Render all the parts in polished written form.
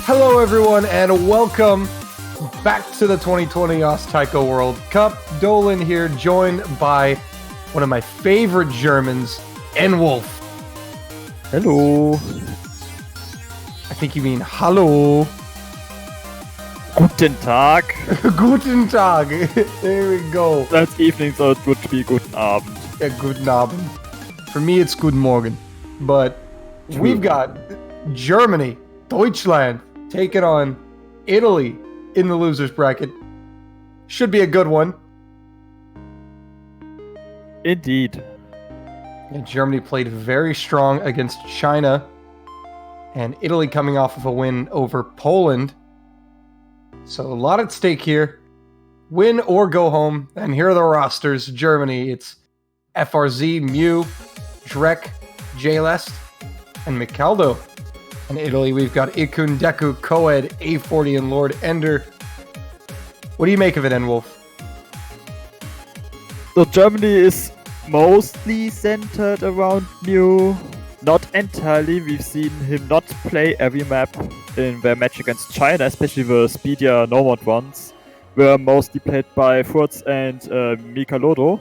Hello, everyone, and welcome back to the 2020 Taiko World Cup. Dolan here, joined by one of my favorite Germans, Wolf. Hello. I think you mean hallo. Guten Tag. Guten Tag. There we go. That's evening, so it would be guten Abend. Yeah, guten Abend. For me, it's guten Morgen. But we've got Germany, Deutschland, taking on Italy in the losers bracket. Should be a good one. Indeed. And Germany played very strong against China, and Italy coming off of a win over Poland. So a lot at stake here. Win or go home. And here are the rosters. Germany, it's FRZ, Mew, Drek, J-Lest, and Micaldo. And Italy, we've got Ikun, Deku, Coed, A40, and Lord Ender. What do you make of it, Wolf? So Germany is mostly centered around Mew. Not entirely. We've seen him not play every map in their match against China, especially the speedier normal ones, were mostly played by Furz and Micaldo.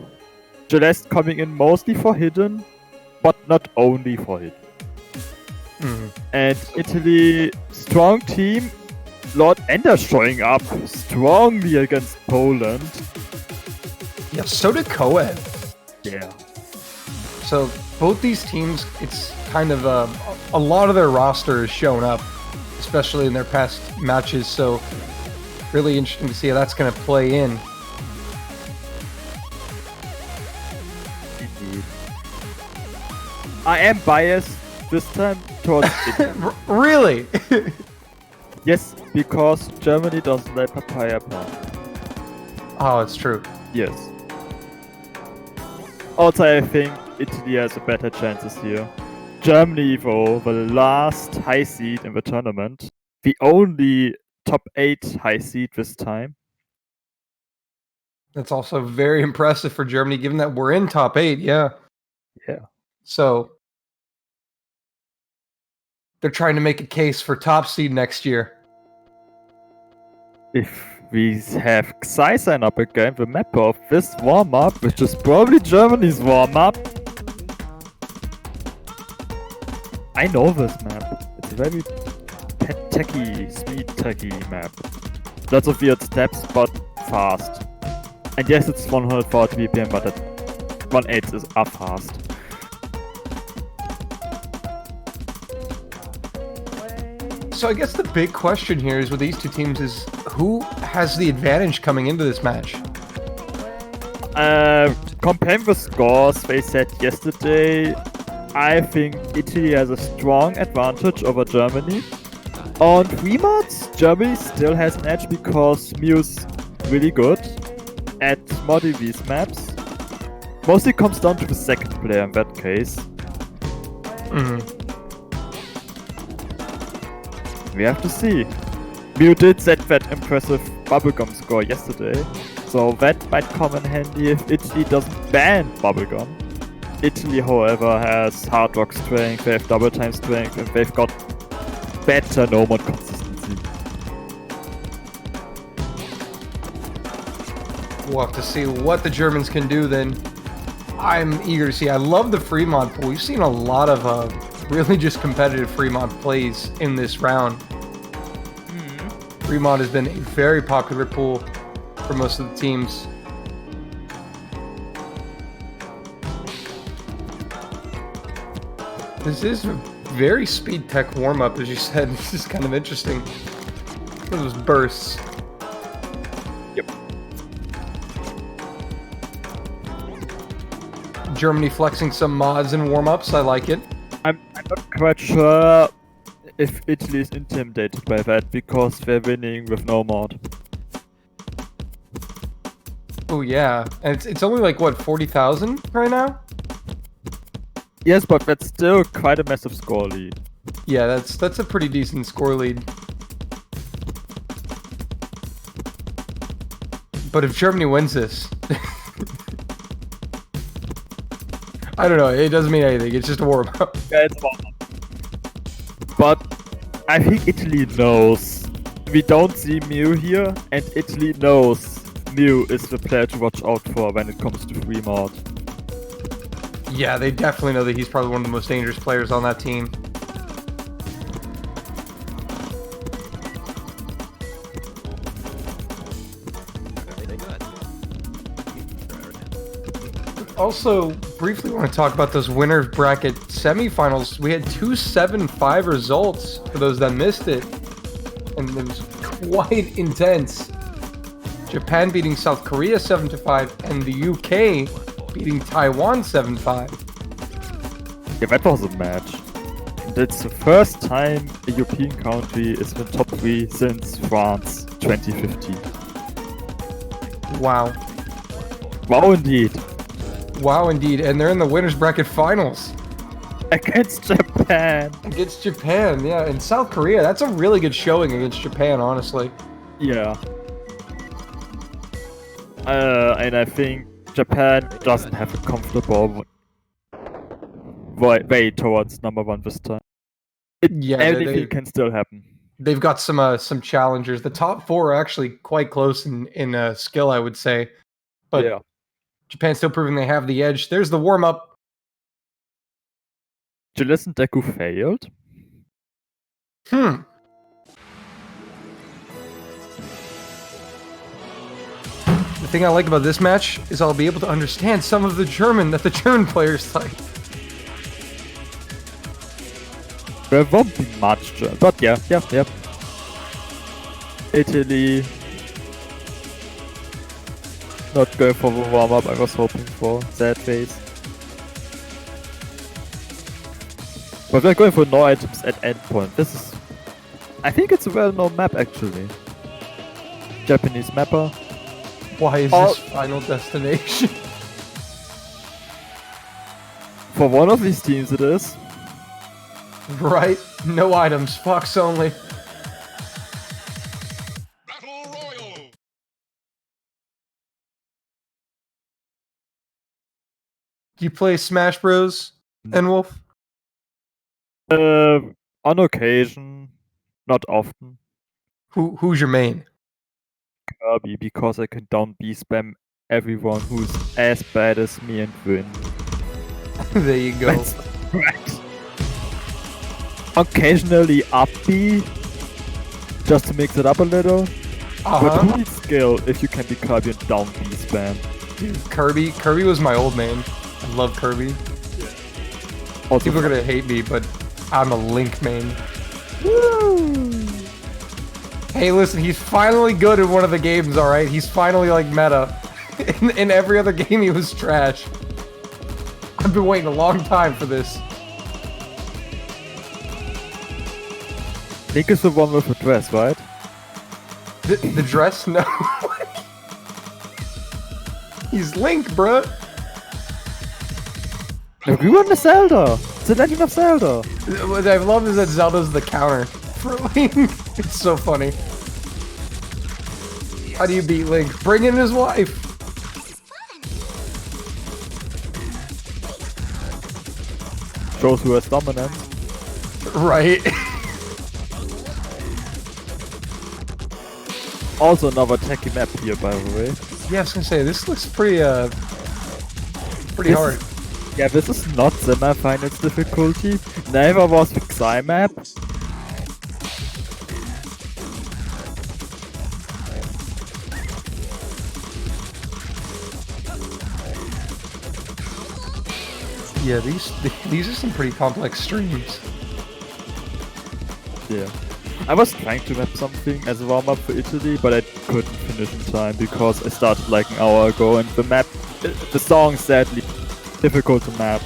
Celeste coming in mostly for hidden, but not only for hidden. And Italy, strong team. Lord Ender showing up strongly against Poland. Yeah, so did Coed. Yeah. So both these teams, it's kind of a lot of their roster has shown up, especially in their past matches. So really interesting to see how that's going to play in. Indeed. I am biased this time towards Italy. Really? Yes, because Germany doesn't like papaya plant. Oh, it's true. Yes. Also, I think Italy has a better chances here. Germany, though, the last high seed in the tournament. The only top 8 high seed this time. That's also very impressive for Germany, given that we're in top 8, yeah. Yeah. So they're trying to make a case for top seed next year. If we have Xai sign up again, the map of this warm-up, which is probably Germany's warm-up. I know this map. It's a very techy, speed techy map. Lots of weird steps, but fast. And yes, it's 140 BPM, but that 1.8 is up fast. So I guess the big question here is with these two teams is who has the advantage coming into this match? Comparing the scores they said yesterday, I think Italy has a strong advantage over Germany. On 3 mods, Germany still has an edge because Mew's really good at modding these maps. Mostly comes down to the second player in that case. We have to see. Mew did set that impressive bubblegum score yesterday, so that might come in handy if Italy doesn't ban bubblegum. Italy, however, has hard rock strength, they have double time strength, and they've got better no-mod consistency. We'll have to see what the Germans can do then. I'm eager to see. I love the Fremont pool. We've seen a lot of really just competitive Fremont plays in this round. Fremont has been a very popular pool for most of the teams. This is a very speed tech warm-up, as you said. This is kind of interesting. Those bursts. Yep. Germany flexing some mods and warm-ups. I like it. I'm not quite sure if Italy is intimidated by that because they're winning with no mod. Oh yeah, and it's only like what 40,000 right now. Yes, but that's still quite a massive score lead. Yeah, that's a pretty decent score lead. But if Germany wins this, I don't know. It doesn't mean anything. It's just a warm-up. Yeah, it's warm up. But I think Italy knows. We don't see Mew here, and Italy knows Mew is the player to watch out for when it comes to free mod. Yeah, they definitely know that he's probably one of the most dangerous players on that team. Also, briefly want to talk about those winners bracket semifinals. We had 2 7-5 results for those that missed it, and it was quite intense. Japan beating South Korea 7-5, and the UK beating Taiwan 7-5. Yeah, that was a match. That's the first time a European country is in the top 3 since France 2015. Wow. Wow, indeed. Wow, indeed. And they're in the winners bracket finals. Against Japan. Against Japan, yeah. And South Korea, that's a really good showing against Japan, honestly. Yeah. And I think Japan doesn't have a comfortable way towards #1 this time. Anything can still happen. They've got some challengers. The top 4 are actually quite close in skill, I would say. But yeah. Japan's still proving they have the edge. There's the warm-up. Did you listen Deku failed? The thing I like about this match is I'll be able to understand some of the German that the German players type. There won't be much German, but yeah. Italy. Not going for the warm-up I was hoping for. Sad face. But we're going for no items at endpoint. This is... I think it's a well-known map actually. Japanese mapper. Why is this final destination? For one of these teams it is. Right? No items. Fox only. Battle Royal! Do you play Smash Bros, N-Wolf? On occasion. Not often. Who's your main? Kirby, because I can down B-spam everyone who's as bad as me and win. There you go. That's right. Occasionally up B, just to mix it up a little. But who needs skill if you can be Kirby and down B-spam? Dude, Kirby was my old main. I love Kirby. Also, people are gonna hate me, but I'm a Link main. Woo! Hey, listen, he's finally good in one of the games, alright? He's finally, like, meta. In every other game, he was trash. I've been waiting a long time for this. Link is the one with the dress, right? The dress? No. He's Link, bruh. Everyone is Zelda! It's the legend of Zelda! What I love is that Zelda's the counter for Link. It's so funny. How do you beat Link? Bring in his wife. Shows who has dominance. Right. Also another techie map here, by the way. Yeah, I was gonna say, this looks pretty hard. Yeah, this is not semifinals difficulty. Neither was the Xi map. Yeah, these are some pretty complex streams. Yeah. I was trying to map something as a warm-up for Italy, but I couldn't finish in time because I started like an hour ago and the song sadly difficult to map.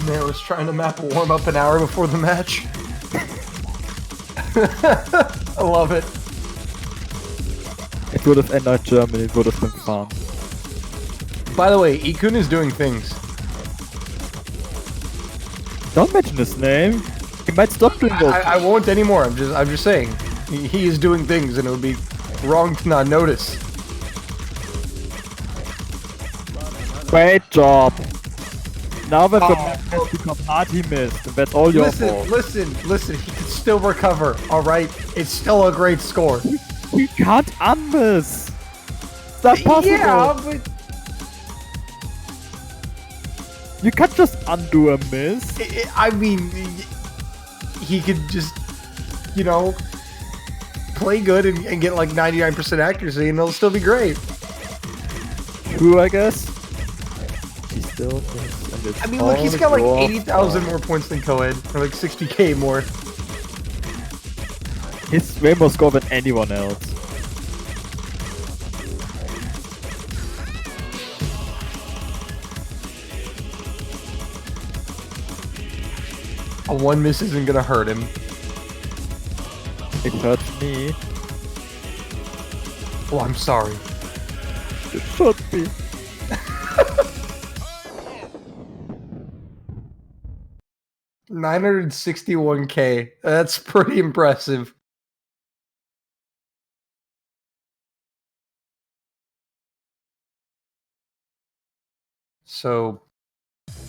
Man, I was trying to map a warm-up an hour before the match. I love it. It would have ended Germany, it would have been fun. By the way, Ikun is doing things. Don't mention his name. He might stop doing those. I won't anymore. I'm just saying. He is doing things, and it would be wrong to not notice. Great job. Now that the Oh. map has become hard, he missed. And that's all your fault. Listen. He can still recover. All right, it's still a great score. He can't unmiss. It's not possible. Yeah, but You can't just undo a miss. I mean, he could just, play good and get like 99% accuracy, and it'll still be great. True, I guess. He still missed. And it's I mean, look, he's got like all your 80,000 fault. more points than Coed, or like 60k more. He's way more score than anyone else. A one miss isn't gonna hurt him. It hurts me. Oh, I'm sorry. It should be. $961k. That's pretty impressive. So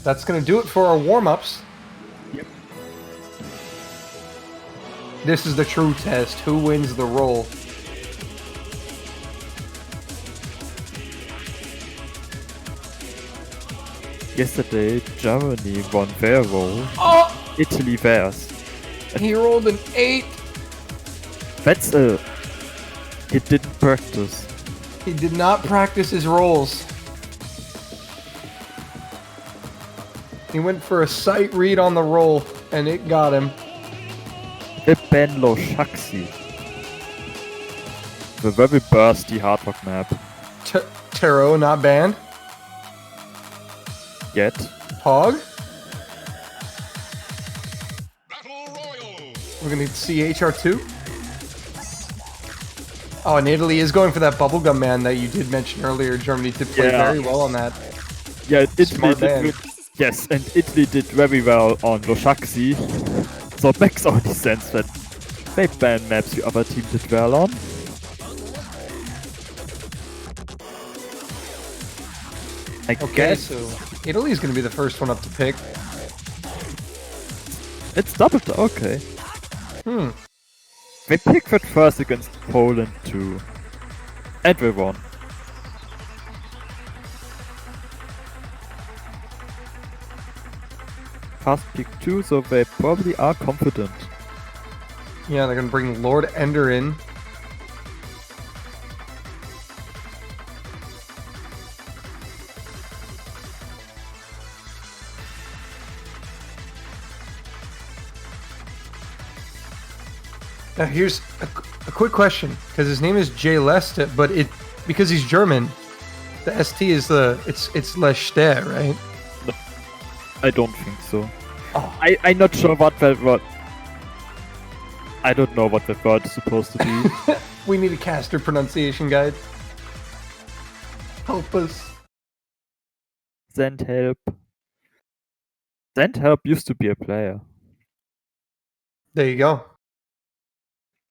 that's gonna do it for our warm-ups. Yep. This is the true test. Who wins the role? Yesterday, Germany won their role. Oh! Italy theirs. He rolled an 8. That's a... He didn't practice. He did not practice his rolls. He went for a sight read on the roll, and it got him. The Benlo Shaxi. The very bursty hard rock map. Tarot not banned. Yet. Hog. Battle Royal. We're gonna see HR2. Oh, and Italy is going for that bubblegum man that you did mention earlier. Germany did play Yeah. very well on that. Yeah, Italy Smart did man. good. Yes, and Italy did very well on Loshaxi. So it makes only sense that they ban maps the other team did well on. I Okay, guess so Italy is gonna be the first one up to pick. it's doubled. Okay. Hmm. They picked that first against Poland too. And they won. Fast pick too, so they probably are confident. Yeah, they're gonna bring Lord Ender in. Now here's a quick question, because his name is Jay Leste, but because he's German, the ST is it's Leste, right? I don't think so. Oh. I'm not sure what that word. I don't know what that word is supposed to be. We need a caster pronunciation guide. Help us. Send help. Send help used to be a player. There you go.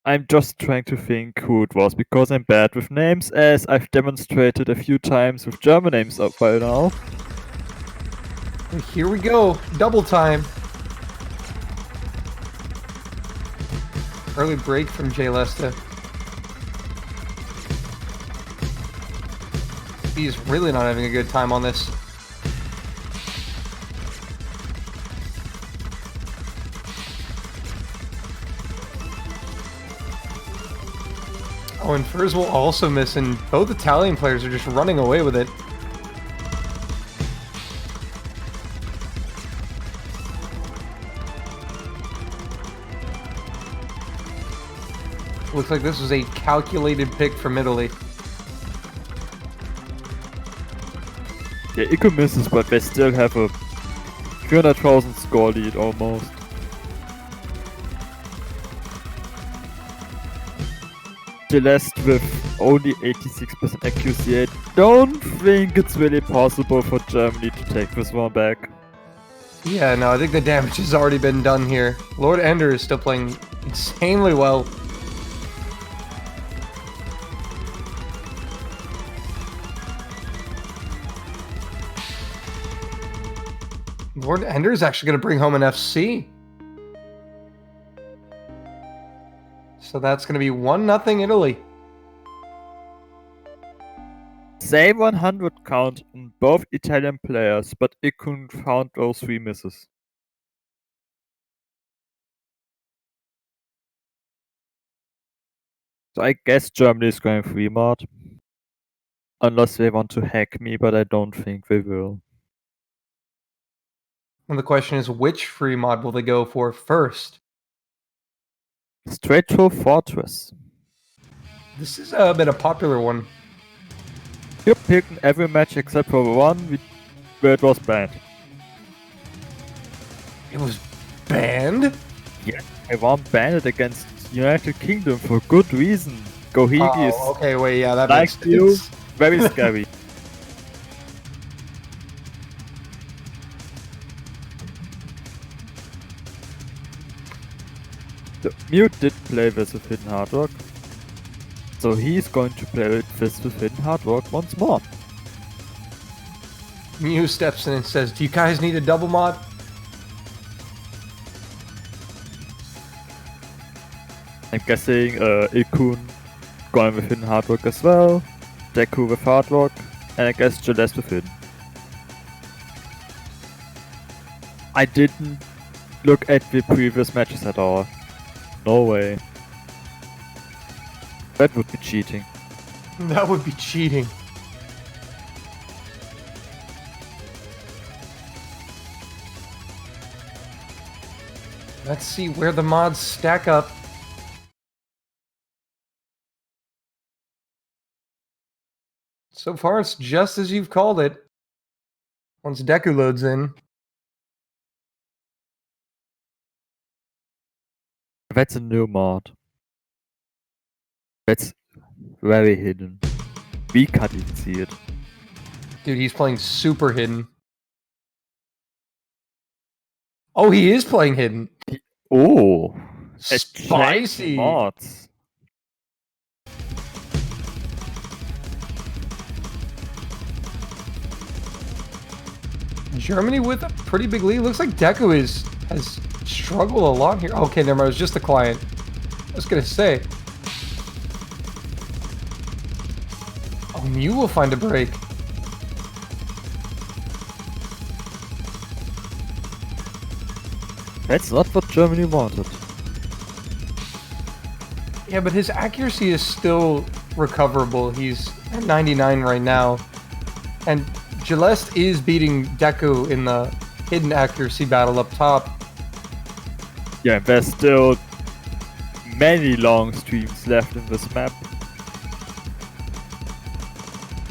I'm just trying to think who it was because I'm bad with names, as I've demonstrated a few times with German names up by now. And here we go. Double time. Early break from Jay Leste. He's really not having a good time on this. Oh, and Furs will also miss, and both Italian players are just running away with it. Looks like this was a calculated pick from Italy. Yeah, Ico misses, but they still have a 300,000 score lead almost. Celeste with only 86% accuracy. I don't think it's really possible for Germany to take this one back. Yeah, no, I think the damage has already been done here. Lord Ender is still playing insanely well. Lord Ender's actually going to bring home an FC. So that's going to be 1-0 Italy. Same 100 count on both Italian players, but Ikun found those 3 misses. So I guess Germany is going 3 mod. Unless they want to hack me, but I don't think they will. And the question is, which free mod will they go for first? Straight to Fortress. This is a bit a popular one. You're picking every match except for one where it was banned. It was banned? Yeah, I won't ban it against United Kingdom for good reason. Gohigi is, Oh, okay, wait, yeah, that like makes you, sense. very scary. The Mute did play this with Hidden Hard Rock, so he's going to play this with Hidden Hard Rock once more. Mew steps in and says, do you guys need a double mod? I'm guessing Ikun going with Hidden Hard Rock as well, Deku with Hard Rock, and I guess Celeste with Hidden. I didn't look at the previous matches at all. No way. That would be cheating. That would be cheating. Let's see where the mods stack up. So far, it's just as you've called it. Once Deku loads in. That's a new mod. That's very hidden. We can't even see it. Dude, he's playing super hidden. Oh, he is playing hidden. Oh! Spicy. Mods. Germany with a pretty big lead. Looks like Deku has struggled a lot here. Okay, never mind. It was just the client. I was gonna say. Oh, Mew will find a break. That's not what Germany wanted. Yeah, but his accuracy is still recoverable. He's at 99 right now. And Celeste is beating Deku in the hidden accuracy battle up top. Yeah, there's still many long streams left in this map.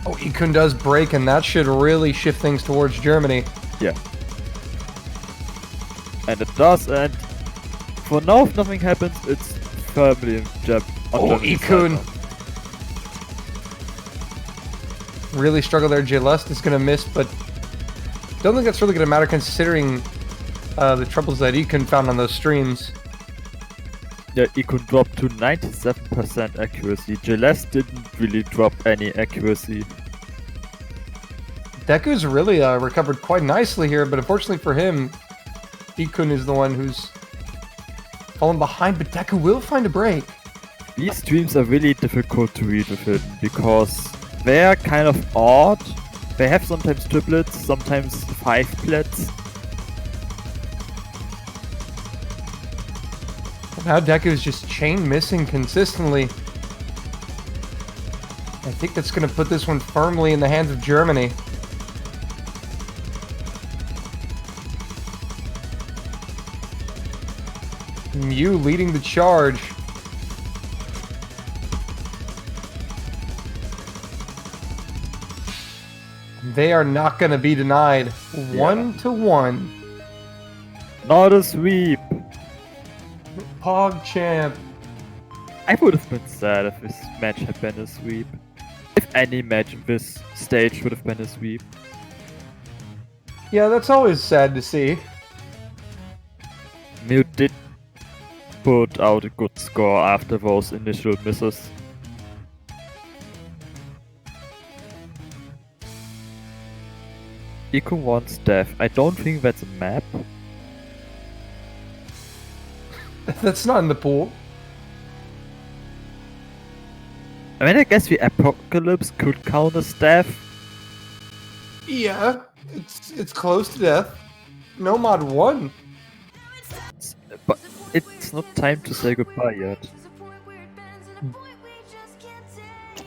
Oh, Ikun does break, and that should really shift things towards Germany. Yeah. And it does, and for now, if nothing happens, it's firmly in Oh, Ikun! Really struggle there. Celeste is going to miss, but don't think that's really going to matter considering the troubles that Ikun found on those streams. Yeah, Ikun dropped to 97% accuracy. Celeste didn't really drop any accuracy. Deku's really recovered quite nicely here, but unfortunately for him, Ikun is the one who's fallen behind, but Deku will find a break. These streams are really difficult to read with him because they're kind of odd. They have sometimes triplets, sometimes 5-plets. Now Deku is just chain missing consistently. I think that's going to put this one firmly in the hands of Germany. Mew leading the charge. They are not going to be denied. 1-1. Not a sweep. PogChamp. I would have been sad if this match had been a sweep. If any match in this stage would have been a sweep. Yeah, that's always sad to see. Mew did put out a good score after those initial misses. Eco wants death. I don't think that's a map. That's not in the pool. I mean, I guess the Apocalypse could count as death. Yeah, it's close to death. No mod 1. But it's not time to say goodbye yet.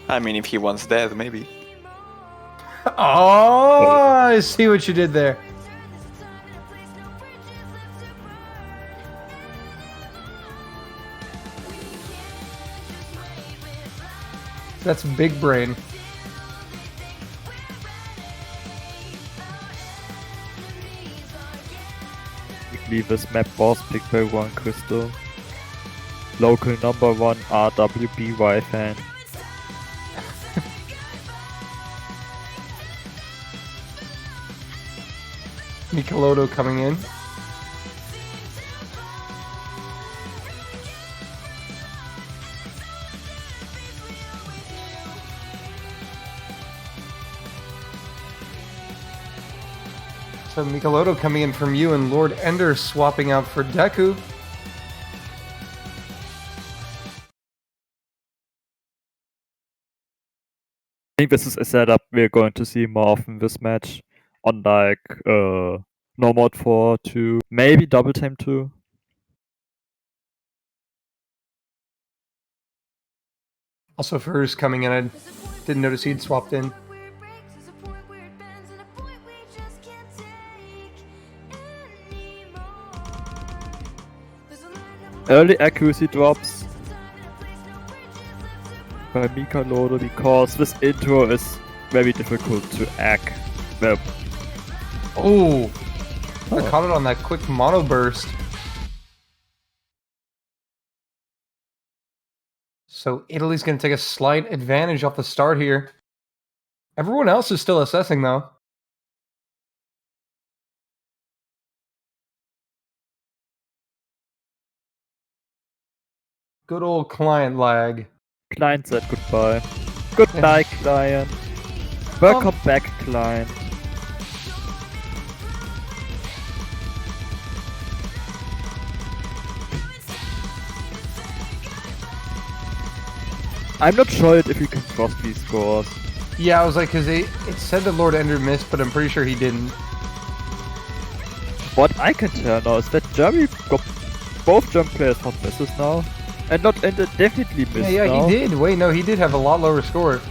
I mean, if he wants death, maybe. Oh, I see what you did there. That's big brain. Leave this map was picked by one Crystal. Local number 1 RWBY fan. Michelotto coming in. So Michelotto coming in from you and Lord Ender swapping out for Deku. I think this is a setup we're going to see more often this match. Unlike no mod 4 to maybe double time 2. Also Furs coming in. I didn't notice he'd swapped in. Early accuracy drops by Michelotto because this intro is very difficult to act. Well, Oh, I caught it on that quick mono burst. So Italy's going to take a slight advantage off the start here. Everyone else is still assessing though. Good old client lag. client said goodbye. Goodbye, client. Welcome back, client. I'm not sure if you can cross these scores. Yeah, I was like, because it said that Lord Ender missed, but I'm pretty sure he didn't. What I can tell now is that Jeremy got both jump players from misses now. And not Ender definitely missed Yeah, now. he did. Wait, no, he did have a lot lower score.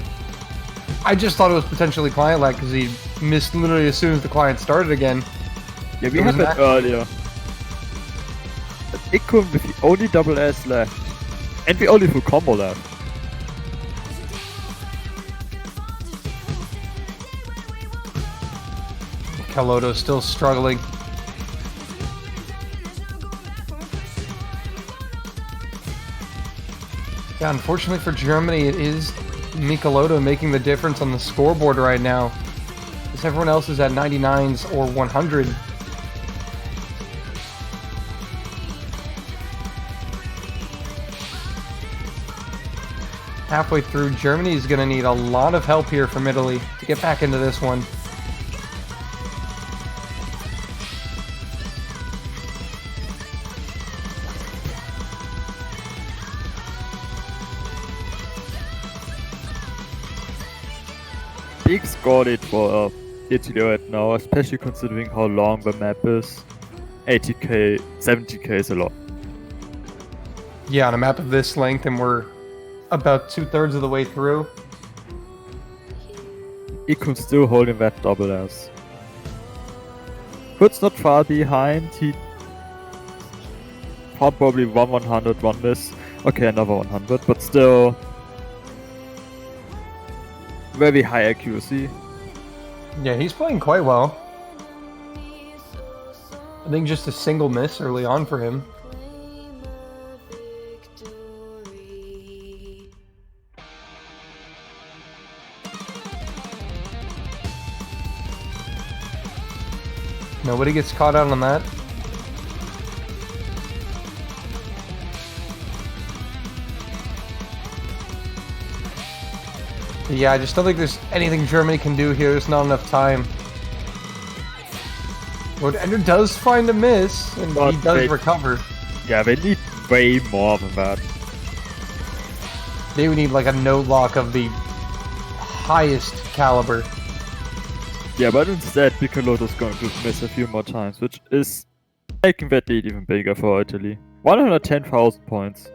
I just thought it was potentially client lag because he missed literally as soon as the client started again. Yeah, we It was had that an earlier. But Ikun with the only double S left. And the only full combo left. Michelotto still struggling. Yeah, unfortunately for Germany, it is Michelotto making the difference on the scoreboard right now. Because everyone else is at 99s or 100. Halfway through, Germany is going to need a lot of help here from Italy to get back into this one. Big score lead for Italy right now, especially considering how long the map is. 80k, 70k is a lot. Yeah, on a map of this length, and we're about 2/3 of the way through. Ikun's still holding that double S. Hood's not far behind, he probably 100, one miss. Okay, another 100, but still very high accuracy. Yeah, he's playing quite well. I think just a single miss early on for him. Nobody gets caught out on that. Yeah, I just don't think there's anything Germany can do here. There's not enough time. Lord Ender does find a miss, and But he does they- recover. Yeah, they need way more than that. They would need like a note lock of the highest caliber. Yeah, but instead Piccolotto's going to miss a few more times, which is making that lead even bigger for Italy. 110,000 points.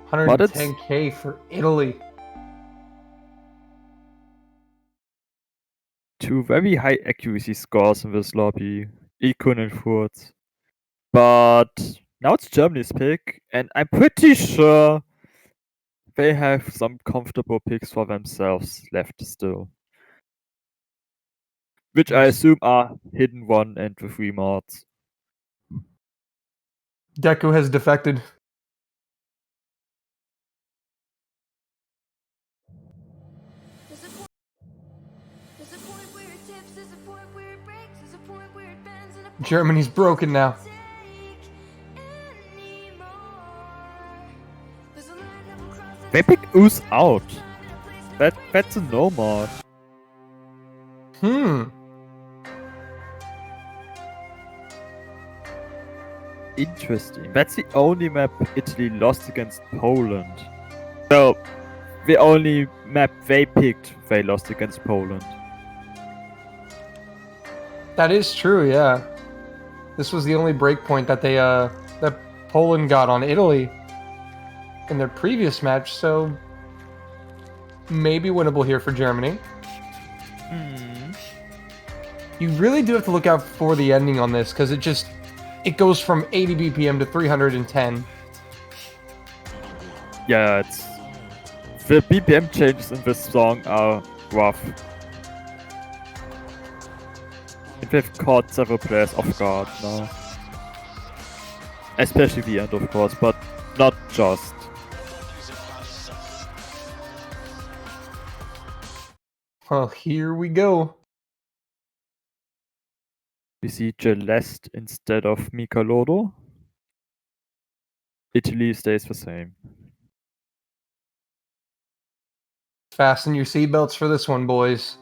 110k for Italy. Two very high accuracy scores in this lobby, Ikun and Furz. But now it's Germany's pick, and I'm pretty sure they have some comfortable picks for themselves left still. Which I Yes. assume are Hidden One and the 3 mods. Deku has defected. There's a point where it tips, there's a point where it breaks, there's a point where it bends, and a point Germany's broken now. take anymore. There's a line that will cross They pick Ooze out. That's a no mod. Interesting. That's the only map Italy lost against Poland. So, the only map they picked, they lost against Poland. That is true, yeah. This was the only breakpoint that they that Poland got on Italy in their previous match, so maybe winnable here for Germany. You really do have to look out for the ending on this, because it goes from 80 BPM to 310. Yeah, the BPM changes in this song are rough. And they've caught several players off guard now. Especially the end, of course, but not just. Well, here we go. We see Celeste instead of Michelotto. Italy stays the same. Fasten your seatbelts for this one, boys.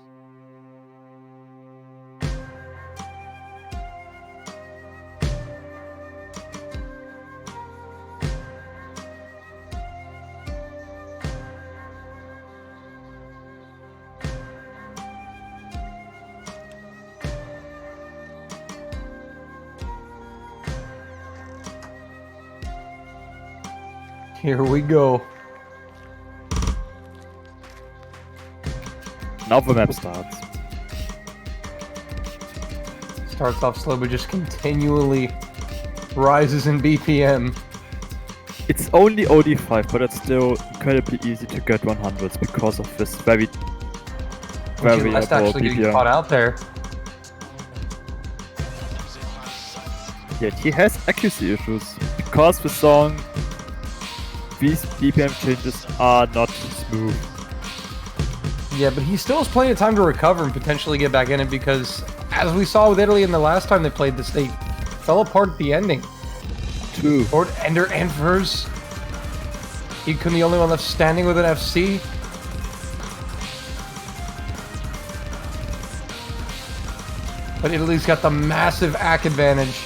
Here we go. Now the map starts. Starts off slow, but just continually rises in BPM. It's only OD5, but it's still incredibly easy to get 100s because of this very That's variable actually getting BPM. caught out there. Yet he has accuracy issues because the song, these BPM changes are not smooth. Yeah, but he still has plenty of time to recover and potentially get back in it because, as we saw with Italy in the last time they played this, they fell apart at the ending. True. Lord Ender and Vers. He couldn't the only one left standing with an FC. But Italy's got the massive AC advantage.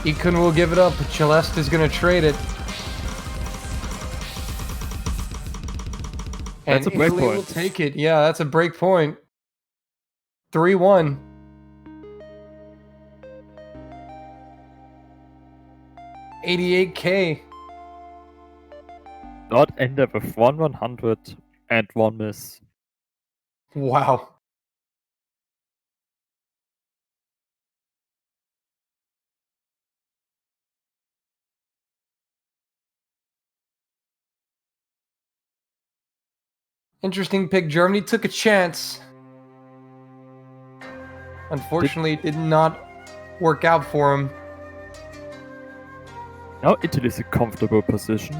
Ikun will give it up, but Celeste is going to trade it. And That's a break Italy point. will take it. Yeah, that's a break point. 3-1. $88K. Not end up with 100 and 1 miss. Wow. Interesting pick. Germany took a chance. Unfortunately, it did not work out for him. Now Italy's a comfortable position.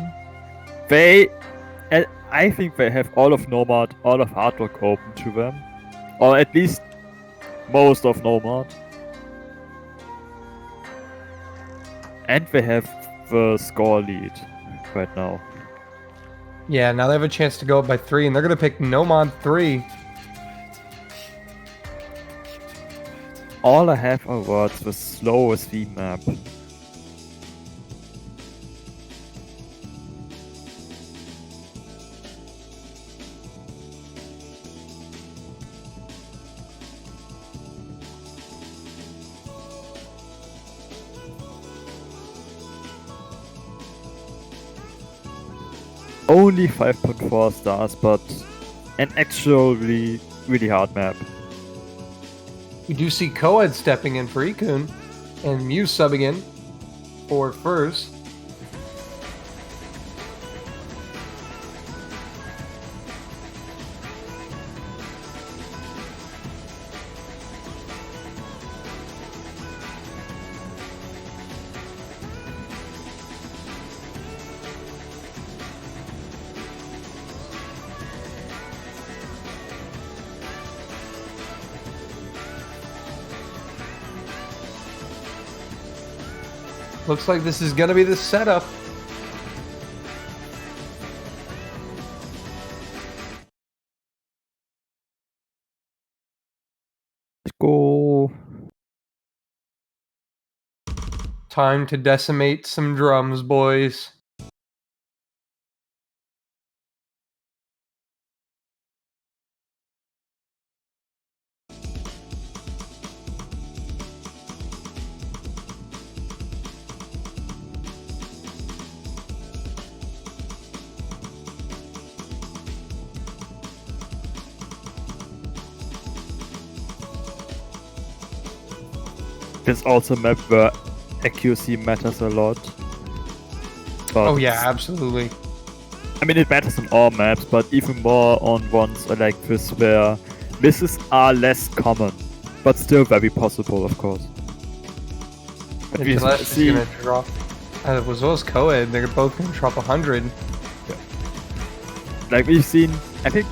I think they have all of Nomad, all of Hard Rock open to them. Or at least most of Nomad. And they have the score lead. right now. Yeah, now they have a chance to go up by 3, and they're going to pick Nomad 3. All I have are words the slowest V map. Only 5.4 stars, but an actually really hard map. We do see Coed stepping in for Ikun, and Mew subbing in for Furs. Looks like this is going to be the setup. Let's go. Time to decimate some drums, boys. It's also a map where accuracy matters a lot. But Oh yeah, absolutely. I mean, it matters on all maps, but even more on ones like this where misses are less common, but still very possible, of course. But we Gillette is see, going to drop. As well as Coed, they're both going to drop 100. like we've seen, I think,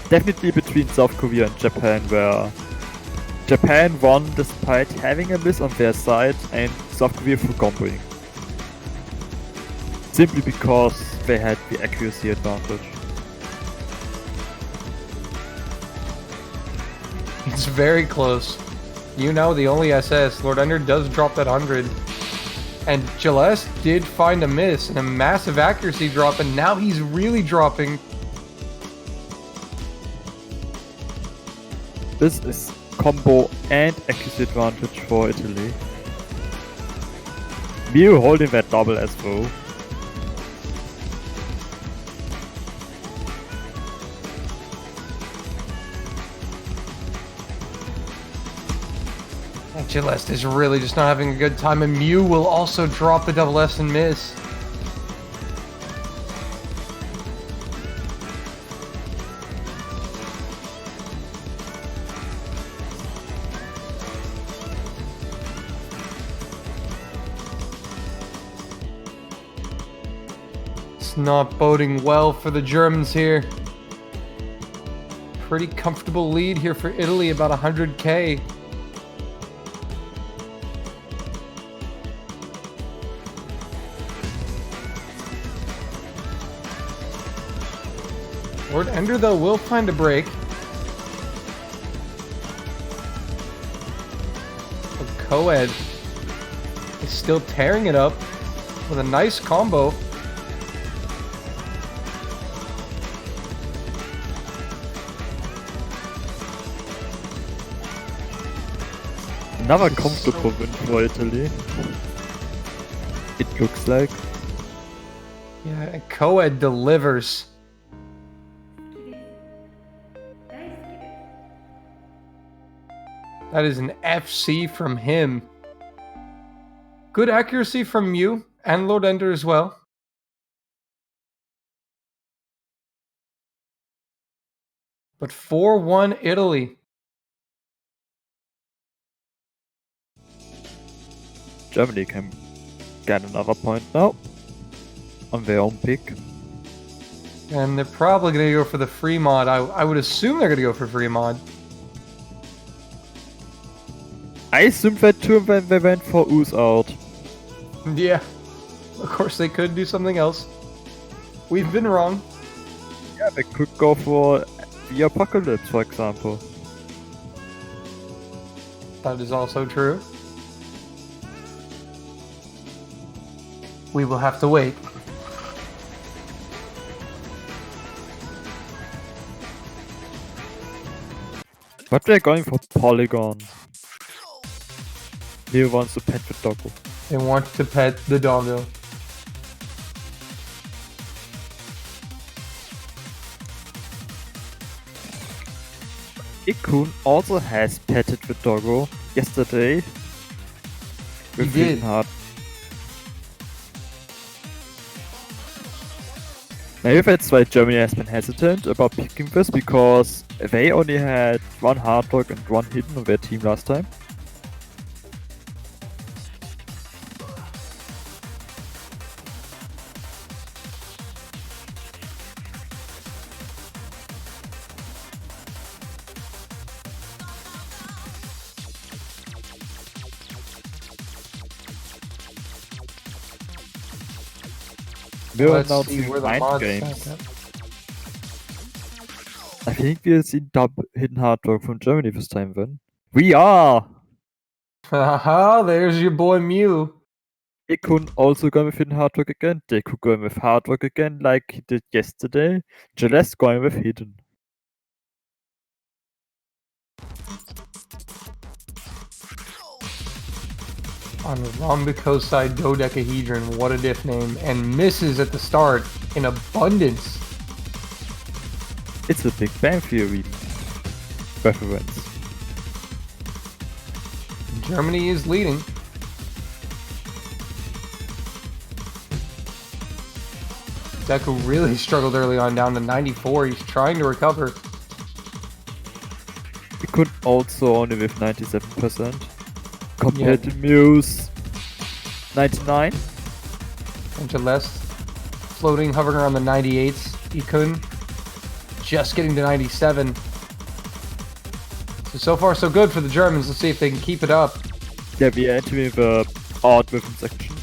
definitely between South Korea and Japan, where Japan won despite having a miss on their side, and South Korea through comboing. Simply because they had the accuracy advantage. It's very close. You know, the only SS, Lord Ender does drop that 100. And Gillette did find a miss and a massive accuracy drop, and now he's really dropping. This is combo and accuracy advantage for Italy. Mew holding that double as well. And Gillette is really just not having a good time, and Mew will also drop the double S and miss. It's not boding well for the Germans here. Pretty comfortable lead here for Italy, about 100k. Lord Ender, though, will find a break. But Coed is still tearing it up with a nice combo. Another comfortable win for Italy. It looks like. Yeah, and Coed delivers. That is an FC from him. Good accuracy from you and Lord Ender as well. But 4-1 Italy. Germany can get another point now on their own pick. And they're probably going to go for the free mod. I would assume they're going to go for free mod. I assume that too when they went for Ooze out. Yeah. Of course, they could do something else. We've been wrong. Yeah, they could go for the Apocalypse, for example. That is also true. We will have to wait. But they're going for Polygon. He wants to pet the doggo. They want to pet the doggo. Ikun also has petted the doggo yesterday. He With did. Hidden Heart. Maybe that's why Germany has been hesitant about picking this, because they only had one Hard Rock and one Hidden on their team last time. We're Let's now see seeing where the mind mods games. stack up. I think we'll see Hidden Hard Rock from Germany this time then. We are! Haha, there's your boy Mew. Ikun also going with Hidden Hard Rock again. Deku going with Hard Rock again like he did yesterday. Celeste going with Hidden. On Rhombicose side, dodecahedron, what a diff name, and misses at the start in abundance. It's a Big Bang Theory reference. Germany is leading. Deku really struggled early on, down to 94. He's trying to recover. Ikun also only with 97%. Compared to Muse, 99. And to less, floating, hovering around the 98s. Ikun just getting to 97. So far so good for the Germans. Let's see if they can keep it up. Yeah, we are entering the odd rhythm section.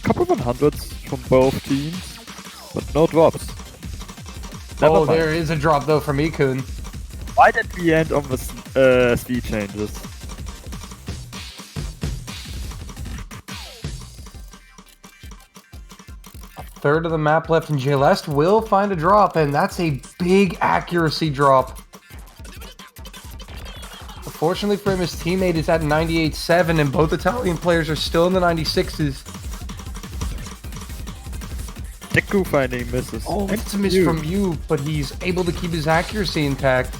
Couple 100s from both teams, but no drops. Never Oh, mind. there is a drop though from Ikun. Why did we end on the speed changes? Third of the map left, and Celeste will find a drop, and that's a big accuracy drop. Unfortunately for him, his teammate is at 98.7, and both Italian players are still in the 96s. Deku finding misses. Oh, And it's a miss you. from you, but he's able to keep his accuracy intact.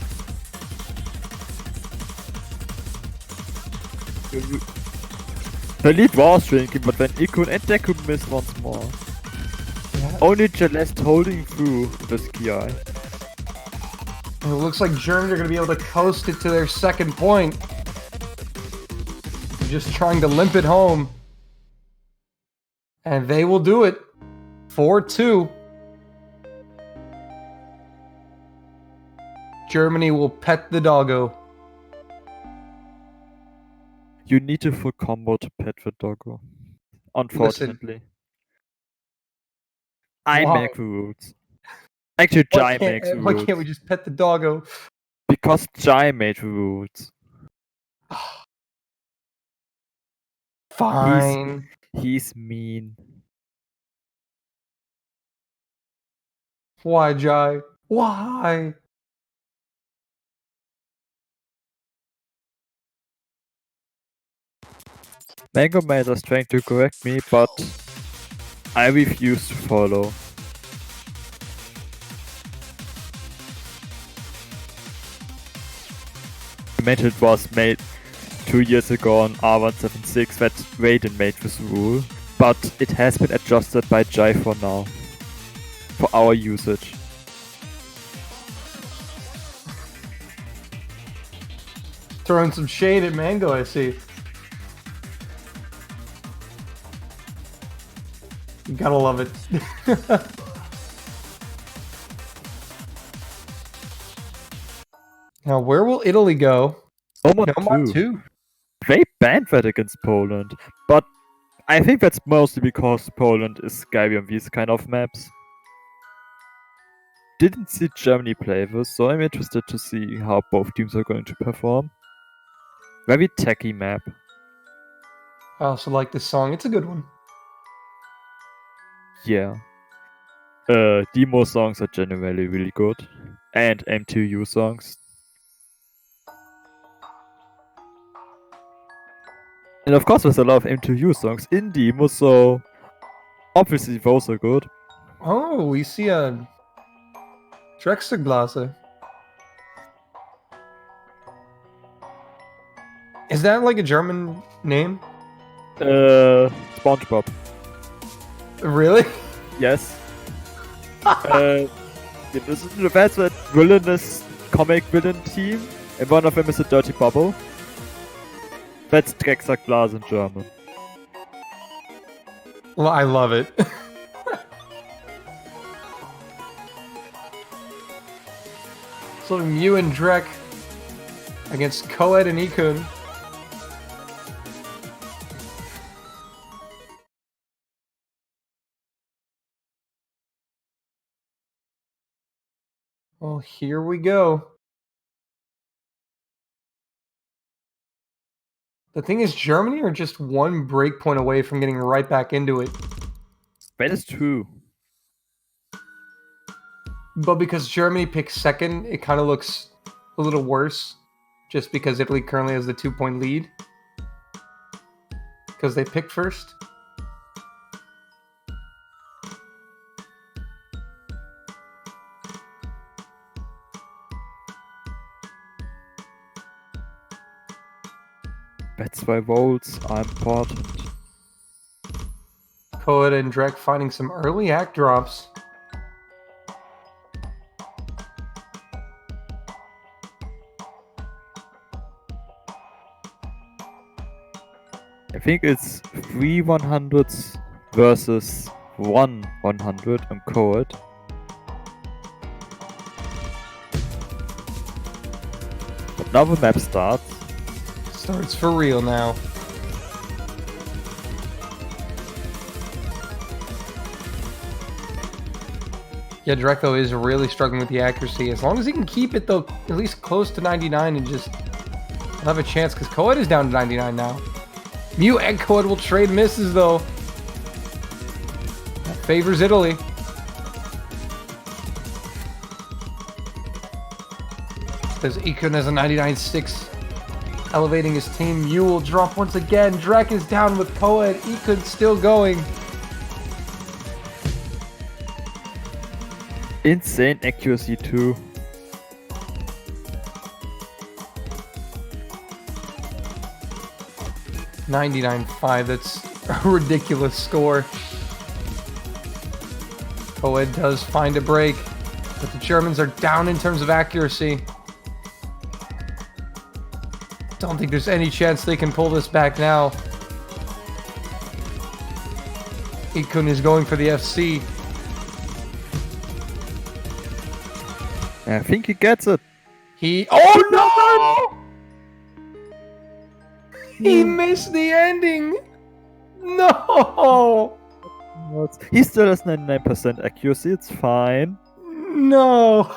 The lead was shrinking, but then Ikun and Deku missed once more. Yeah. Only Celeste holding through this KI. It looks like Germans are going to be able to coast it to their second point. Just trying to limp it home. And they will do it. 4-2. Germany will pet the doggo. You need a full combo to pet the doggo. Unfortunately. I Why? make the rules. Actually, Jai makes the Why rules. can't we just pet the doggo? Because Jai made the rules. Fine. He's mean. Why, Jai? Why? Mango Man is trying to correct me, but I refuse to follow. I meant it was made 2 years ago on R176 that Raiden made this rule, but it has been adjusted by Jai for now. For our usage. Throwing some shade at Mango, I see. You gotta love it. Now, where will Italy go? Nomad Nomad 2. 2. they banned that against Poland, but I think that's mostly because Poland is scary on these kind of maps. Didn't see Germany play this, so I'm interested to see how both teams are going to perform. Very techy map. I also like this song. It's a good one. Yeah. Demo songs are generally really good. And M2U songs. And of course there's a lot of M2U songs in demo, so obviously those are good. Oh, we see a Drexlerblase. Is that like a German name? SpongeBob. Really? Yes. That's a villainous comic villain team, and one of them is a dirty bubble. That's Drecksackglas in German. Well, I love it. So Mew and Drek against Coed and Ikun. Well, here we go. The thing is, Germany are just one break point away from getting right back into it. That is true. But because Germany picked second, it kind of looks a little worse. Just because Italy currently has the 2-point lead. Because they picked first. That's why votes are important. Coed and Drek finding some early act drops. I think it's 3 100s versus 1 100 on Code. But now the map starts. Starts for real now. Yeah, Drek though is really struggling with the accuracy. As long as he can keep it though, at least close to 99 and just have a chance, because Coed is down to 99 now. Mew and Coed will trade misses though. That favors Italy. Because Ikun has a 99.6, elevating his team. Mew will drop once again. Drek is down with Coed. Ikun still going. Insane accuracy too. $99.5, that's a ridiculous score. Coed does find a break, but the Germans are down in terms of accuracy. Don't think there's any chance they can pull this back now. Ikun is going for the FC. I think he gets it. Oh no! He missed the ending! No! He still has 99% accuracy, it's fine. No!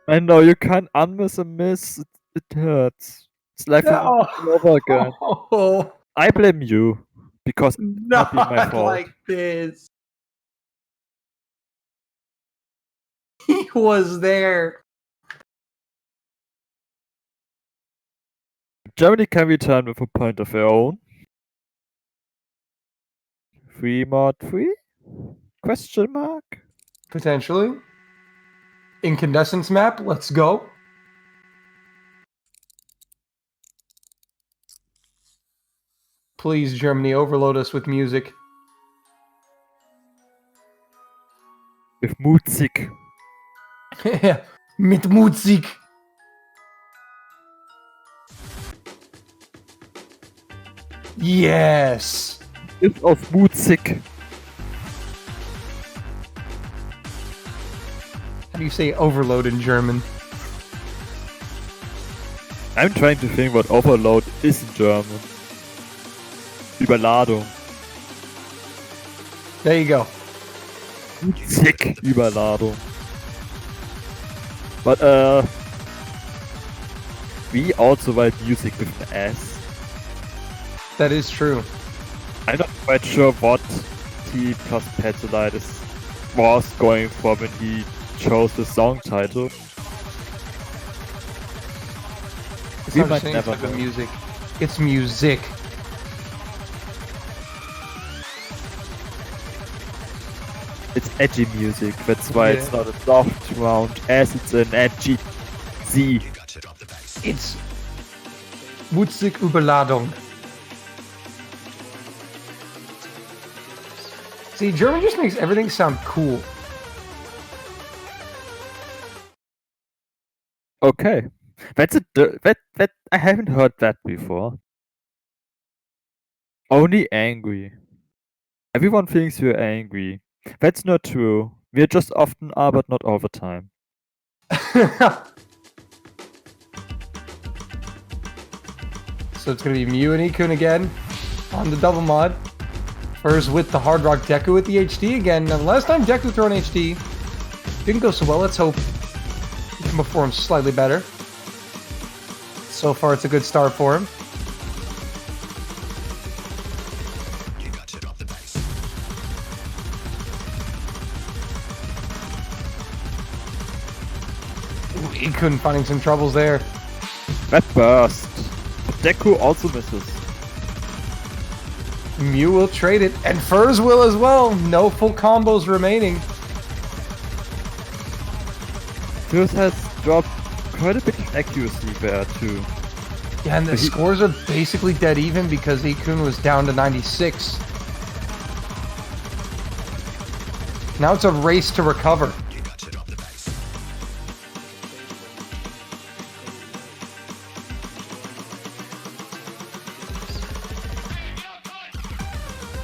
I know, you can't unmiss a miss. It hurts. It's like No. all over again. Oh, I blame you. Because it's not be my not fault. like this. He was there. Germany can return with a point of their own. 3 mod 3? Question mark? Potentially. Incandescence map, let's go. Please, Germany, overload us with music. With Muzik. Mit Musik. Yes. Ist auf Muzik. How do you say overload in German? I'm trying to think what overload is in German. Überladung. There you go. Sick Überladung. But we also write music with an S. That is true. I'm not quite sure what T plus Petzelitis was going for when he chose the song title. It's We not might the same never type of know. music. It's music. It's edgy music, that's why it's Yeah. not a soft round S, it's an edgy Z. It's Musiküberladung. See, German just makes everything sound cool. Okay. That's that I haven't heard that before. Only angry. Everyone thinks we're angry. That's not true. We're just often are, but not all the time. So it's going to be Mew and Ikun again on the double mod. First with the Hard Rock Deku with the HD again. Now, the last time Deku threw an HD didn't go so well. Let's hope he can perform slightly better. So far, it's a good start for him. Ooh, Ikun finding some troubles there. That burst. Deku also misses. Mew will trade it, and Furs will as well. No full combos remaining. Fierce has dropped quite a bit of accuracy there too. Yeah, and the scores are basically dead even because Ikun was down to 96. Now it's a race to recover.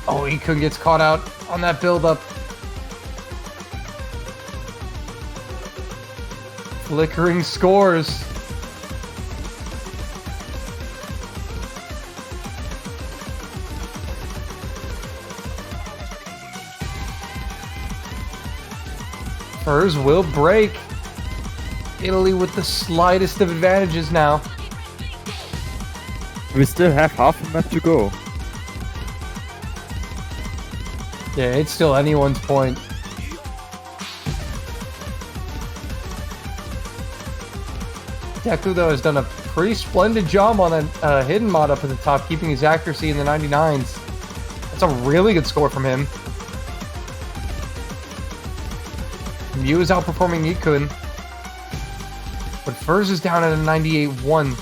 Oh, Ikun gets caught out on that build-up. Flickering scores. Furs will break. Italy with the slightest of advantages now. We still have half a map to go. Yeah, it's still anyone's point. Deku, though, has done a pretty splendid job on a hidden mod up at the top, keeping his accuracy in the 99s. That's a really good score from him. Mew is outperforming Ikun. But Furs is down at a 98-1.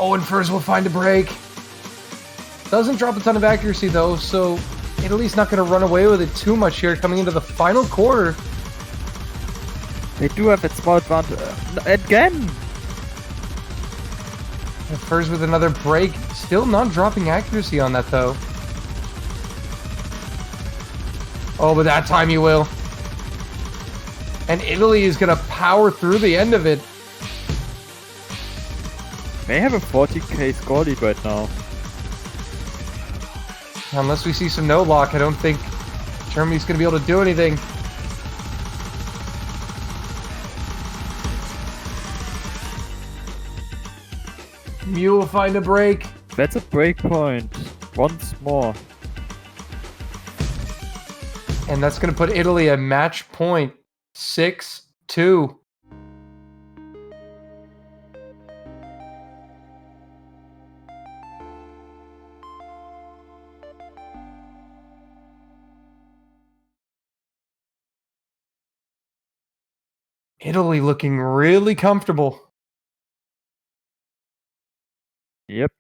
Oh, and Furs will find a break. Doesn't drop a ton of accuracy, though, so Italy's not going to run away with it too much here coming into the final quarter. They do have that small advantage. Again! And Furs with another break. Still not dropping accuracy on that, though. Oh, but that time he will. And Italy is going to power through the end of it. May have a 40k score lead right now. Unless we see some no-lock, I don't think Germany's going to be able to do anything. Mew will find a break. That's a break point. Once more. And that's going to put Italy at match point 6-2. Italy looking really comfortable. Yep.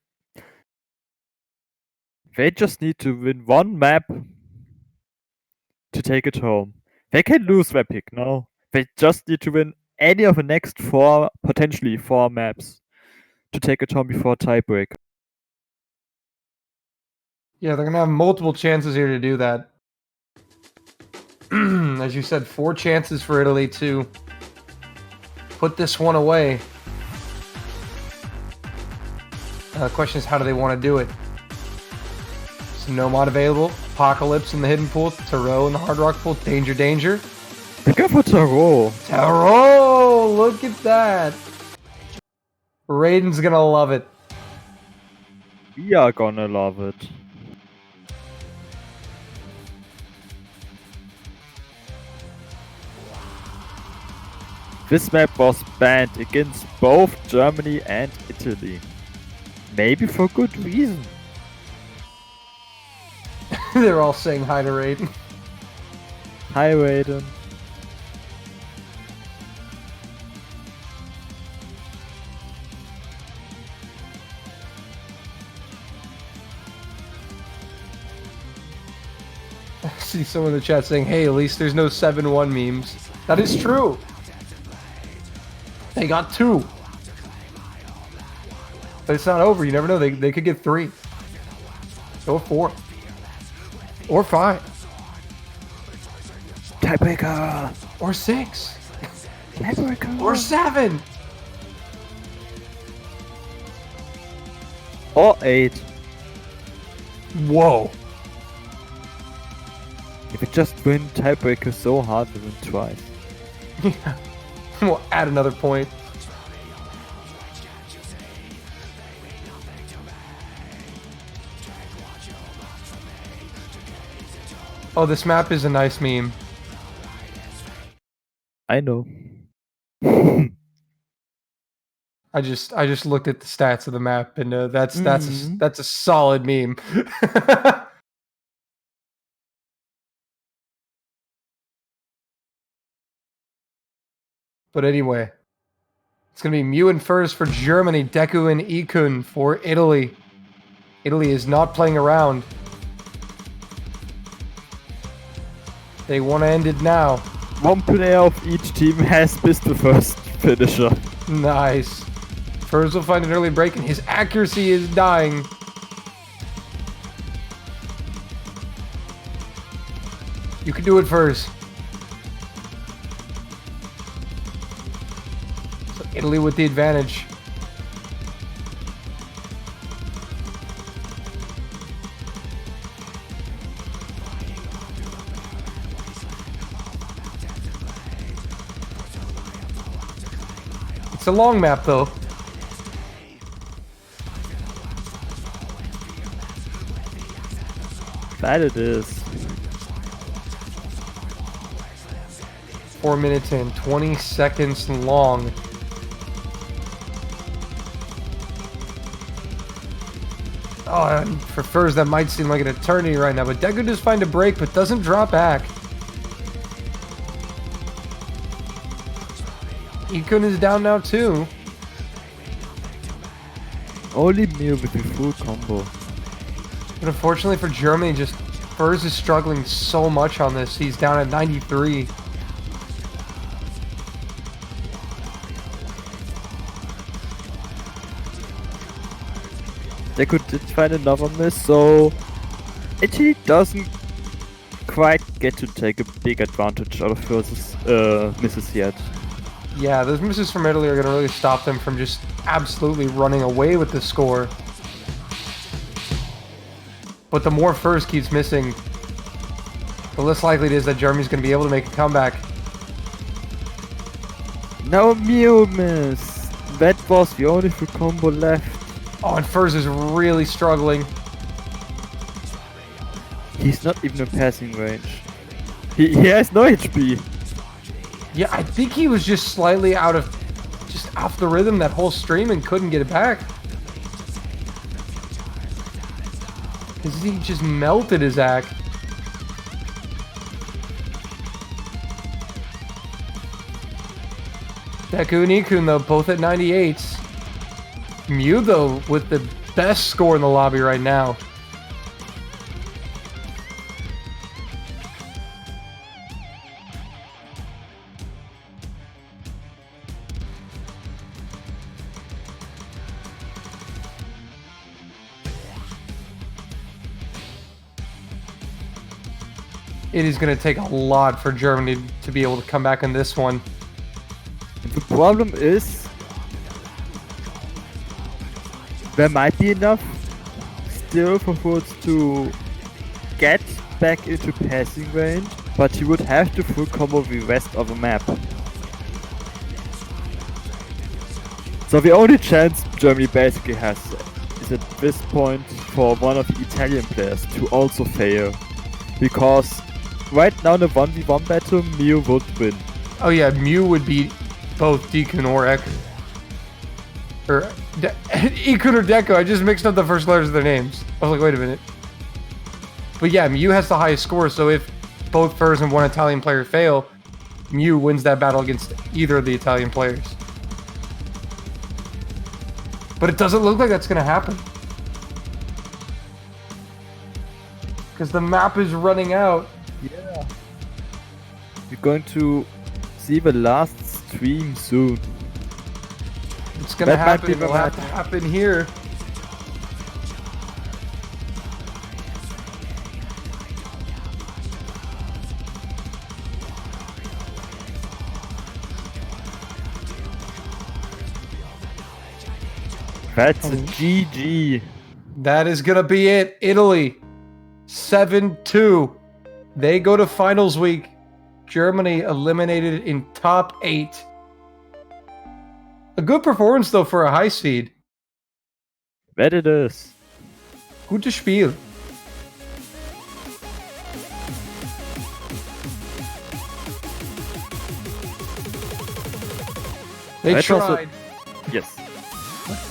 They just need to win one map to take it home. They can lose their pick now. They just need to win any of the next four, potentially four maps to take it home before tiebreak. Yeah, they're going to have multiple chances here to do that. As you said, 4 chances for Italy to put this one away. The question is, how do they want to do it? So Nomad available, Apocalypse in the hidden pool, Tarot in the Hard Rock pool, Danger, Danger. We go for Tarot. Tarot! Look at that! Raiden's gonna love it. We are gonna love it. This map was banned against both Germany and Italy. Maybe for good reason. They're all saying hi to Raiden. Hi Raiden. I see someone in the chat saying, hey, at least there's no 7-1 memes. That is true. They got 2. But it's not over. You never know. They could get 3. Or 4. Or 5. Tiebreaker. Or 6. Tiebreaker. Or 7. Or 8. Whoa. If we just win tiebreaker so hard, we win twice. Yeah. We'll add another point. Oh, this map is a nice meme. I know. I just looked at the stats of the map, and that's Mhm. a solid meme. But anyway, it's gonna be Mew and Furs for Germany, Deku and Ikun for Italy. Italy is not playing around. They want to end it now. One player of each team has missed the first finisher. Nice. Furs will find an early break, and his accuracy is dying. You can do it, Furs. So Italy with the advantage. It's a long map, though. That it is. 4 minutes and 20 seconds long. Oh, and for Furs, that might seem like an eternity right now, but Deku does find a break, but doesn't drop back. Ikun is down now, too. Only Mew with a full combo. But unfortunately for Germany, just Furs is struggling so much on this. He's down at 93. Deku did find another miss, so Italy doesn't quite get to take a big advantage out of versus misses yet. Yeah, those misses from Italy are going to really stop them from just absolutely running away with the score. But the more Furs keeps missing, the less likely it is that Germany's going to be able to make a comeback. No Mew miss! That was the only full combo left. Oh, and Furs is really struggling. He's not even in passing range. He has no HP. Yeah, I think he was just slightly just off the rhythm that whole stream and couldn't get it back. Because he just melted his act. Deku and Ikun, though, both at 98s. Mew, though, with the best score in the lobby right now. it is going to take a lot for Germany to be able to come back in this one. The problem is there might be enough still for Woods to get back into passing range, but he would have to full combo the rest of the map. So the only chance Germany basically has is at this point for one of the Italian players to also fail. Because right now in a 1v1 battle, Mew would win. Oh yeah, Mew would beat both Deacon or Echo. Or Ikun or Deco, I just mixed up the first letters of their names. I was like, wait a minute. But yeah, Mew has the highest score, so if both Furs and one Italian player fail, Mew wins that battle against either of the Italian players. But it doesn't look like that's going to happen. Because the map is running out. Yeah. We're going to see the last stream soon. It's going to That might be happen. the It'll have to map. happen here. That's a GG. That is going to be it. Italy, 7-2. They go to finals week. Germany eliminated in top 8. A good performance, though, for a high seed. That it is. Gutes Spiel. They That's also- tried. Yes.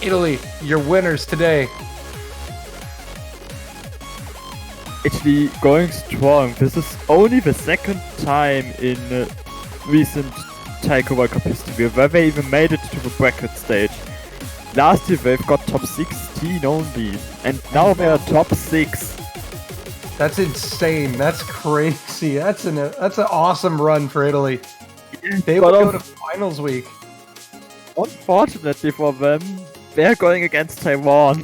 Italy, your winners today. Actually going strong. This is only the second time in recent Taiko World Cup history where they even made it to the bracket stage. Last year they've got top 16 only, and now they are top 6. That's insane. That's crazy. That's an awesome run for Italy. They will But go to finals week. unfortunately for them, they're going against Taiwan.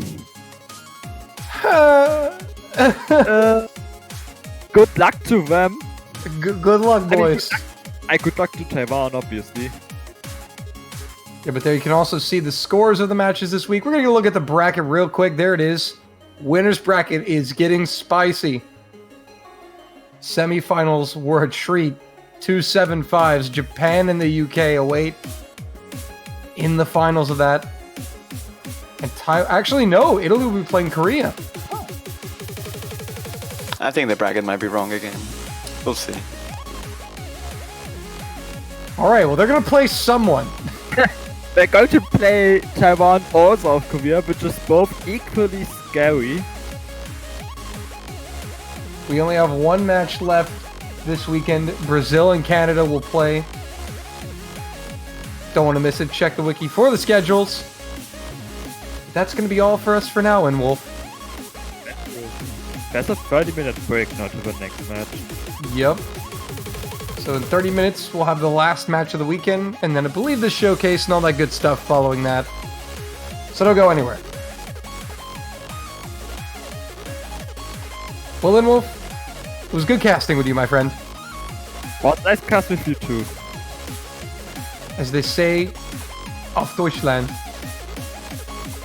Good luck to them. Good luck, boys. Good luck to Taiwan, obviously. Yeah, but there you can also see the scores of the matches this week. We're going to look at the bracket real quick. There it is. Winner's bracket is getting spicy. Semifinals were a treat. 2 7-5s. Japan and the UK await in the finals of that. And actually, no. Italy will be playing Korea. I think the bracket might be wrong again. We'll see. All right, well, they're going to play someone. They're going to play Taiwan or South Korea, which is both equally scary. We only have one match left this weekend. Brazil and Canada will play. Don't want to miss it. Check the wiki for the schedules. That's going to be all for us for now, and Wolf. That's a 30-minute break now to the next match. Yep. So in 30 minutes, we'll have the last match of the weekend, and then I believe the showcase and all that good stuff following that. So don't go anywhere. Well then, Wolf, it was good casting with you, my friend. Well, nice cast with you too. As they say, auf Deutschland.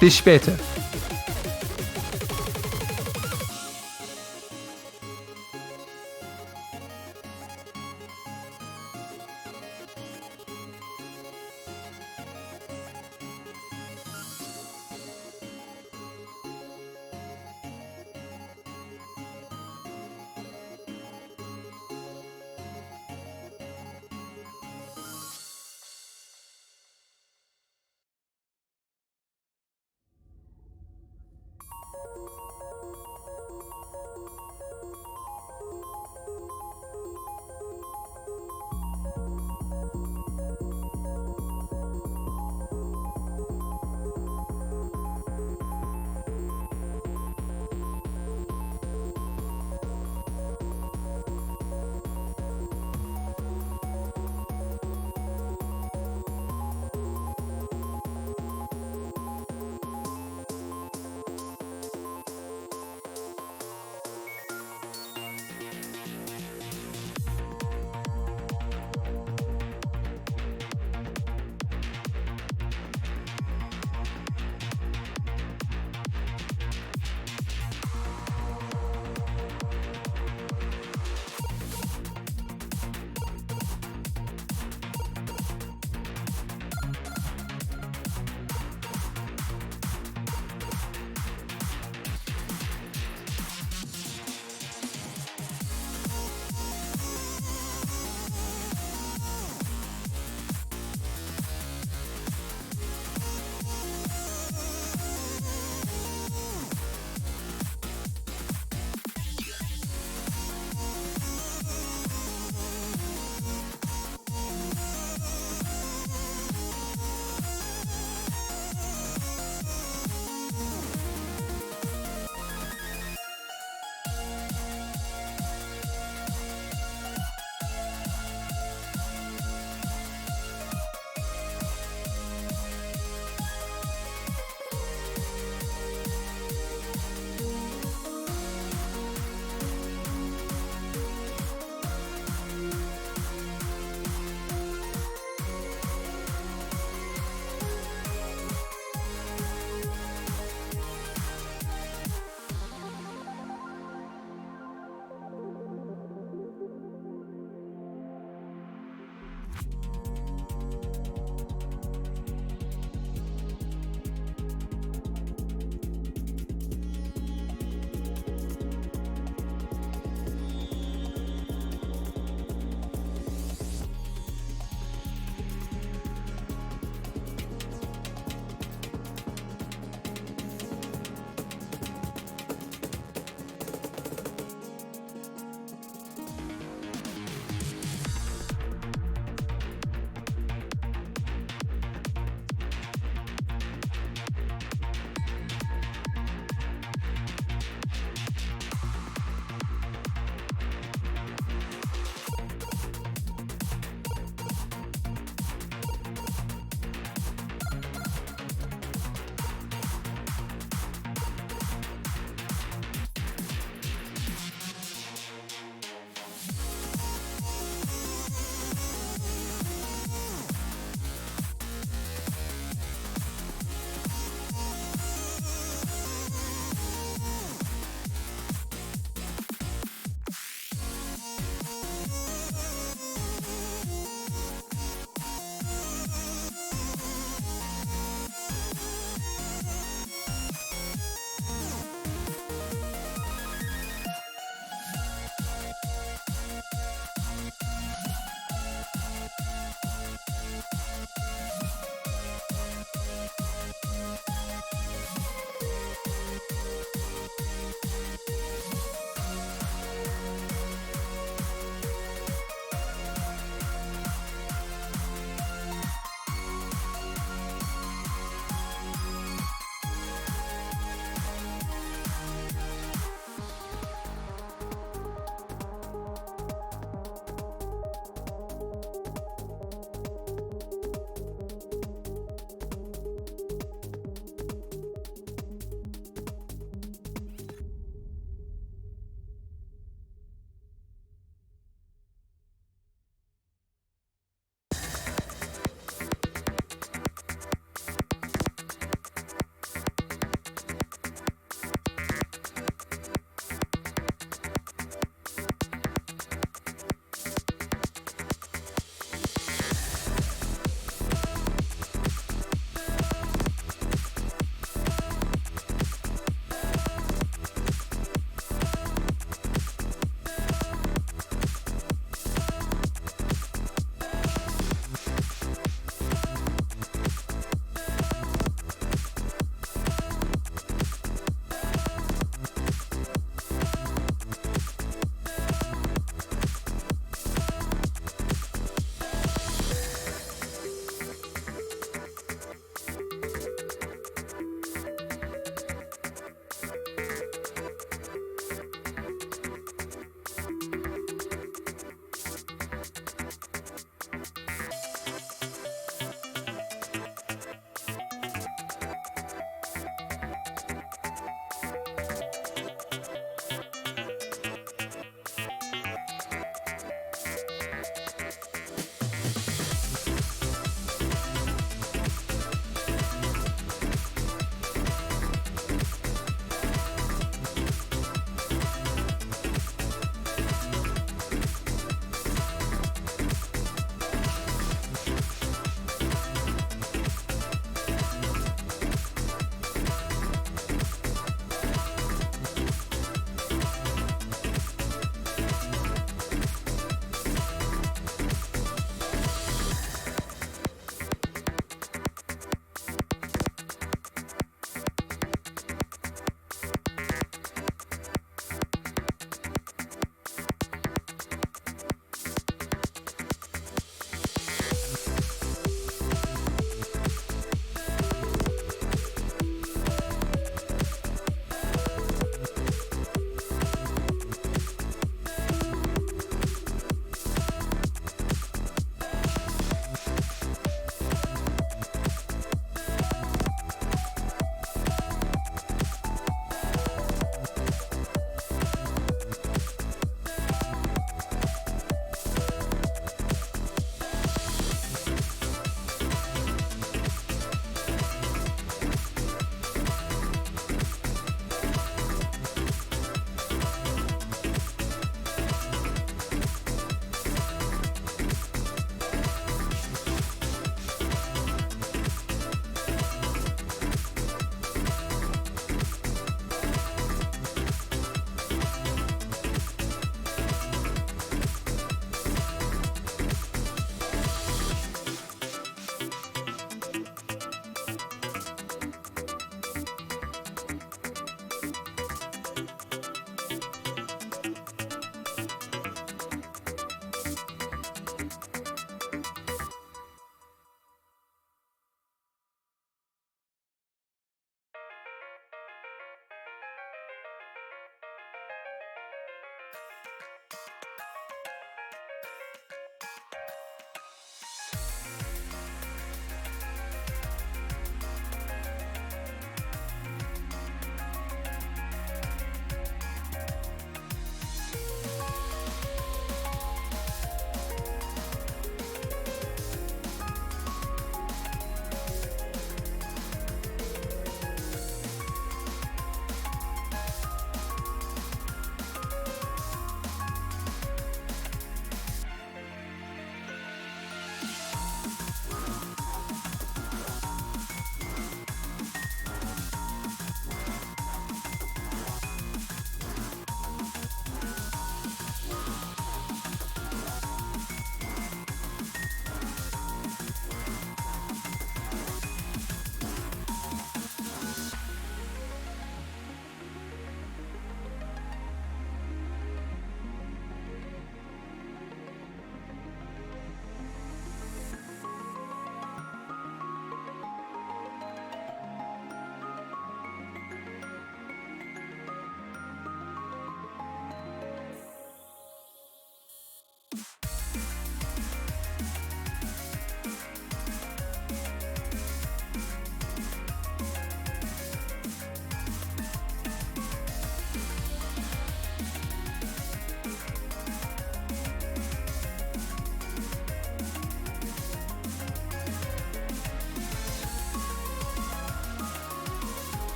Bis später.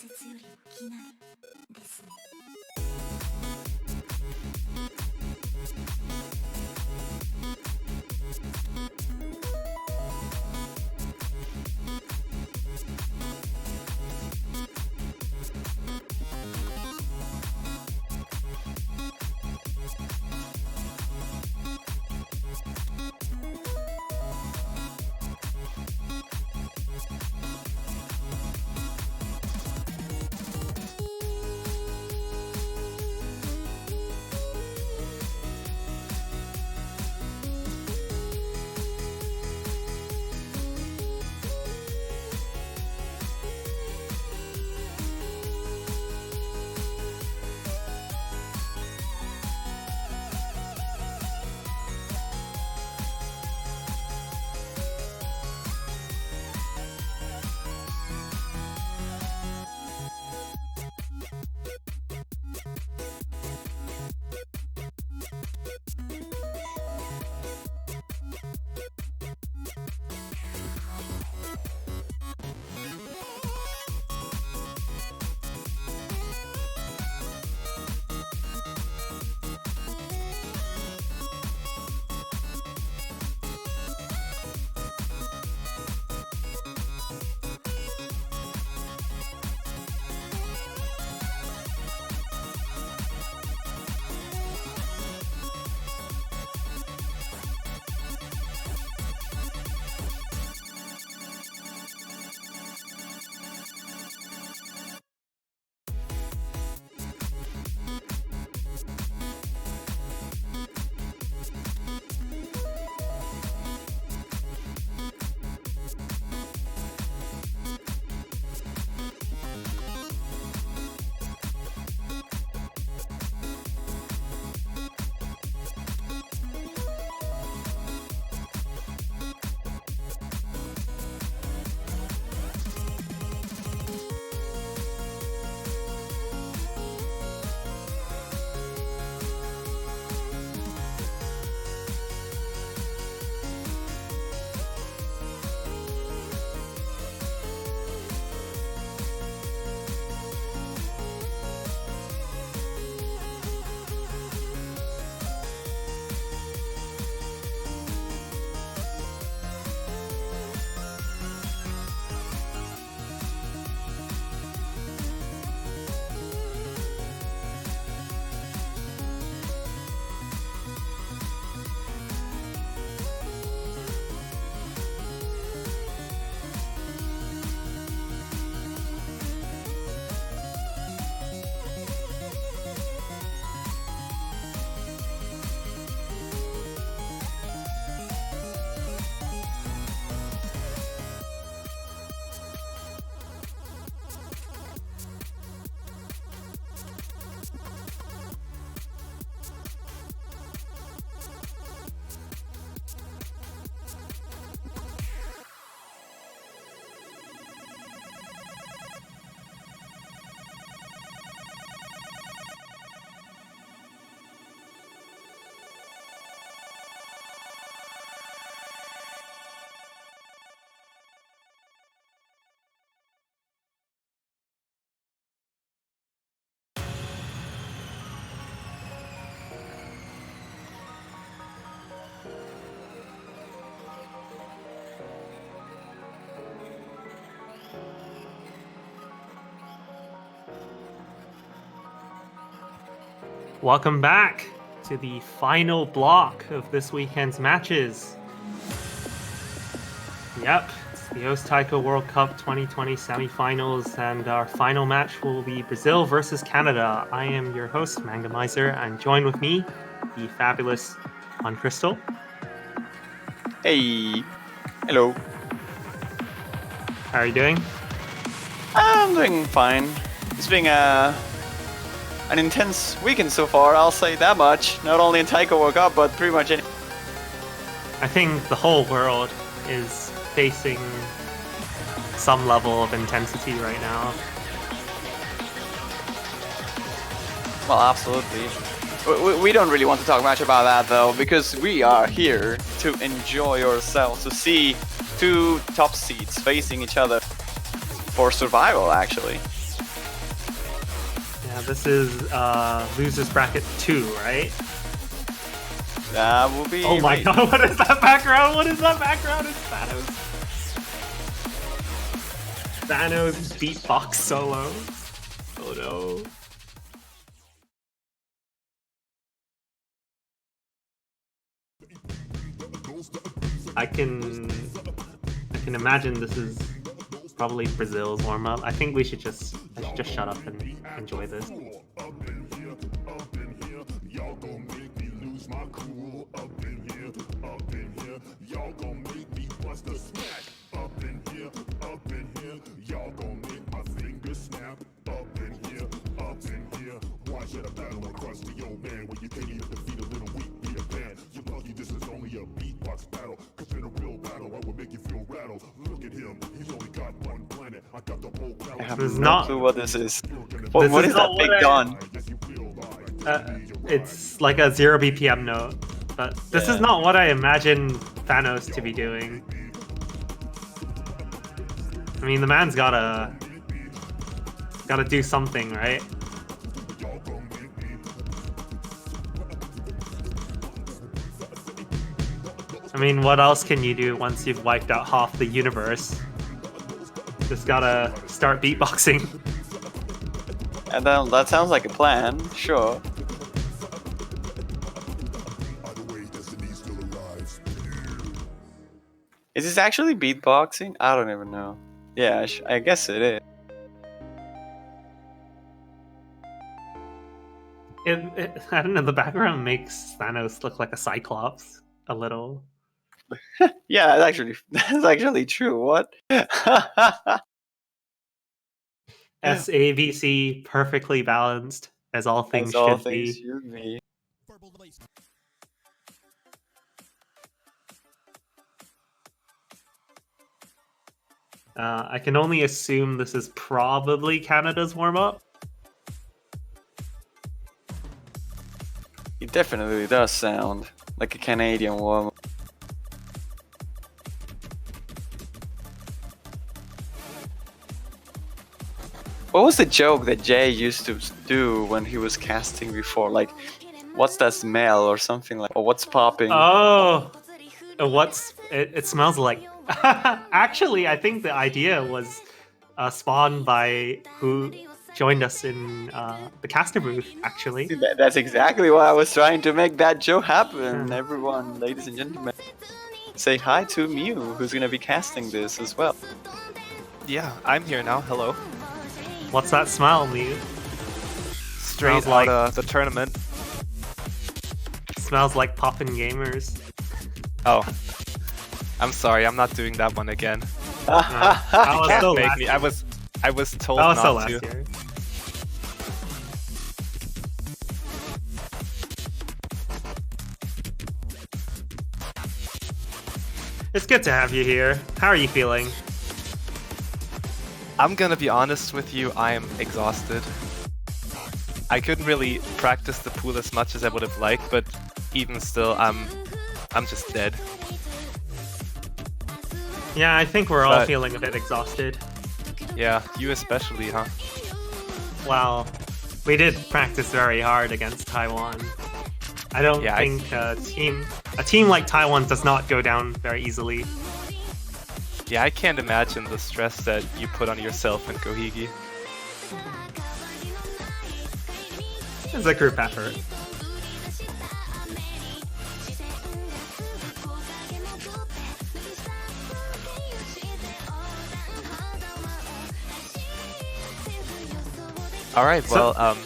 説よりも気なりですね。Welcome back to the final block of this weekend's matches. Yep, it's the Ost Taiko World Cup 2020 semifinals, and our final match will be Brazil versus Canada. I am your host, Mangamizer, and join with me, the fabulous On Crystal. Hey, hello. How are you doing? I'm doing fine. It's been an intense weekend so far, I'll say that much. Not only in Taiko World Cup, but pretty much I think the whole world is facing some level of intensity right now. Well, absolutely. We don't really want to talk much about that though, because we are here to enjoy ourselves, to see two top seeds facing each other for survival, actually. Yeah, this is losers bracket 2, right? That will be. Oh my god, what is that background? What is that background? It's Thanos. Thanos beatbox solo. Oh no. I can imagine this is probably Brazil's warm up. I think I should just shut up and enjoy this. I have This is no not- clue what this is. This What is is that not big what I- gun? It's like a 0 BPM note, but this is Yeah. not what I imagine Thanos to be doing. I mean, the man's gotta do something, right? I mean, what else can you do once you've wiped out half the universe? Just gotta start beatboxing. And then that sounds like a plan. Sure. Is this actually beatboxing? I don't even know. Yeah, I guess it is. I don't know, the background makes Thanos look like a Cyclops a little. Yeah, that's actually true. What? SABC perfectly balanced, as all things As all should things be. should be. I can only assume this is probably Canada's warm up. It definitely does sound like a Canadian woman. What was the joke that Jay used to do when he was casting before? Like, what's that smell or something like, or what's popping? Oh, it smells like. Actually, I think the idea was spawned by who joined us in the caster booth. Actually, That's exactly why I was trying to make that joke happen. Yeah. Everyone, ladies and gentlemen, say hi to Mew, who's gonna be casting this as well. Yeah, I'm here now. Hello. what's that smell, Mew? Straight Smells like- out of the tournament. Smells like poppin' gamers. Oh, I'm sorry. I'm not doing that one again. That was Can't so make last me. year. I was told That was so not last to. year. It's good to have you here. How are you feeling? I'm gonna be honest with you. I am exhausted. I couldn't really practice the pool as much as I would have liked, but even still, I'm just dead. Yeah, I think we're all But- feeling a bit exhausted. Yeah, you especially, huh? Well, we did practice very hard against Taiwan. I don't Yeah, think a team like Taiwan does not go down very easily. Yeah, I can't imagine the stress that you put on yourself and Gohigi. It's a group effort. All right, So- well,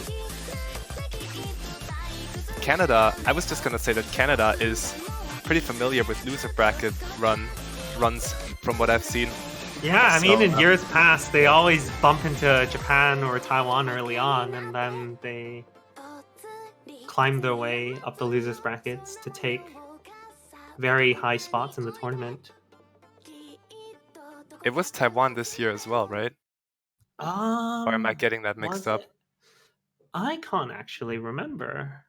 Canada. I was just gonna say that Canada is pretty familiar with loser bracket runs from what I've seen. Yeah, I mean, So, in years past, they always bump into Japan or Taiwan early on, and then they climb their way up the losers brackets to take very high spots in the tournament. It was Taiwan this year as well, right? Or am I getting that mixed was up? it? I can't actually remember.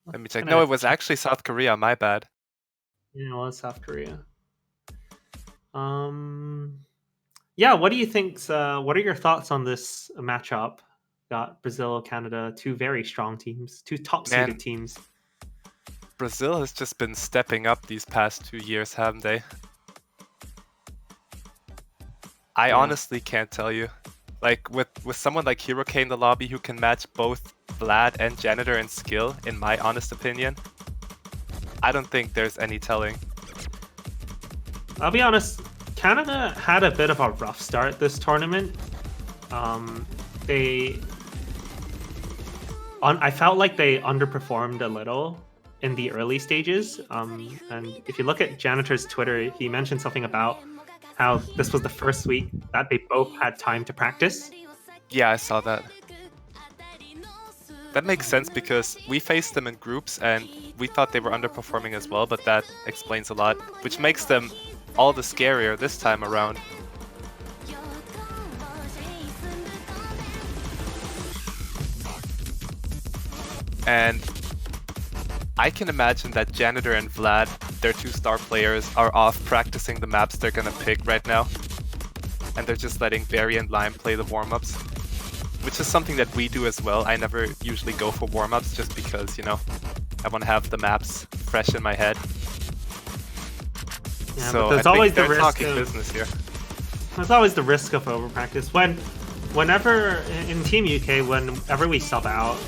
Let me check. gonna No, it was actually South Korea. My bad. Yeah, it was South Korea. Yeah, what do you think? What are your thoughts on this matchup? got Brazil, Canada, two very strong teams, two top-seeded Man. teams. Brazil has just been stepping up these past 2 years, haven't they? I Yeah. honestly can't tell you. Like, with someone like Hiroke in the lobby who can match both Vlad and Janitor in skill, in my honest opinion, I don't think there's any telling. I'll be honest, Canada had a bit of a rough start this tournament. I felt like they underperformed a little in the early stages. And if you look at Janitor's Twitter, he mentioned something about how this was the first week that they both had time to practice. Yeah, I saw that. That makes sense because we faced them in groups and we thought they were underperforming as well, but that explains a lot, which makes them all the scarier this time around. And I can imagine that Janitor and Vlad, their two star players, are off practicing the maps they're gonna pick right now. And they're just letting Barry and Lime play the warm-ups, which is something that we do as well. I never usually go for warm-ups just because, you know, I want to have the maps fresh in my head. Yeah, So but there's I always think the they're risk talking of business here. there's always the risk of overpractice. Whenever in Team UK, whenever we sub out,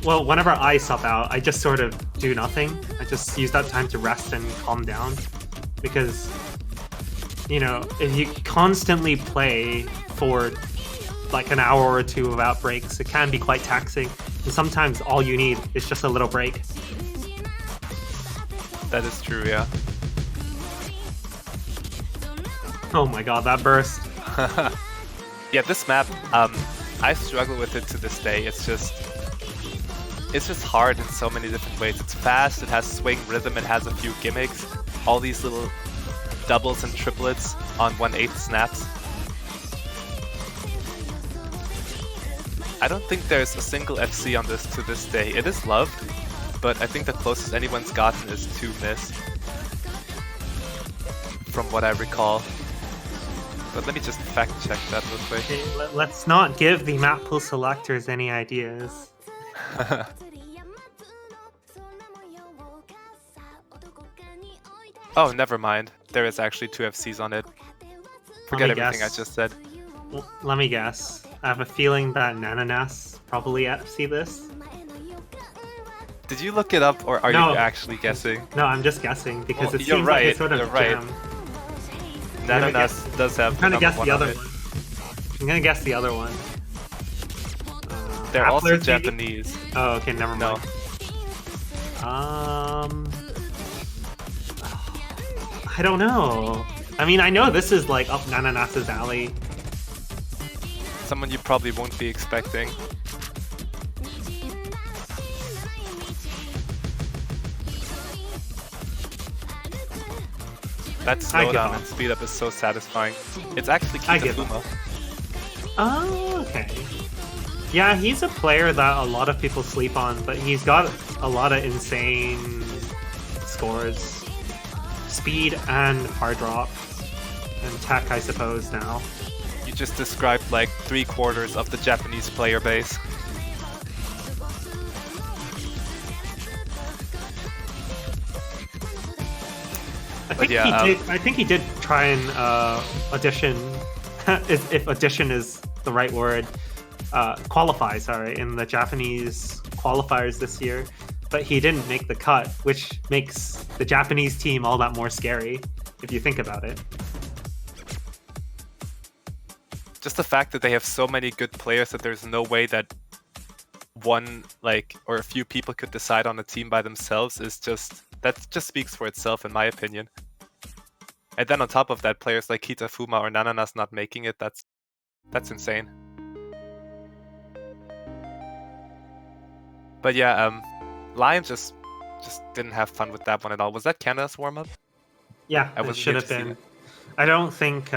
well, whenever I sub out, I just sort of do nothing. I just use that time to rest and calm down, because you know, if you constantly play for like an hour or two without breaks, it can be quite taxing. And sometimes all you need is just a little break. That is true, yeah. Oh my god, that burst. Yeah, this map, I struggle with it to this day. It's just hard in so many different ways. It's fast, it has swing rhythm, it has a few gimmicks, all these little doubles and triplets on 1/8 snaps. I don't think there's a single FC on this to this day. It is loved, but I think the closest anyone's gotten is 2 miss, from what I recall. But let me just fact check that real quick. Okay, let's not give the map pool selectors any ideas. Oh, never mind. There is actually 2 FCs on it. Forget everything I just said. Well, let me guess. I have a feeling that Nananas probably FC this. Did you look it up, or are No. you actually guessing? No, I'm just guessing because Well, it you're seems like right, it's sort of you're right. jam. gonna Nananas does have I'm gonna guess the other on it. one. I'm gonna guess the other one. They're also Applers, maybe? Japanese. Oh, okay, never No. mind. I don't know. I mean, I know this is like up Nananas's alley. Someone you probably won't be expecting. That I give slowdown up. and speed up is so satisfying. It's actually I give up. Kitafuma. Oh, okay. Yeah, he's a player that a lot of people sleep on, but he's got a lot of insane scores. Speed and hard drop. And tech, I suppose, now. You just described like 3/4 of the Japanese player base. I think he did try and audition, if audition is the right word, qualify, sorry, in the Japanese qualifiers this year, but he didn't make the cut, which makes the Japanese team all that more scary, if you think about it. Just the fact that they have so many good players that there's no way that one, like, or a few people could decide on a team by themselves is just, that just speaks for itself in my opinion. And then on top of that, players like Kitafuma or Nananas not making it, that's insane. But yeah, Lion just didn't have fun with that one at all. Was that Canada's warm-up? Yeah, I it wasn't should here have to see been. that. I don't think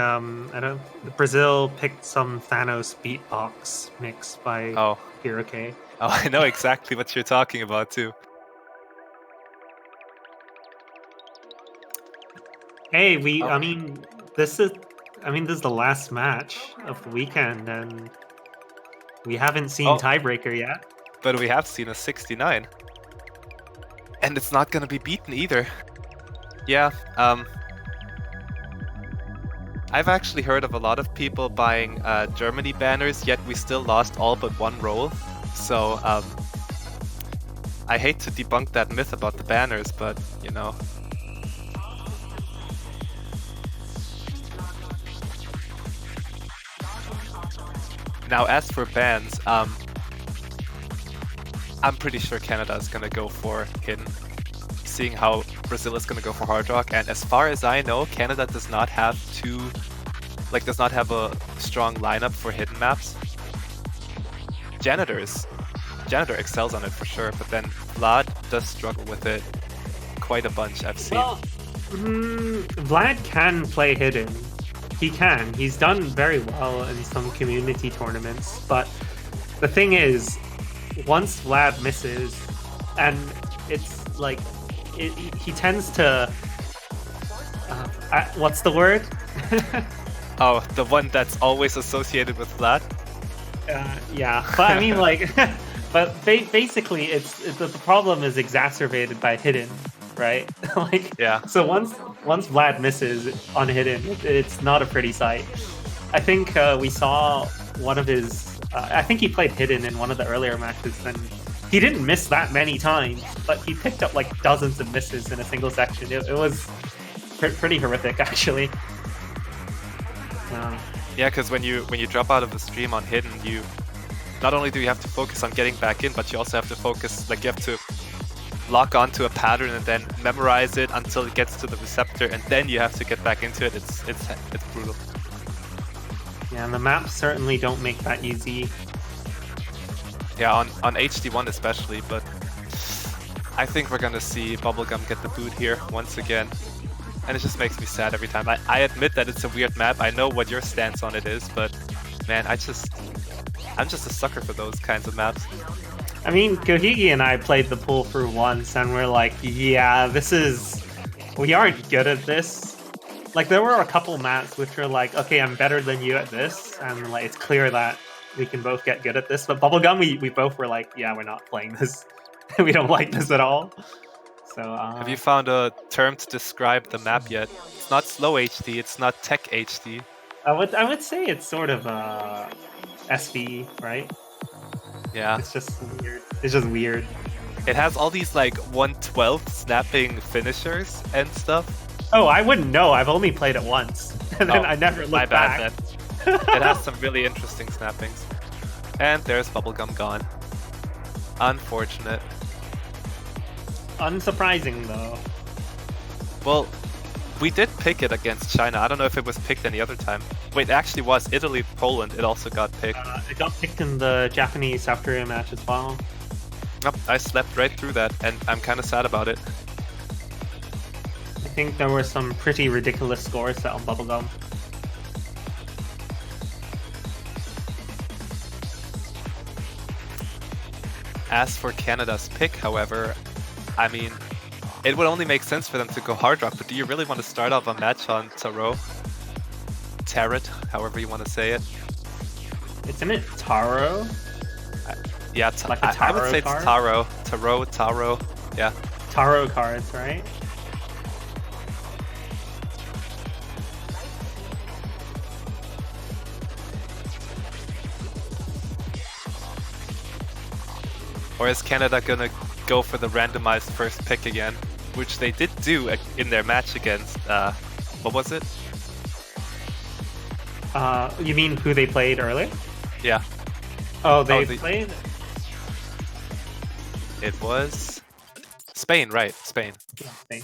Brazil picked some Thanos beatbox mix by Oh. Hiroke. Oh, I know exactly what you're talking about too. Hey, Oh. I mean, this is the last match of the weekend, and We haven't seen Oh. tiebreaker yet. But we have seen a 69. And it's not gonna be beaten either. Yeah, I've actually heard of a lot of people buying Germany banners, yet we still lost all but one roll. So, I hate to debunk that myth about the banners, but, you know. Now, as for bans, I'm pretty sure Canada is gonna go for Hidden, seeing how Brazil is gonna go for Hard Rock. And as far as I know, Canada does not have a strong lineup for hidden maps. Janitor excels on it for sure, but then Vlad does struggle with it quite a bunch, I've seen. Well, Vlad can play hidden. He can. He's done very well in some community tournaments, but the thing is, once Vlad misses, and it's like, he tends to... what's the word? Oh, the one that's always associated with Vlad? Yeah, but I mean, like, but basically, the problem is exacerbated by hidden, right? Like, Yeah. So once Vlad misses on hidden, it's not a pretty sight. I think we saw one of his. I think he played hidden in one of the earlier matches, and he didn't miss that many times, but he picked up like dozens of misses in a single section. It was pretty horrific, actually. Yeah, because when you drop out of the stream on hidden, you not only do you have to focus on getting back in, but you also have to focus, like, you have to lock onto a pattern and then memorize it until it gets to the receptor, and then you have to get back into it. It's brutal. Yeah, and the maps certainly don't make that easy. Yeah, on HD1 especially, but I think we're gonna see Bubblegum get the boot here once again. And it just makes me sad every time. I admit that it's a weird map. I know what your stance on it is, but man, I'm just a sucker for those kinds of maps. I mean, Kohigi and I played the pull through once, and we're like, yeah, we aren't good at this. Like, there were a couple maps which were like, okay, I'm better than you at this, and like, it's clear that we can both get good at this. But Bubblegum, we both were like, yeah, we're not playing this. We don't like this at all. So, have you found a term to describe the map yet? It's not slow HD, it's not tech HD. I would say it's sort of SV, right? Yeah. It's just weird. It's just weird. It has all these like 1/12 snapping finishers and stuff. Oh, I wouldn't know. I've only played it once, and then I never looked my bad, back. Then. It has some really interesting snappings. And there's Bubblegum gone. Unfortunate. Unsurprising, though. Well, we did pick it against China. I don't know if it was picked any other time. Wait, it actually was Italy, Poland. It also got picked. It got picked in the Japanese South Korea match as well. Yep, I slept right through that, and I'm kind of sad about it. I think there were some pretty ridiculous scores set on Bubblegum. As for Canada's pick, however, I mean, it would only make sense for them to go hard rock, but do you really want to start off a match on Tarot? Tarot, however you want to say it. Isn't it Taro? Yeah, like a I would tarot say card? it's Taro, yeah. Taro cards, right? Or is Canada gonna go for the randomized first pick again? Which they did do in their match against, what was it? You mean who they played earlier? Yeah. Oh, they played? It was Spain, right? Spain. Yeah, Spain.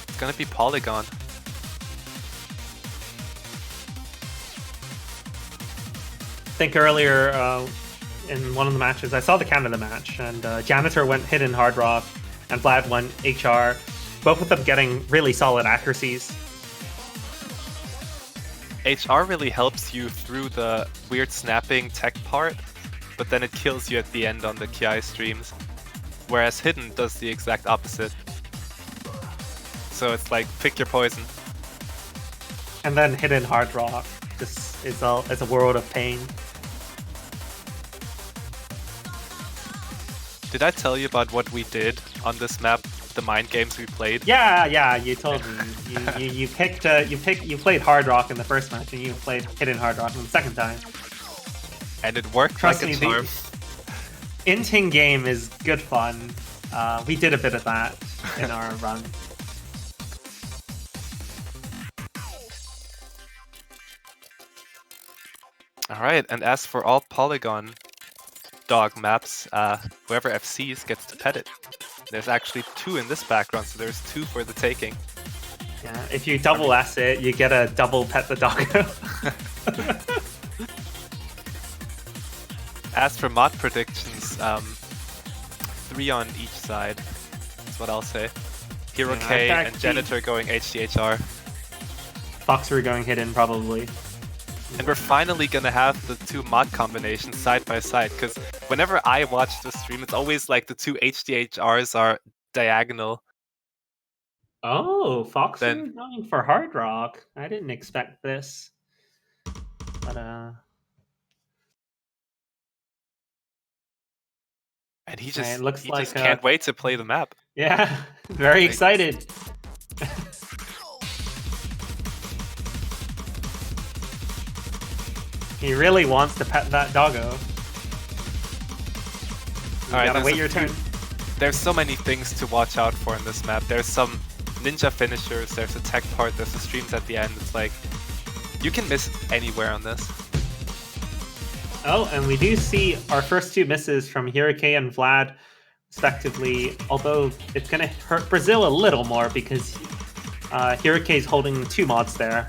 It's gonna be Polygon. I think earlier in one of the matches, I saw the Canada match, and Janitor went hidden hard rock, and Vlad went HR. Both of them getting really solid accuracies. HR really helps you through the weird snapping tech part, but then it kills you at the end on the KI streams. Whereas Hidden does the exact opposite. So it's like, pick your poison. And then hidden hard rock. just is a world of pain. Did I tell you about what we did on this map? The mind games we played? Yeah, you told me. You played Hard Rock in the first match, and you played Hidden Hard Rock in the second time. And it worked Trust like me, a charm. the Inting game is good fun. We did a bit of that in our run. Alright, and as for all Polygon dog maps, whoever FCs gets to pet it. There's actually 2 in this background, so there's 2 for the taking. Yeah, if you double S it, you get a double pet the doggo. As for mod predictions, 3 on each side. That's what I'll say. Hero Yeah, K I and Janitor going HDHR. Foxer going hidden probably. And we're finally gonna have the 2 mod combinations side by side, because whenever I watch the stream, it's always like the 2 HDHRs are diagonal. Oh, Foxer Then- going for Hard Rock. I didn't expect this. But And he it just, looks he like, just can't wait to play the map. yeah, very Like- excited. He really wants to pet that doggo. You Alright, gotta there's wait a your few- turn. There's so many things to watch out for in this map. There's some ninja finishers, there's a tech part, there's the streams at the end. It's like, you can miss anywhere on this. Oh, and we do see our first 2 misses from Hirake and Vlad, respectively. Although it's gonna hurt Brazil a little more because Hirake's holding 2 mods there.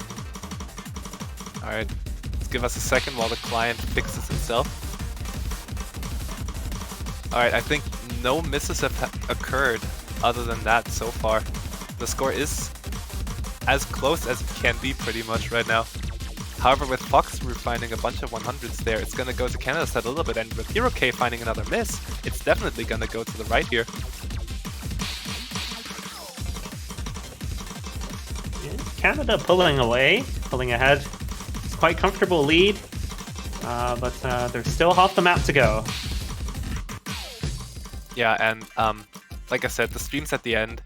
Alright, let's give us a second while the client fixes itself. Alright, I think no misses have occurred other than that so far. The score is as close as it can be pretty much right now. However, with Fox, we're finding a bunch of 100s there. It's gonna go to Canada's side a little bit, and with Hero K finding another miss, it's definitely gonna go to the right here. Yeah, Canada pulling away, pulling ahead. It's quite comfortable lead, but there's still half the map to go. Yeah, and like I said, the streams at the end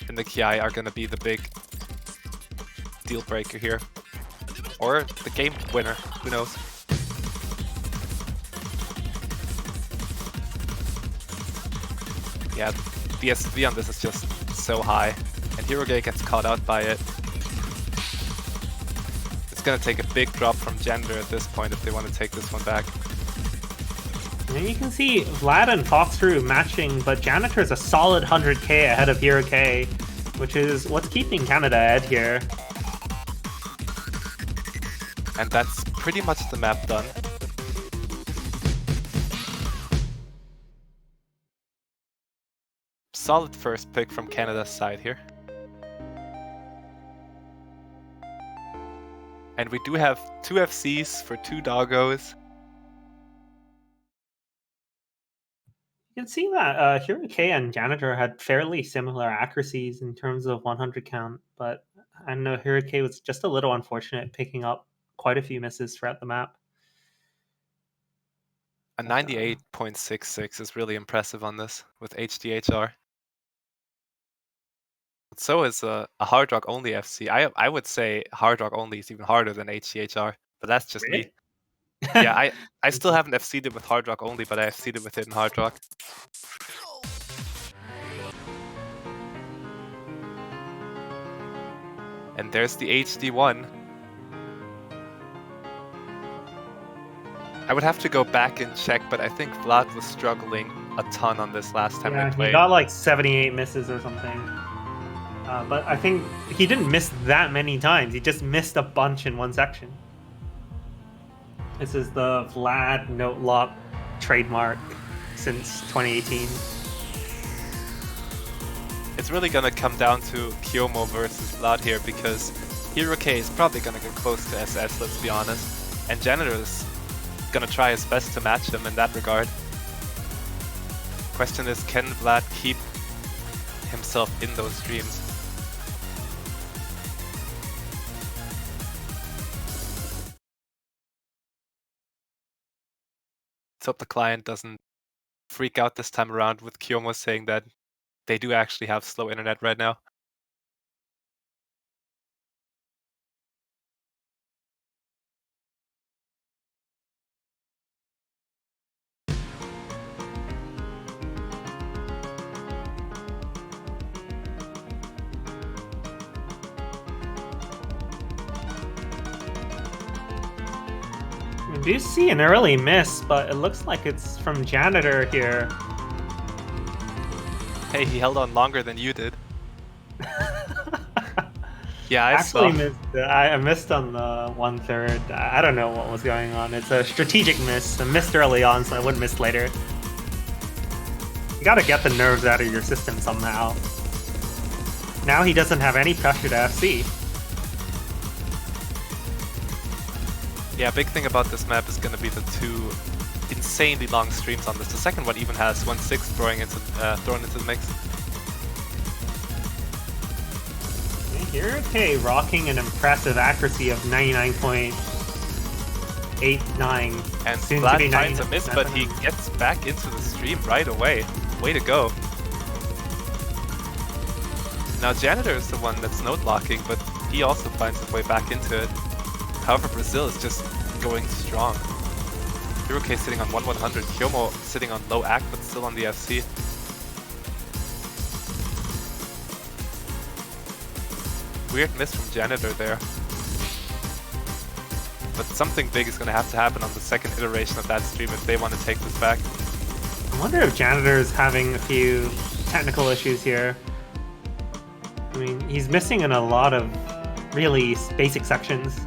in the Ki are gonna be the big deal breaker here. Or the game winner, who knows? Yeah, the SV on this is just so high, and Hirogate gets caught out by it. It's gonna take a big drop from Gender at this point if they want to take this one back. And you can see Vlad and Foxroo matching, but Janitor's a solid 100k ahead of Hero K, which is what's keeping Canada ahead here. And that's pretty much the map done. Solid first pick from Canada's side here. And we do have 2 FCs for 2 doggos. You can see that Hero K and Janitor had fairly similar accuracies in terms of 100 count, but I know Hero K was just a little unfortunate picking up quite a few misses throughout the map. A 98.66 is really impressive on this with HDHR. So is a Hard Rock only FC. I would say Hard Rock only is even harder than HDHR, but that's just me. Yeah, I still haven't FC'd it with Hard Rock only, but I FC'd it with Hidden Hard Rock. And there's the HD1. I would have to go back and check, but I think Vlad was struggling a ton on this last time Yeah, we he played. got like 78 misses or something. But I think he didn't miss that many times. He just missed a bunch in one section. This is the Vlad note lock trademark since 2018. It's really gonna come down to Kyomo versus Vlad here, because Hero K is probably gonna get close to SS, let's be honest. And Janitor is gonna try his best to match him in that regard. Question is, can Vlad keep himself in those streams? Let's hope the client doesn't freak out this time around with Kyomo saying that they do actually have slow internet right now. We do see an early miss, but it looks like it's from Janitor here. Hey, he held on longer than you did. Yeah, I Actually, saw. I missed on the 1/3. I don't know what was going on. It's a strategic miss. I missed early on, so I wouldn't miss later. You gotta get the nerves out of your system somehow. Now he doesn't have any pressure to FC. Yeah, big thing about this map is going to be the two insanely long streams on this. The second one even has 1/6 thrown into the mix. Here, okay, rocking an impressive accuracy of 99.89. And soon to Vlad be finds a miss, but he 97. gets back into the stream right away. Way to go. Now Janitor is the one that's node locking, but he also finds his way back into it. However, Brazil is just going strong. Hiroke sitting on 1/100, Kyomo sitting on low act but still on the FC. Weird miss from Janitor there. But something big is going to happen on the second iteration of that stream if they want to take this back. I wonder if Janitor is having a few technical issues here. I mean, he's missing in a lot of really basic sections.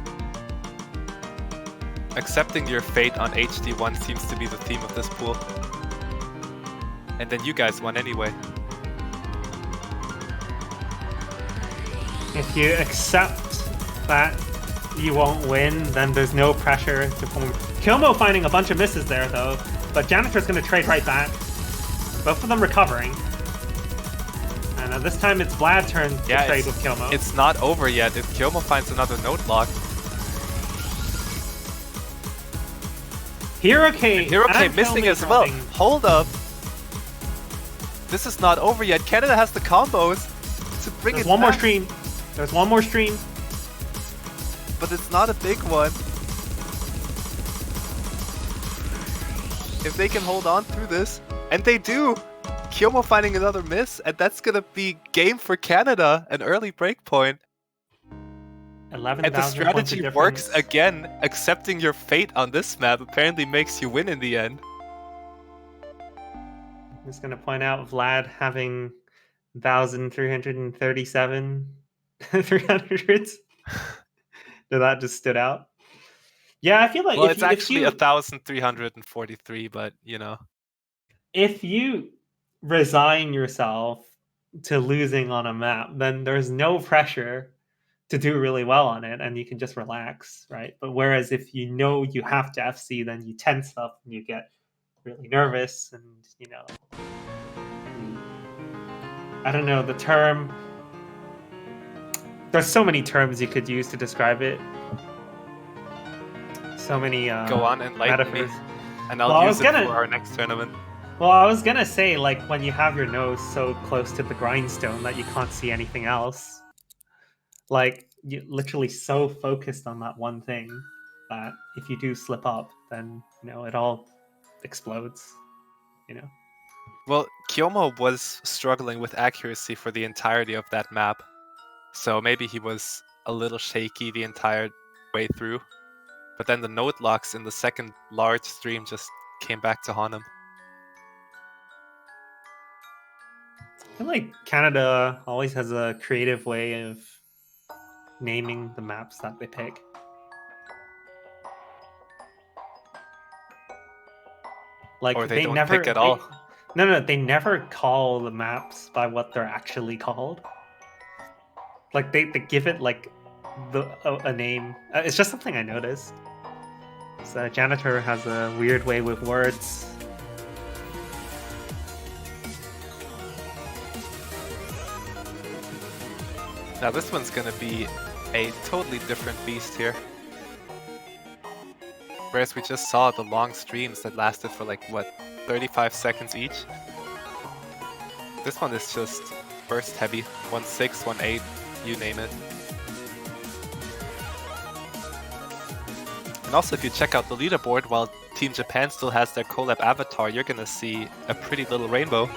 Accepting your fate on HD1 seems to be the theme of this pool. And then you guys won anyway. If you accept that you won't win, then there's no pressure to form. Kyomo finding a bunch of misses there, though, but Janitor's going to trade right back. Both of them recovering. And this time it's Vlad's turn to trade with Kyomo. It's not over yet. If Kyomo finds another node lock. Hiroke missing as well. Hold up. This is not over yet. Canada has the combos to bring There's it one more back. stream. There's one more stream. But it's not a big one. If they can hold on through this, and they do, Kyomo finding another miss, and that's gonna be game for Canada, an early breakpoint. 11,000 And the points of strategy works difference. again. Accepting your fate on this map apparently makes you win in the end. I'm just going to point out Vlad having 1,337 300s. That just stood out. Yeah, I feel like Well, if it's you, actually 1,343, but you know. if you resign yourself to losing on a map, then there's no pressure to do really well on it, and you can just relax, right? But whereas if you know you have to FC, then you tense up and you get really nervous, and I don't know the term. There's so many terms you could use to describe it. So many Go on, enlighten me, metaphors. and I'll Well, use it for our next tournament. Well, I was gonna say, like, when you have your nose so close to the grindstone that you can't see anything else, like, you're literally so focused on that one thing that if you do slip up, then, it all explodes, Well, Kyomo was struggling with accuracy for the entirety of that map, so maybe he was a little shaky the entire way through. But then the node locks in the second large stream just came back to haunt him. I feel like Canada always has a creative way of naming the maps that they pick. Like, Or they don't never pick at all. No, they never call the maps by what they're actually called. Like, they give it like a name. It's just something I noticed. So Janitor has a weird way with words. Now this one's gonna be a totally different beast here. Whereas we just saw the long streams that lasted for like, what, 35 seconds each? This one is just burst heavy. 1.6, 1.8, you name it. And also, if you check out the leaderboard, while Team Japan still has their collab avatar, you're gonna see a pretty little rainbow.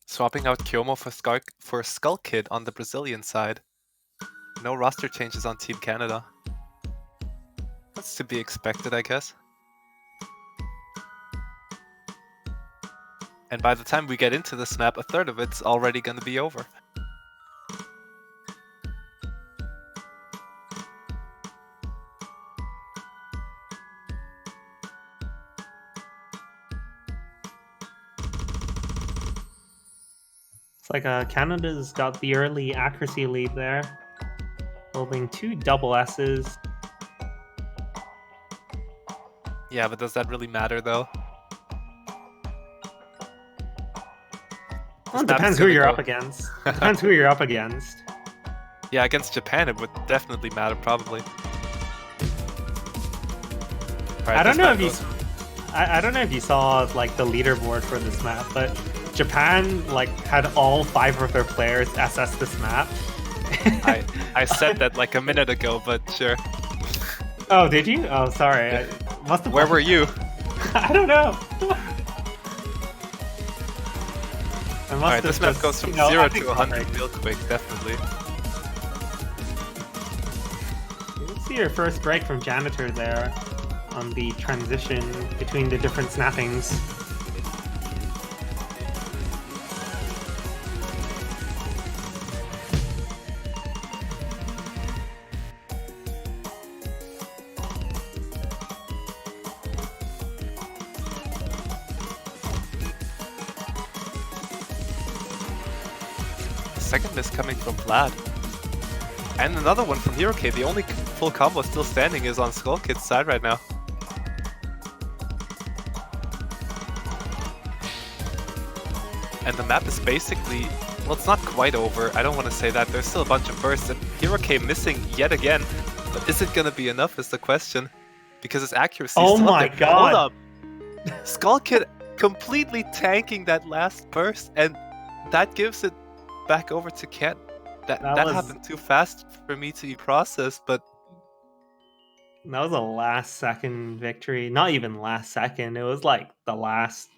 Swapping out Kyomo for Skull Kid on the Brazilian side. No roster changes on Team Canada. That's to be expected, I guess. And by the time we get into this map, a third of it's already gonna be over. It's like Canada's got the early accuracy lead there, holding 2 double S's. Yeah, but does that really matter though? Well, it depends who you're up against. Depends who you're up against. Yeah, against Japan it would definitely matter, probably. Right, I don't know if you, I don't know if you saw like the leaderboard for this map, but Japan like had all 5 of their players SS this map. I said that like a minute ago, but sure. Oh, did you? Oh, sorry. I must have. Where were you? I don't know. I must Alright, have this map just, goes from you know, 0 I to think 100 real quick, definitely. You can see your first break from Janitor there on the transition between the different snappings. Second miss coming from Vlad. And another one from HeroK. The only full combo still standing is on Skull Kid's side right now. And the map is basically, well, it's not quite over. I don't want to say that. There's still a bunch of bursts, and HeroK missing yet again. But is it going to be enough is the question. Because his accuracy is Oh still up my there. god! Hold up! Skull Kid completely tanking that last burst, and that gives it back over to Ken. That was- happened too fast for me to process, but That was a last second victory. Not even last second. It was like the last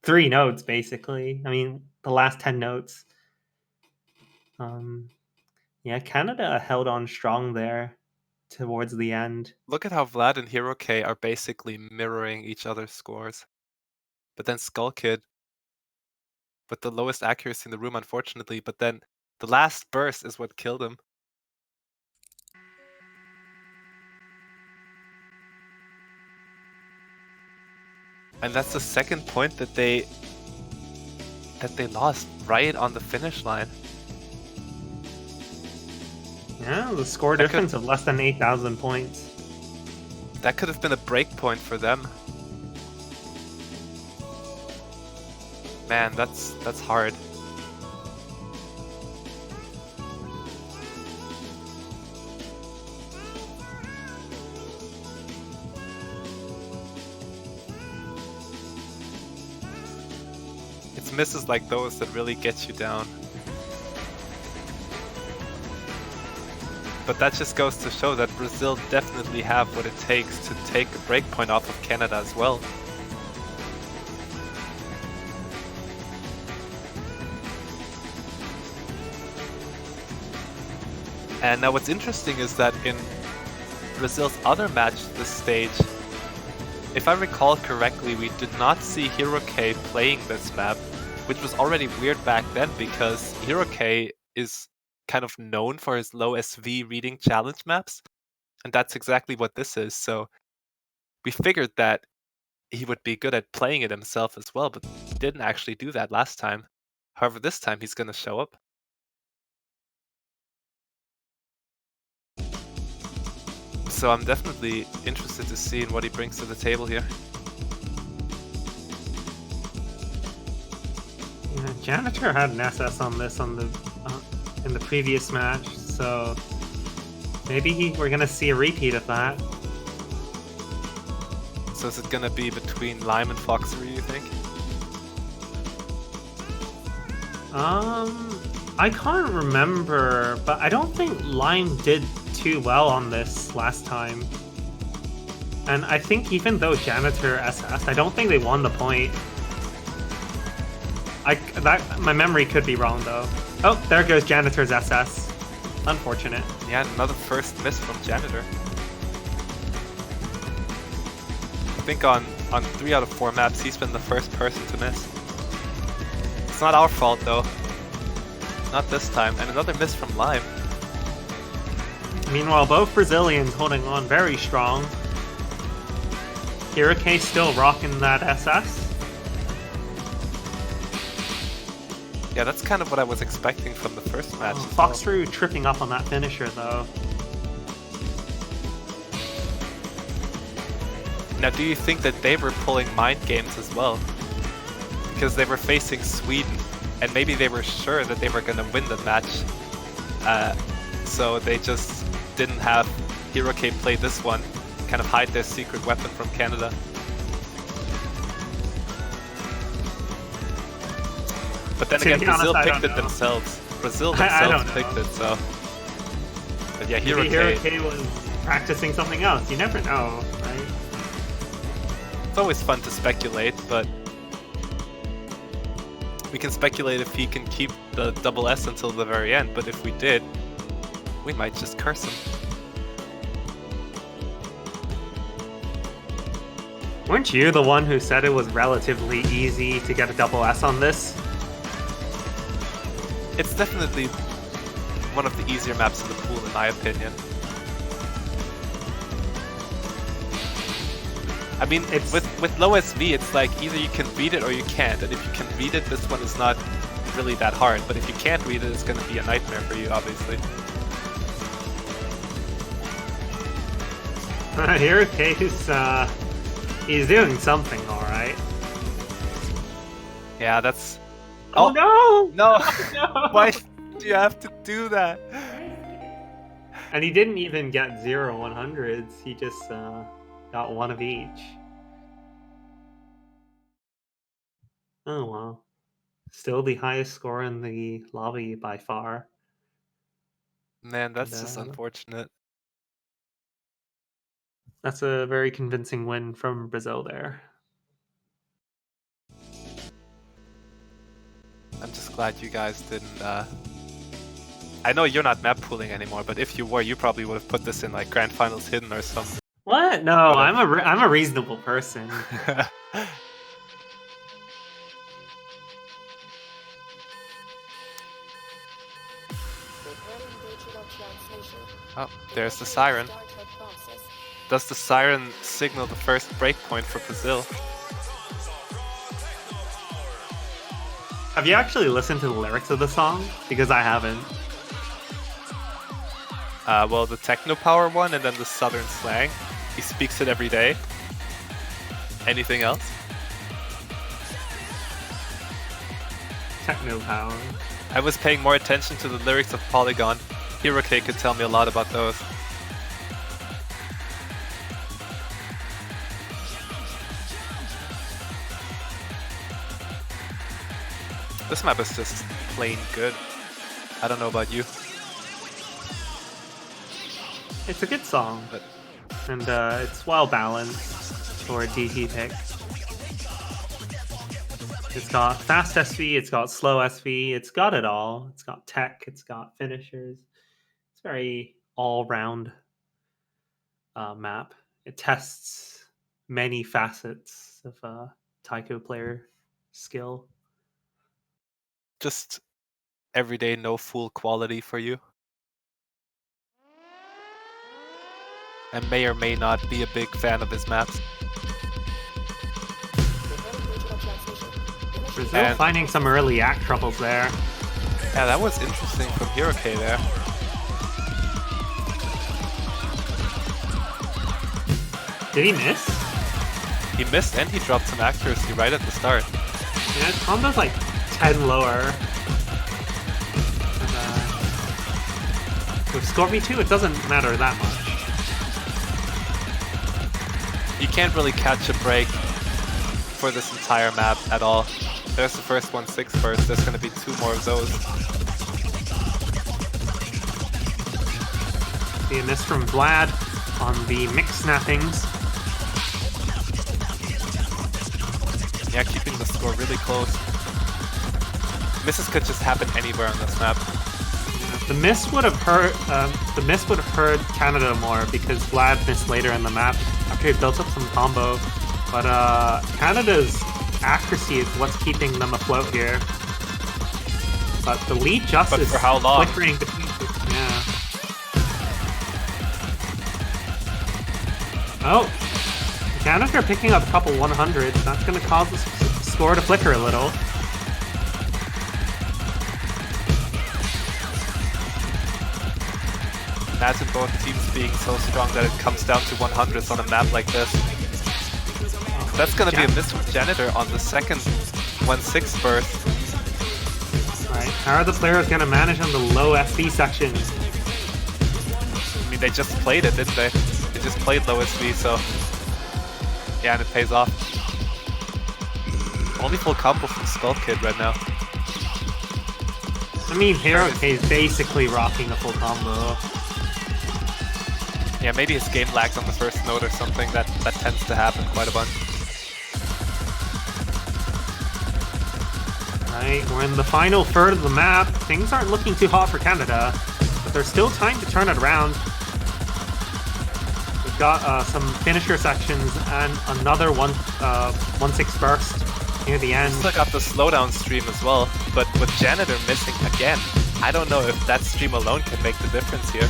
3 notes, basically. I mean, the last 10 notes. Yeah, Canada held on strong there towards the end. look at how Vlad and HeroK are basically mirroring each other's scores. But then Skull Kid with the lowest accuracy in the room, unfortunately, but then the last burst is what killed him. And that's the second point that they lost right on the finish line. Yeah, the score That difference of less than 8,000 points. That could have been a break point for them. Man, that's hard. It's misses like those that really get you down. But that just goes to show that Brazil definitely have what it takes to take a breakpoint off of Canada as well. And now what's interesting is that in Brazil's other match this stage, if I recall correctly, we did not see HeroK playing this map, which was already weird back then because HeroK is kind of known for his low SV reading challenge maps, and that's exactly what this is. So we figured that he would be good at playing it himself as well, but he didn't actually do that last time. However, this time he's going to show up. So I'm definitely interested to see what he brings to the table here. Yeah, Janitor had an SS on this in the previous match, so maybe we're gonna see a repeat of that. So is it gonna be between Lime and Foxery, you think? I can't remember, but I don't think Lime did too well on this last time. And I think even though Janitor SS, I don't think they won the point. My memory could be wrong though. Oh, there goes Janitor's SS. Unfortunate. Yeah, another first miss from Janitor. I think on 3 out of 4 maps, he's been the first person to miss. It's not our fault though. Not this time. And another miss from Lime. Meanwhile, both Brazilians holding on very strong. Hirake still rocking that SS. Yeah, that's kind of what I was expecting from the first match. Foxroo tripping up on that finisher though. Now, do you think that they were pulling mind games as well? Because they were facing Sweden, and maybe they were sure that they were going to win the match. So they just didn't have Hirake play this one, kind of hide their secret weapon from Canada. But then again, Brazil picked it themselves. Brazil themselves picked it, so... But yeah, Hirake was practicing something else. You never know, right? It's always fun to speculate, but... We can speculate if he can keep the double S until the very end, but if we did, we might just curse him. Weren't you the one who said it was relatively easy to get a double S on this? It's definitely one of the easier maps in the pool, in my opinion. I mean, with low SV, it's like either you can read it or you can't. And if you can read it, this one is not really that hard. But if you can't read it, it's going to be a nightmare for you, obviously. Hirake's, he's doing something, alright. Yeah, that's... Oh, no! No! No! Why do you have to do that? And he didn't even get 0 100s, he just got one of each. Oh well. Still the highest score in the lobby by far. Man, that's just unfortunate. That's a very convincing win from Brazil there. I'm just glad you guys didn't, I know you're not map pooling anymore, but if you were, you probably would have put this in like Grand Finals Hidden or something. What? No, I'm a reasonable person. Oh, there's the siren. Does the siren signal the first breakpoint for Brazil? Have you actually listened to the lyrics of the song? Because I haven't. Well, the techno power one and then the southern slang. He speaks it every day. Anything else? Techno power. I was paying more attention to the lyrics of Polygon. Hirake could tell me a lot about those. This map is just plain good. I don't know about you. It's a good song, and it's well balanced for a DT pick. It's got fast SV, it's got slow SV, it's got it all. It's got tech, it's got finishers. It's a very all-round map. It tests many facets of taiko player skill. Just everyday no fool quality for you. I may or may not be a big fan of his maps. Brazil finding some early act troubles there. Yeah, that was interesting from Hirake there. Did he miss? He missed and he dropped some accuracy right at the start. Yeah, his combo's like 10 lower. And, with Scorpy 2, it doesn't matter that much. You can't really catch a break for this entire map at all. There's the first 1-6 burst, there's gonna be 2 more of those. See a miss from Vlad on the mix snappings. Yeah, keeping the score really close. Misses could just happen anywhere on this map. The miss would have hurt. The miss would have hurt Canada more because Vlad missed later in the map after he built up some combo. But Canada's accuracy is what's keeping them afloat here. But the lead just But is for how long? flickering between. Yeah. Oh, Canada are picking up a couple 100s. That's going to cause the score to flicker a little. Imagine both teams being so strong that it comes down to 100s on a map like this. That's gonna be a miss from Janitor on the second 1-6 burst. Alright, how are the players going to manage on the low SV section? I mean, they just played it, didn't they? They just played low SV, so... Yeah, and it pays off. Only full combo from Skull Kid right now. I mean, Hiroke is basically rocking a full combo. Yeah, maybe his game lagged on the first note or something. That tends to happen quite a bunch. Alright, we're in the final third of the map. Things aren't looking too hot for Canada, but there's still time to turn it around. We've got some finisher sections and another 1-6 burst near the end. Still got the slowdown stream as well, but with Janitor missing again, I don't know if that stream alone can make the difference here.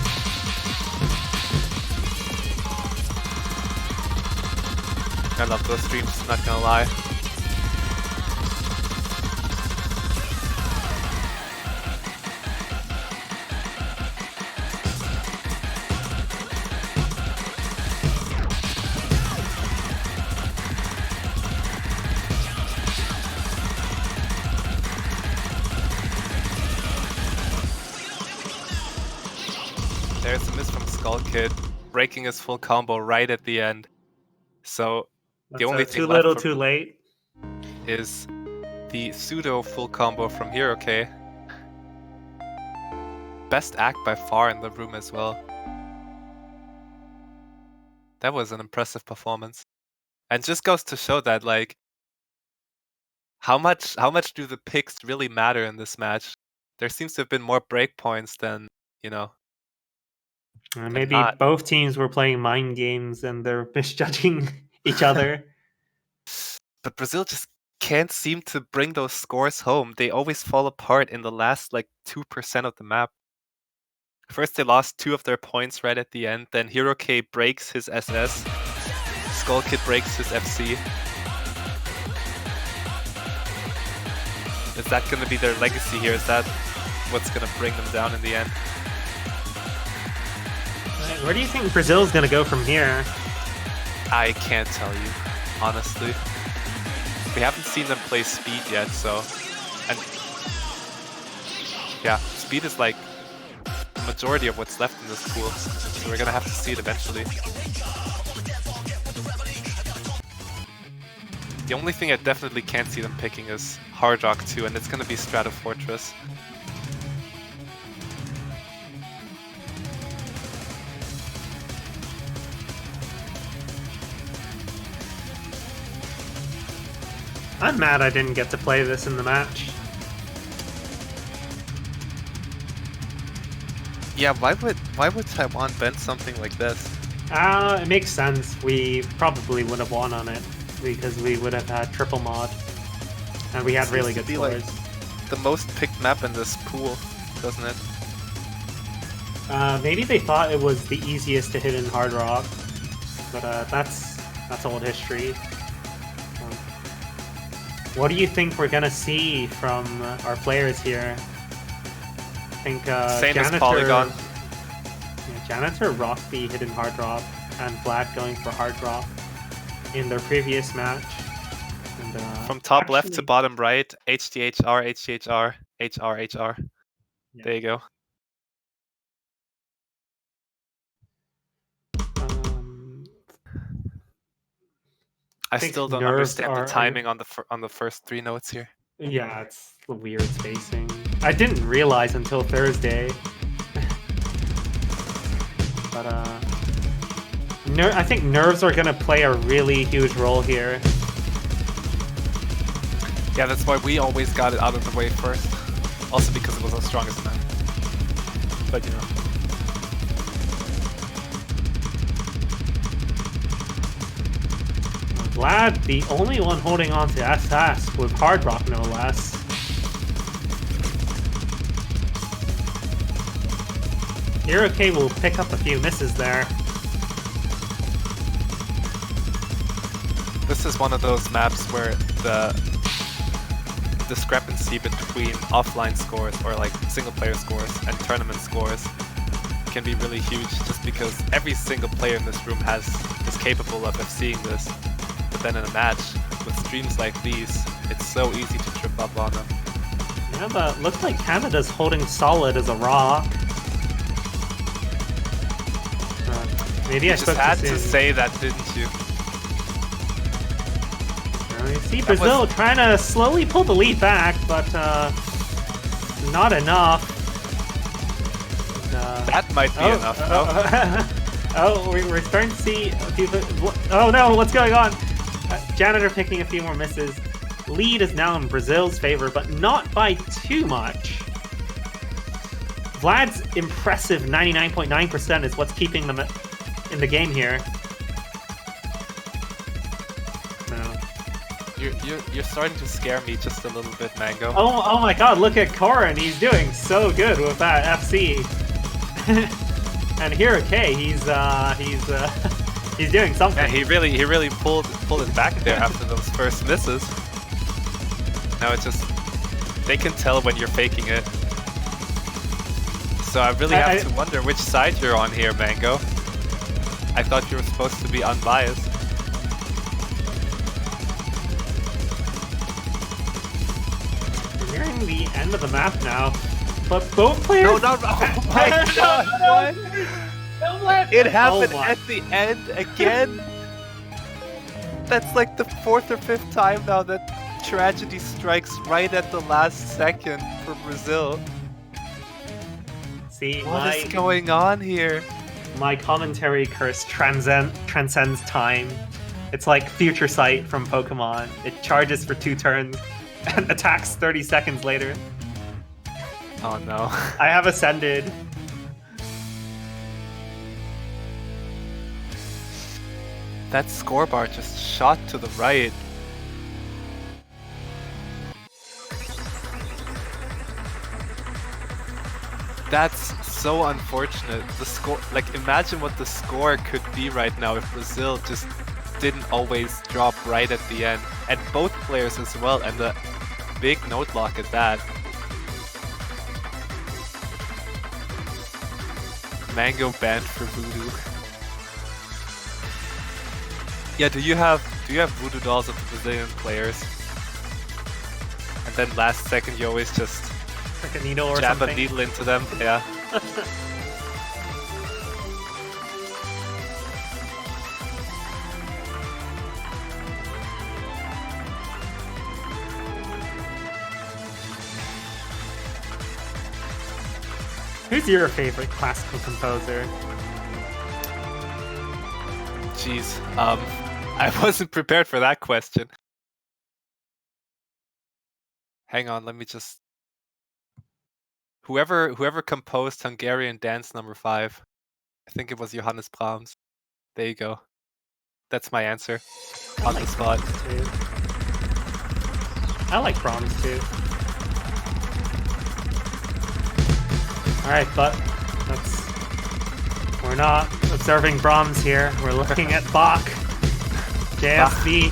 I love those streams, not gonna lie. There's a miss from Skull Kid, breaking his full combo right at the end. So the only thing too left little, for too late. is the pseudo full combo from Hiroke. Best act by far in the room as well. That was an impressive performance. And just goes to show that, like, how much do the picks really matter in this match? There seems to have been more breakpoints than, you know. Maybe not. both teams were playing mind games and they're misjudging each other. But Brazil just can't seem to bring those scores home. They always fall apart in the last, like, 2% of the map. First they lost 2 of their points right at the end, then Hiroke breaks his SS, Skull Kid breaks his FC. Is that gonna be their legacy here? Is that what's gonna bring them down in the end? Where do you think Brazil's gonna go from here? I can't tell you, honestly. We haven't seen them play Speed yet, so... And yeah, Speed is like the majority of what's left in this pool, so we're gonna have to see it eventually. The only thing I definitely can't see them picking is Hard Rock 2, and it's gonna be Strata Fortress. I'm mad I didn't get to play this in the match. Yeah, why would Taiwan bend something like this? It makes sense. We probably would have won on it because we would have had triple mod. And we had really good Seems to be, scores. like, the most picked map in this pool, doesn't it? Maybe they thought it was the easiest to hit in Hard Rock. But that's old history. What do you think we're gonna see from our players here? I think Same Janitor, as Polygon. Yeah, Janitor rocked the hidden Hard Rock. and Vlad going for hard drop in their previous match. And, From top left to actually- bottom right, HDHR, HDHR, HR, HR. Yeah. There you go. I think still don't nerves understand the are- timing on the first 3 notes here. Yeah, it's the weird spacing. I didn't realize until Thursday. But I think nerves are gonna play a really huge role here. Yeah, that's why we always got it out of the way first. Also because it was our strongest man. But you know. Vlad, the only one holding on to SS with hard rock, no less. Hiroke will pick up a few misses there. This is one of those maps where the discrepancy between offline scores or like single player scores and tournament scores can be really huge just because every single player in this room is capable of seeing this. But then in a match with streams like these, it's so easy to trip up on them. Yeah, but looks like Canada's holding solid as a rock. Maybe You I just spoke had too to soon. say that, didn't you? You see Brazil trying to slowly pull the lead back, but not enough. That might be enough, no? Oh, we're starting to see a few. Oh no, what's going on? Janitor picking a few more misses. Lead is now in Brazil's favor, but not by too much. Vlad's impressive 99.9% is what's keeping them in the game here. No. You're starting to scare me just a little bit, Mango. Oh my god, look at Korin. He's doing so good with that FC. And Hiroke, he's doing something. Yeah, he really pulled it back there after those first misses. Now it's just they can tell when you're faking it. So I really have to wonder which side you're on here, Mango. I thought you were supposed to be unbiased. We're nearing the end of the map now, but both players. No! Oh my god! What? It happened at the end again. That's like the 4th or 5th time now that tragedy strikes right at the last second for Brazil. See, What is going on here? my commentary curse transcends time. It's like Future Sight from Pokemon. It charges for 2 turns and attacks 30 seconds later. Oh no. I have ascended. That scorebar just shot to the right. That's so unfortunate. The score, like imagine what the score could be right now if Brazil just didn't always drop right at the end. And both players as well, and the big note lock at that. Mango banned for voodoo. Yeah, do you have voodoo dolls of the Brazilian players? And then last second you always just Like a needle or jab something. a needle into them, yeah. Who's your favorite classical composer? Jeez, I wasn't prepared for that question. Hang on, let me just... Whoever composed Hungarian Dance Number 5, I think it was Johannes Brahms. There you go. That's my answer. On the spot. Too. I like Brahms too. Alright, but we're not observing Brahms here. We're looking at Bach. JSB.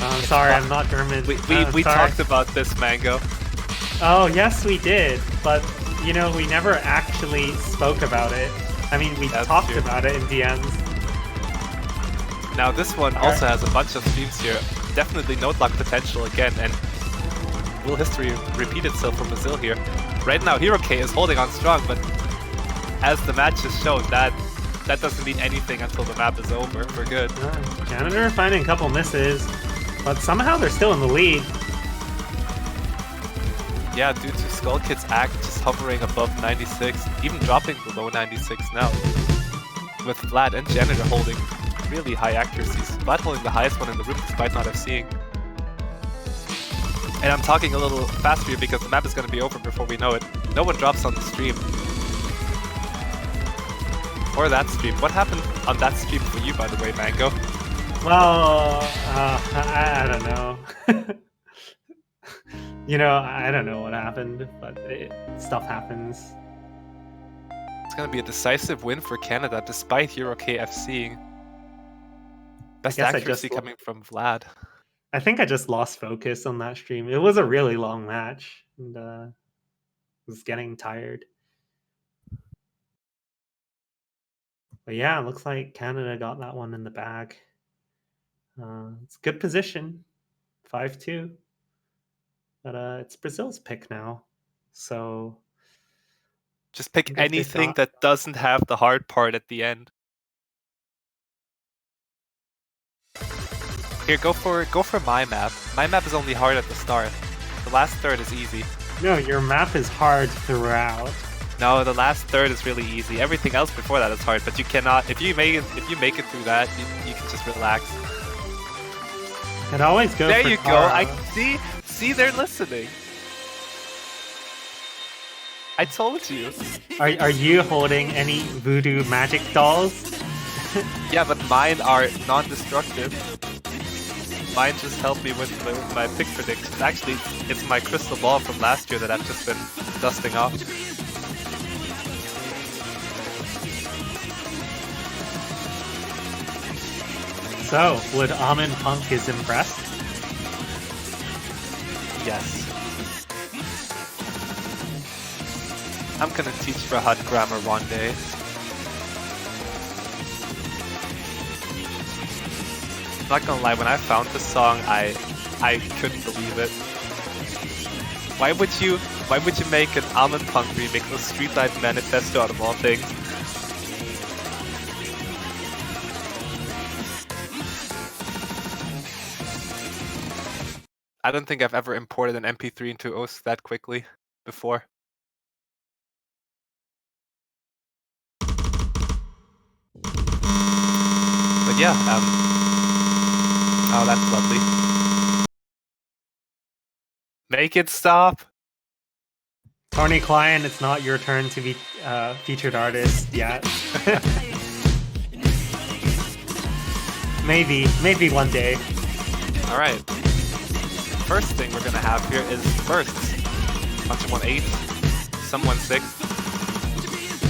I'm sorry, I'm not German. We sorry. talked about this, Mango. Oh, yes, we did. But, you know, we never actually spoke about it. I mean, we That's talked true. about it in DMs. Now this one also has a bunch of streams here. Definitely note lock potential again, and will history repeat itself for Brazil here? Right now, Hero K is holding on strong, but as the match has shown, that doesn't mean anything until the map is over for good. Canada are finding a couple misses, but somehow they're still in the lead. Yeah, due to Skull Kid's act just hovering above 96, even dropping below 96 now. With Vlad and Janitor holding really high accuracies. Vlad holding the highest one in the room despite not seeing. And I'm talking a little fast here because the map is going to be over before we know it. No one drops on the stream. Or that stream. What happened on that stream for you, by the way, Mango? Well, I don't know. You know, I don't know what happened, but stuff happens. It's going to be a decisive win for Canada despite Hero KFCing. Best accuracy coming from Vlad. I think I just lost focus on that stream. It was a really long match, and was getting tired. But yeah, it looks like Canada got that one in the bag. It's a good position, 5-2. But it's Brazil's pick now, so just pick anything that doesn't have the hard part at the end. Here, go for my map. My map is only hard at the start. The last third is easy. No, your map is hard throughout. No, the last third is really easy. Everything else before that is hard, but you cannot. If you make it through that, you can just relax. It always goes. There for you Tara. go. See, they're listening. I told you. Are you holding any voodoo magic dolls? Yeah, but mine are non-destructive. Mine just help me with my pick predictions. Actually, it's my crystal ball from last year that I've just been dusting off. So, would Almond Punk is impressed? Yes. I'm gonna teach Rahat grammar one day. Not gonna lie, when I found this song, I couldn't believe it. Why would you make an Almond Punk remix of Streetlight Manifesto out of all things? I don't think I've ever imported an MP3 into OS that quickly before. But yeah, oh, that's lovely. Make it stop! Tony Klein, it's not your turn to be featured artist yet. maybe one day. Alright. First thing we're gonna have here is bursts. Bunch of 1-8, some 1-6.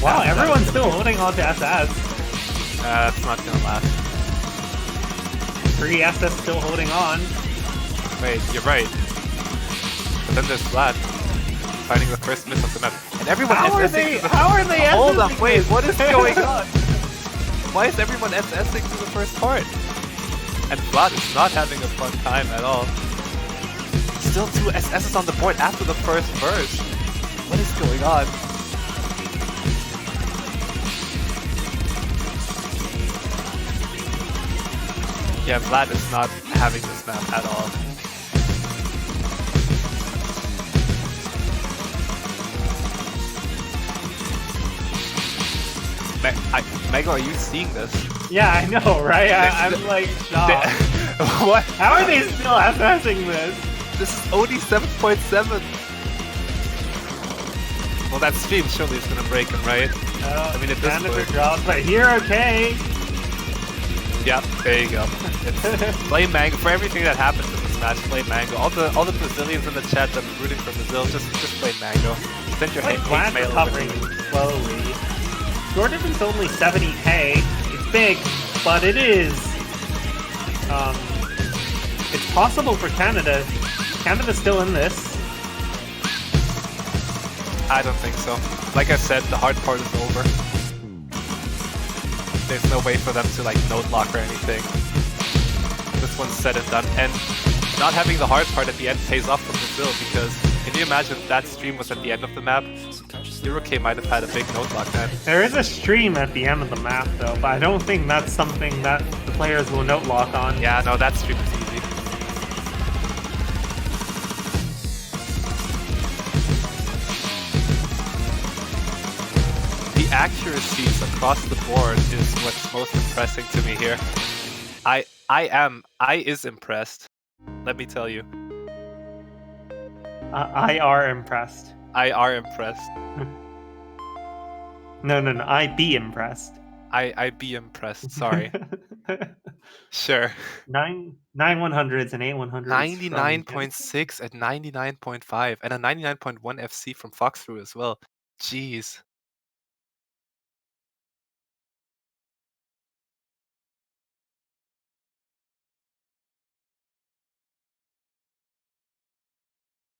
Wow, everyone's still holding on to SS. That's not gonna last. 3 SS still holding on. Wait, you're right. But then there's Vlad finding the first miss of the map. And everyone How are SSing they Hold SSing up, wait, this? what is going on? Why is everyone SSing to the first part? And Vlad is not having a fun time at all. Still 2 SS's on the board after the first verse. What is going on? Yeah, Vlad is not having this map at all. Mega, are you seeing this? Yeah, I know, right? I'm like shocked. What? How are they still SSing this? This is OD 7.7. Well, that stream surely is gonna break him, right? I mean, at this point. Drops, but here, okay. Yeah, there you go. It's blame Mango for everything that happened in this match. Blame Mango. All the Brazilians in the chat that are rooting for Brazil, just blame Mango. Send your hate mail recovering slowly. Score difference only 70k. It's big, but it is. It's possible for Canada. Canada's still in this. I don't think so. Like I said, the hard part is over. There's no way for them to like note lock or anything. This one's said and done. And not having the hard part at the end pays off for Brazil, because can you imagine if that stream was at the end of the map? Euroke might have had a big note lock then. There is a stream at the end of the map though, but I don't think that's something that the players will note lock on. Yeah, no, that stream is easy. The accuracies across the board is what's most impressing to me here. I is impressed. Let me tell you. I are impressed. I are impressed. No, I be impressed. I be impressed, sorry. Sure. 9 100s and 8 100s. 99.6 and 99.5 and a 99.1 FC from Foxthrough as well. Jeez.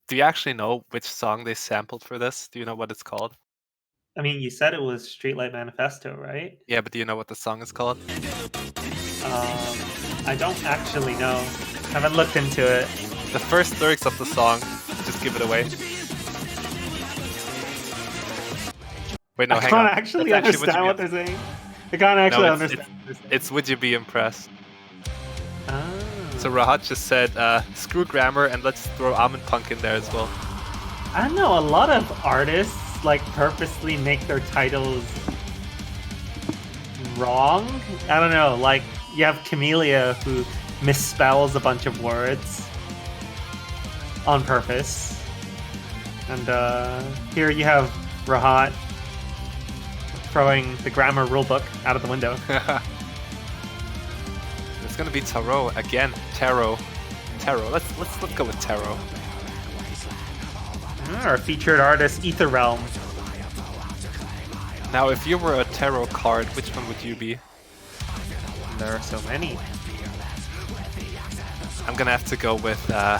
Do you actually know which song they sampled for this? Do you know what it's called? I mean, you said it was Streetlight Manifesto, right? Yeah, but do you know what the song is called? I don't actually know. Haven't looked into it. The first lyrics of the song, just give it away. Wait, no, I hang can't on. actually That's actually understand what they're saying. I can't actually understand. It's Would You Be Impressed? Ah. So Rahat just said, screw grammar and let's throw Almond Punk in there as well. I don't know, a lot of artists like purposely make their titles wrong. I don't know, like you have Camellia who misspells a bunch of words on purpose. And here you have Rahat throwing the grammar rulebook out of the window. It's gonna be Tarot again. Tarot. Let's go with Tarot. Our featured artist, Ether Realm. Now, if you were a tarot card, which one would you be? There are so many. I'm gonna have to go with the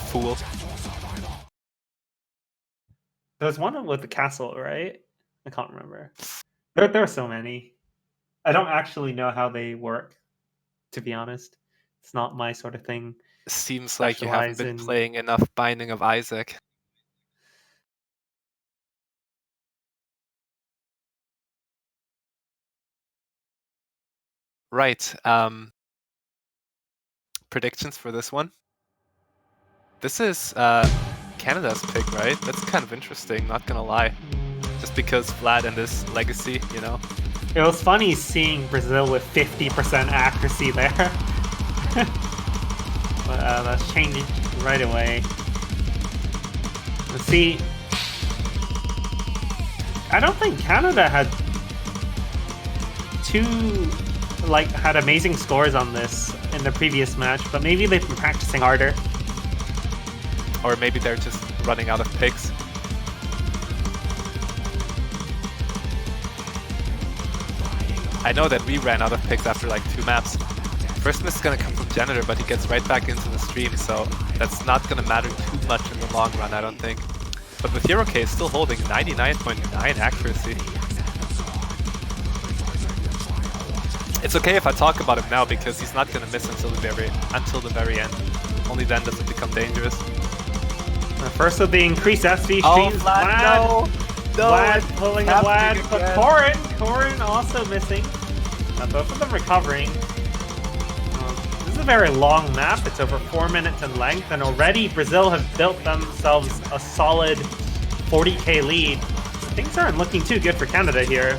Fool. There's one with the castle, right? I can't remember. There are so many. I don't actually know how they work, to be honest. It's not my sort of thing. Seems like you haven't been Specialize in- playing enough Binding of Isaac. Right. Predictions for this one? This is Canada's pick, right? That's kind of interesting, not gonna lie. Just because Vlad and this legacy, you know? It was funny seeing Brazil with 50% accuracy there. But that's changing right away. Let's see. I don't think Canada had had amazing scores on this in the previous match, but maybe they've been practicing harder. Or maybe they're just running out of picks. I know that we ran out of picks after like 2 maps. First miss is gonna come from Janitor, but he gets right back into the stream, so that's not gonna matter too much in the long run, I don't think. But with Hiroke still holding 99.9 accuracy. It's okay if I talk about him now because he's not gonna miss until the very end. Only then does it become dangerous. First with the increased SV Oh, streams, Vlad, no! Vlad pulling the Vlad, happening but again. Corin also missing. Both of them recovering. This is a very long map. It's over 4 minutes in length, and already Brazil have built themselves a solid 40k lead. Things aren't looking too good for Canada here.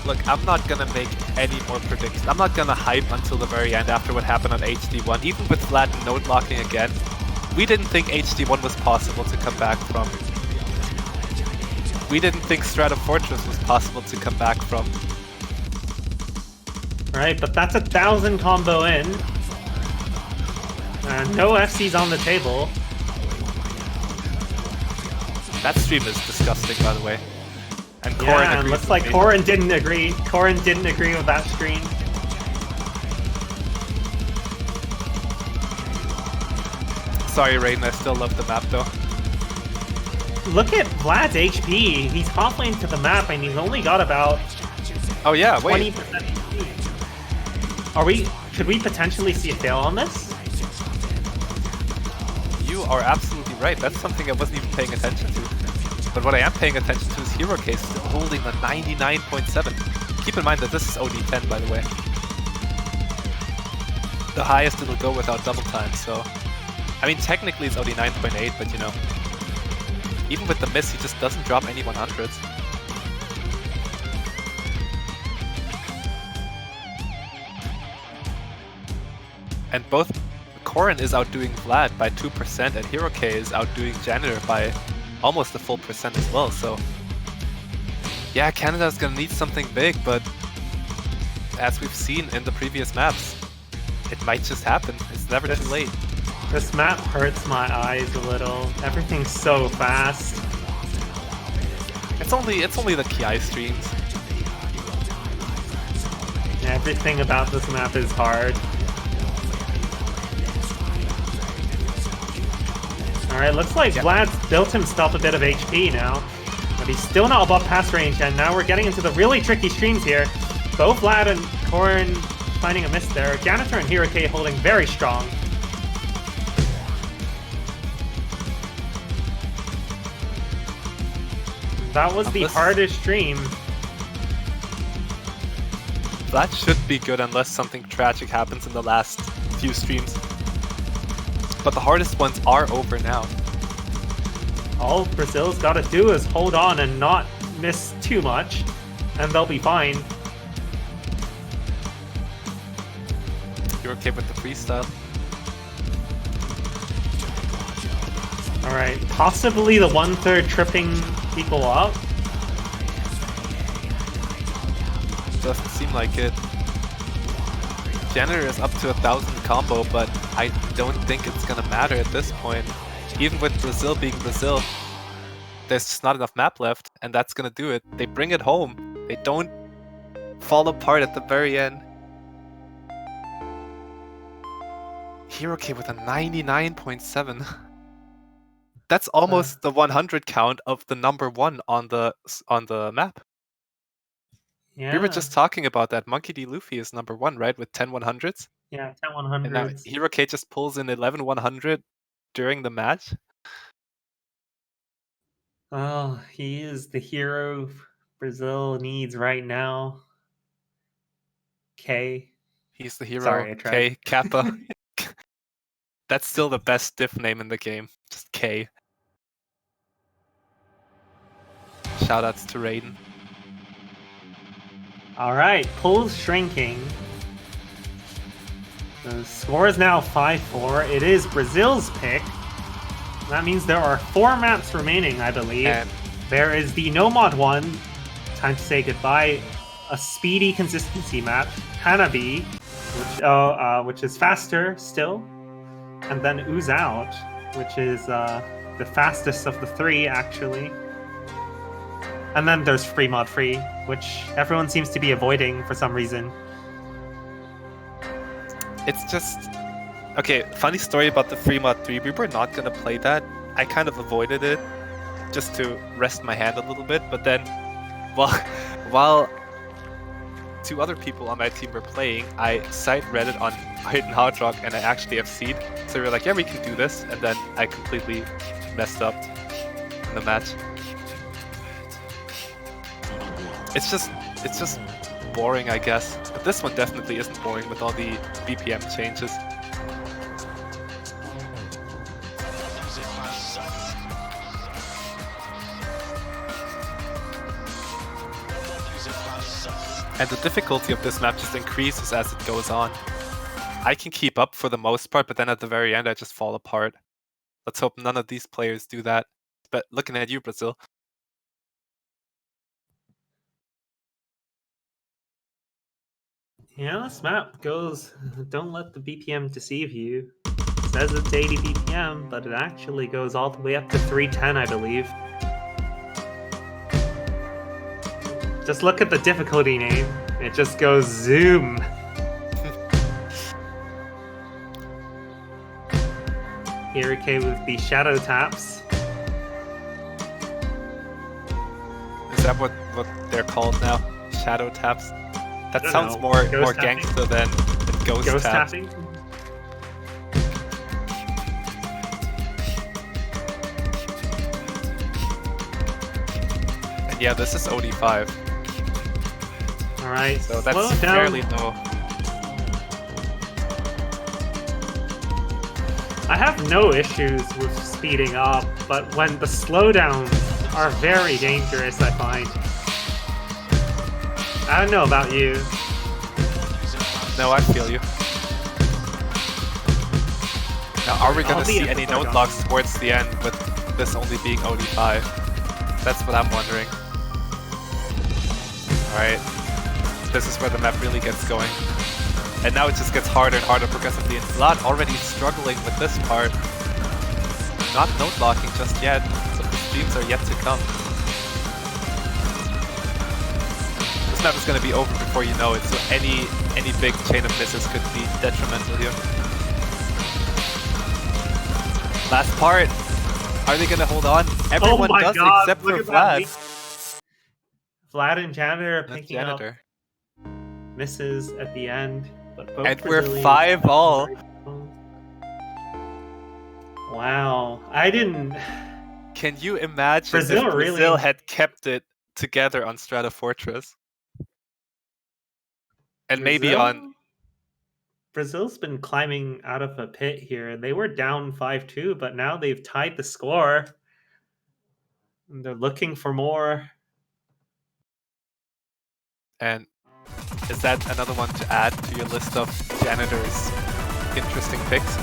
Look, I'm not gonna make any more predictions. I'm not gonna hype until the very end after what happened on HD1. Even with Vlad note locking again, we didn't think HD1 was possible to come back from. We didn't think Strata Fortress was possible to come back from. Alright, but that's 1,000 combo in. And no FCs on the table. That stream is disgusting, by the way. And Corin Yeah, and agrees looks with like me. Corin didn't agree. Corin didn't agree with that screen. Sorry, Raiden, I still love the map though. Look at Vlad's HP. He's halfway into the map and he's only got about Oh yeah, wait. 20% HP. Could we potentially see a fail on this? You are absolutely right. That's something I wasn't even paying attention to. But what I am paying attention to is Hero Case still holding a 99.7. Keep in mind that this is OD10, by the way. The highest it'll go without double time, so... I mean, technically it's OD 9.8, but you know... Even with the miss, he just doesn't drop any 100s. And both Corrin is outdoing Vlad by 2%, and Hero K is outdoing Janitor by almost a full percent as well, so... Yeah, Canada's gonna need something big, but... As we've seen in the previous maps, it might just happen. It's never too late. This map hurts my eyes a little. Everything's so fast. It's only the Ki streams. Everything about this map is hard. Alright, looks like Vlad's built himself a bit of HP now. But he's still not above pass range, and now we're getting into the really tricky streams here. Both Vlad and Corrin finding a miss there. Janitor and Hero K holding very strong. That was the hardest stream. That should be good unless something tragic happens in the last few streams. But the hardest ones are over now. All Brazil's got to do is hold on and not miss too much, and they'll be fine. You're okay with the freestyle? Alright, possibly the 1/3 tripping people up. Doesn't seem like it. Janitor is up to 1,000 combo, but I don't think it's gonna matter at this point. Even with Brazil being Brazil, there's just not enough map left, and that's gonna do it. They bring it home. They don't fall apart at the very end. Hero K with a 99.7. That's almost the 100 count of the number one on the map. Yeah. We were just talking about that. Monkey D. Luffy is number one, right? With 10 100s? Yeah, 10 And now 100s. Hero K just pulls in 11 100 during the match. Oh, he is the hero Brazil needs right now. K. He's the hero. Sorry, I tried. K. Kappa. That's still the best diff name in the game. Just K. Shoutouts to Raiden. Alright, pool's shrinking. The score is now 5-4. It is Brazil's pick. That means there are 4 maps remaining, I believe. And there is the No Mod one. Time to say goodbye. A speedy consistency map. Hanabi, which is faster still. And then Ooze Out, which is the fastest of the 3, actually. And then there's Free Mod Free, which everyone seems to be avoiding for some reason. it's just... Okay, funny story about the Free Mod 3. We were not gonna play that. I kind of avoided it just to rest my hand a little bit, but then while 2 other people on my team were playing, I side Reddit on Hidden Hard Rock and I actually FC'd. So we were like, yeah, we can do this, and then I completely messed up in the match. It's just boring, I guess. But this one definitely isn't boring with all the BPM changes. And the difficulty of this map just increases as it goes on. I can keep up for the most part, but then at the very end I just fall apart. Let's hope none of these players do that. But looking at you, Brazil. Yeah, this map goes, don't let the BPM deceive you. It says it's 80 BPM, but it actually goes all the way up to 310, I believe. Just look at the difficulty name. It just goes zoom. Hero K with the shadow taps. Is that what they're called now? shadow taps? That don't sounds know. more Ghost tapping? gangster than ghost, Ghost taps. tapping? And yeah, this is OD5, Alright, so slow that's down. fairly low. I have no issues with speeding up, but when the slowdowns are very dangerous, I find. I don't know about you. No, I feel you. Now, are we I'll gonna be see at any the note start. locks towards the end with this only being OD5? That's what I'm wondering. Alright. This is where the map really gets going. And now it just gets harder and harder progressively, and Vlad already struggling with this part. Not note locking just yet, so the streams are yet to come. This map is gonna be over before you know it, so any big chain of misses could be detrimental here. Last part. Are they gonna hold on? Everyone Oh my does god, except for look at that Vlad. Vlad and Janitor are That's picking up Janitor. misses at the end, but both And we're Brazilians 5 all. Wow, I didn't. Can you imagine Brazil if really- Brazil had kept it together on Strata Fortress? And maybe on... Brazil's been climbing out of a pit here. They were down 5-2, but now they've tied the score. And they're looking for more. And is that another one to add to your list of Janitor's interesting picks?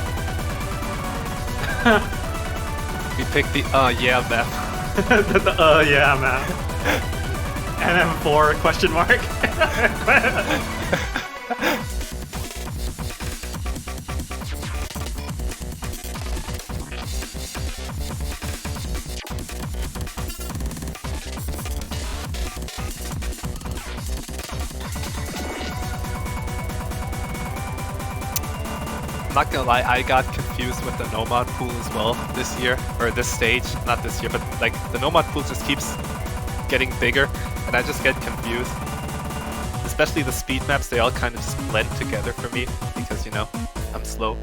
We picked the yeah map. Yeah, man. NM4 question mark. I'm not gonna lie, I got confused with the Nomad pool as well this year, or this stage, not this year, but like the Nomad pool just keeps getting bigger, and I just get confused. Especially the speed maps, they all kind of blend together for me, because, you know, I'm slow.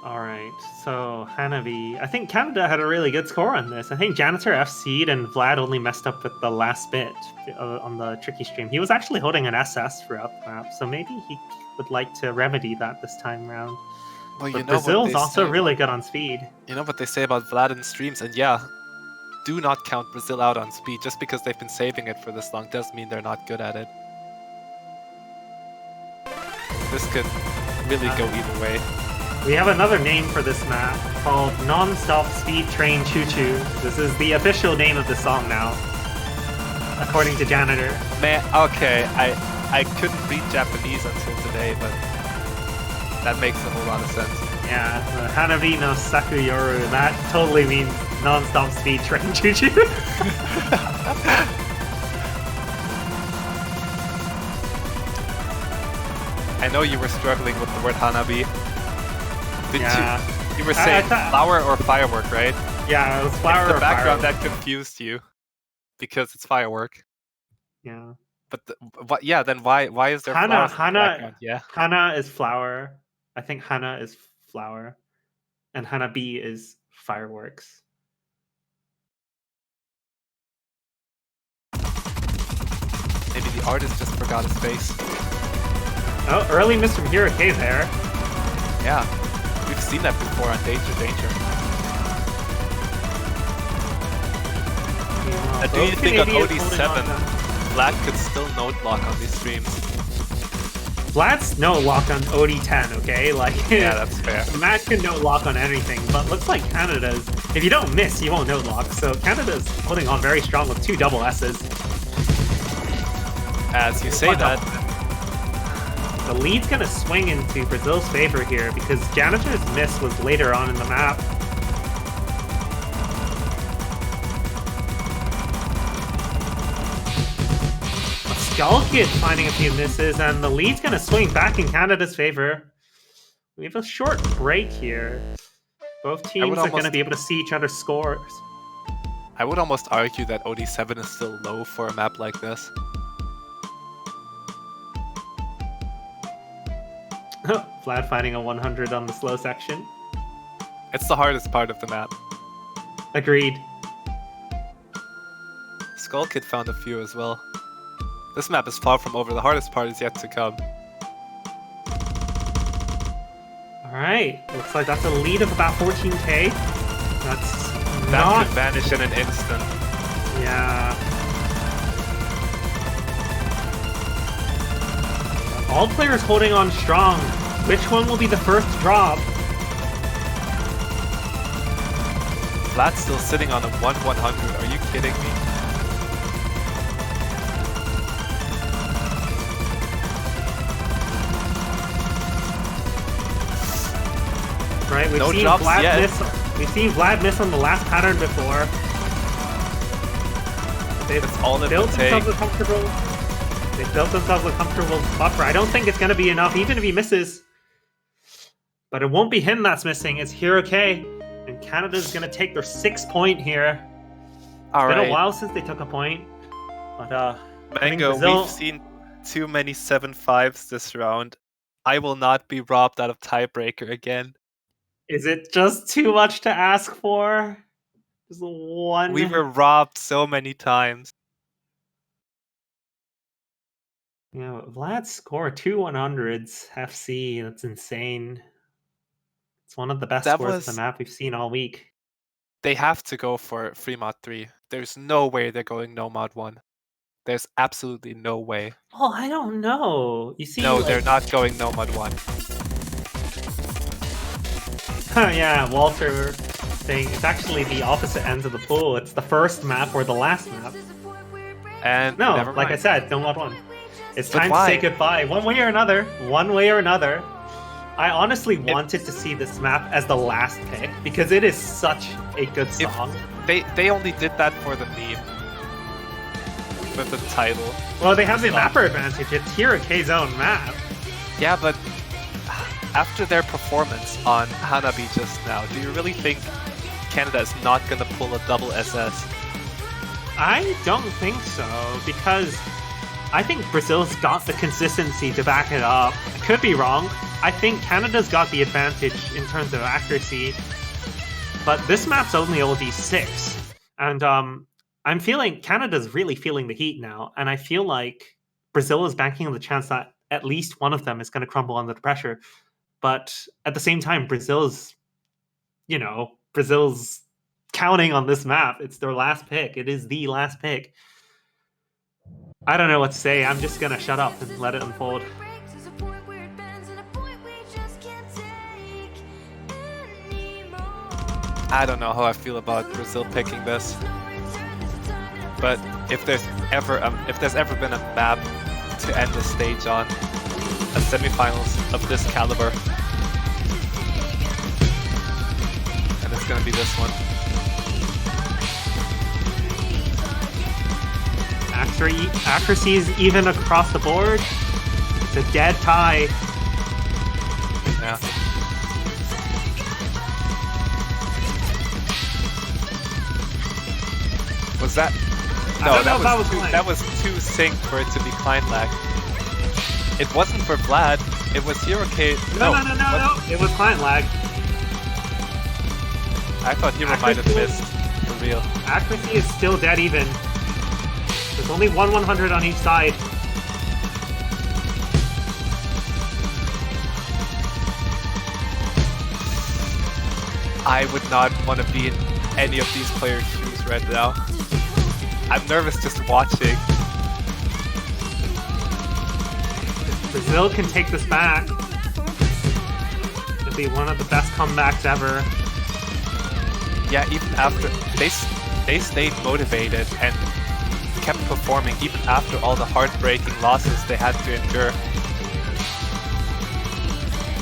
Alright, so Hanabi. I think Canada had a really good score on this. I think Janitor FC'd and Vlad only messed up with the last bit on the tricky stream. He was actually holding an SS throughout the map, so maybe he would like to remedy that this time around. Well, But Brazil's also really good on speed. You know what they say about Vlad in streams, and yeah, do not count Brazil out on speed. Just because they've been saving it for this long doesn't mean they're not good at it. This could really go either way. We have another name for this map called Non-Stop Speed Train Choo Choo. This is the official name of the song now, according to Janitor. Man, okay, I couldn't read Japanese until today, but that makes a whole lot of sense. Yeah, Hanabi no Sakuyoru. That totally means non-stop speed train choo choo. I know you were struggling with the word Hanabi. Did you were saying flower or firework, right? Yeah, it was flower in the or background firework. that confused you because it's firework. Yeah. But yeah, then why is there flowers in the background? Yeah. Hana is flower. I think Hana is flower, and Hanabi is fireworks. Maybe the artist just forgot his face. Oh, early Mr. Hero K there. Yeah, we've seen that before on Danger Danger. Yeah, Do you both think on Canadians OD7, holding on to- Vlad could still note lock on these streams? Vlad's no lock on OD10, okay? Like, Yeah, that's fair. Matt can no lock on anything, but looks like Canada's. If you don't miss, you won't no lock. So Canada's holding on very strong with 2 double S's. As you say that, the lead's gonna swing into Brazil's favor here because Janitor's miss was later on in the map. Skull Kid finding a few misses, and the lead's gonna swing back in Canada's favor. We have a short break here. Both teams are gonna be able to see each other's scores. I would almost argue that OD7 is still low for a map like this. Vlad finding a 100 on the slow section. It's the hardest part of the map. Agreed. Skull Kid found a few as well. This map is far from over. The hardest part is yet to come. Alright, looks like that's a lead of about 14k. That's That not... could vanish in an instant. Yeah. All players holding on strong. Which one will be the first drop? Vlad's still sitting on a 1-100. Are you kidding me? Right, No drops yet. We've seen Vlad miss on the last pattern before. They've That's all it built would take. themselves a comfortable. They've built themselves a comfortable buffer. I don't think it's going to be enough, even if he misses. But it won't be him that's missing. It's Hero K, and Canada's going to take their 6th point here. All It's been right, a while since they took a point, but I think Mango, Brazil- we've seen too many 7-5s this round. I will not be robbed out of tiebreaker again. Is it just too much to ask for? Just one. We were robbed so many times. Yeah, Vlad score 2 100s FC. That's insane. It's one of the best That scores was- of the map we've seen all week. They have to go for free mod 3. There's no way they're going no mod 1. There's absolutely no way. Well, I don't know. You see, No, like- they're not going no mod 1. Yeah, Walter saying it's actually the opposite ends of the pool. It's the first map or the last map. And No, never like I mind. said, don't mod 1. It's But time why? to say goodbye. One way or another. One way or another. I honestly wanted to see this map as the last pick because it is such a good If- song. They only did that for the meme. With the title. Well, they have the Stop. mapper advantage. It's Hero K's own map. Yeah, but after their performance on Hanabi just now, do you really think Canada is not going to pull a double SS? I don't think so, because I think Brazil's got the consistency to back it up. I could be wrong. I think Canada's got the advantage in terms of accuracy, but this map's only OD6. And I'm feeling Canada's really feeling the heat now, and I feel like Brazil is banking on the chance that at least one of them is going to crumble under the pressure. But at the same time, Brazil's counting on this map. It's their last pick. It is the last pick. I don't know what to say. I'm just going to shut up and let it unfold. I don't know how I feel about Brazil picking this, but if there's ever been a map to end the stage on, a semifinals of this caliber, and it's gonna be this one. Accuracy is even across the board. It's a dead tie. Yeah. Was that? No, don't know if that was Klein. that was too synced for it to be Klein lag. It wasn't for Vlad. It was Hiroke. No. What? It was client lag. I thought Hiro might have missed. For real. Accuracy is still dead even. There's only 100 on each side. I would not want to be in any of these players' shoes right now. I'm nervous just watching. Brazil can take this back. It'll be one of the best comebacks ever. Yeah, even after they stayed motivated and kept performing even after all the heartbreaking losses they had to endure.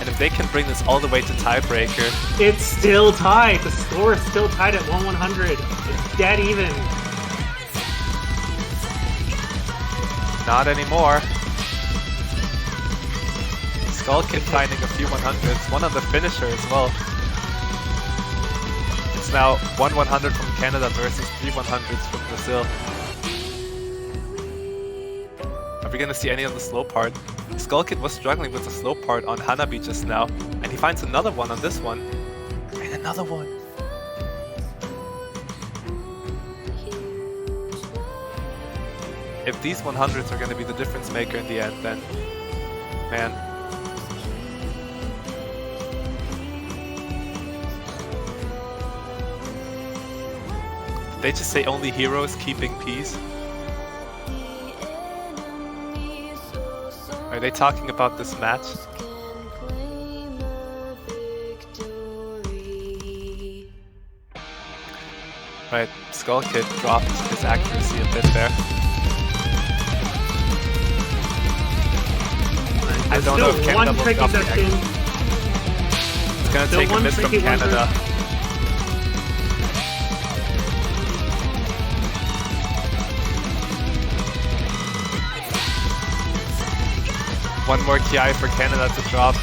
And if they can bring this all the way to tiebreaker, It's still tied. The score is still tied at 100. It's dead even. not anymore. Skull Kid finding a few 100s, one on the finisher as well. It's now 1 100 from Canada versus 3 100s from Brazil. Are we gonna see any of the slow part? Skull Kid was struggling with the slow part on Hanabi just now, and he finds another one on this one. And another one. If these 100s are gonna be the difference maker in the end, then man. They just say only heroes keeping peace. Are they talking about this match? Right, Skull Kid dropped his accuracy a bit there. I don't know if Canada will drop the accuracy. It's gonna take a miss from Canada. One more Ki for Canada to drop.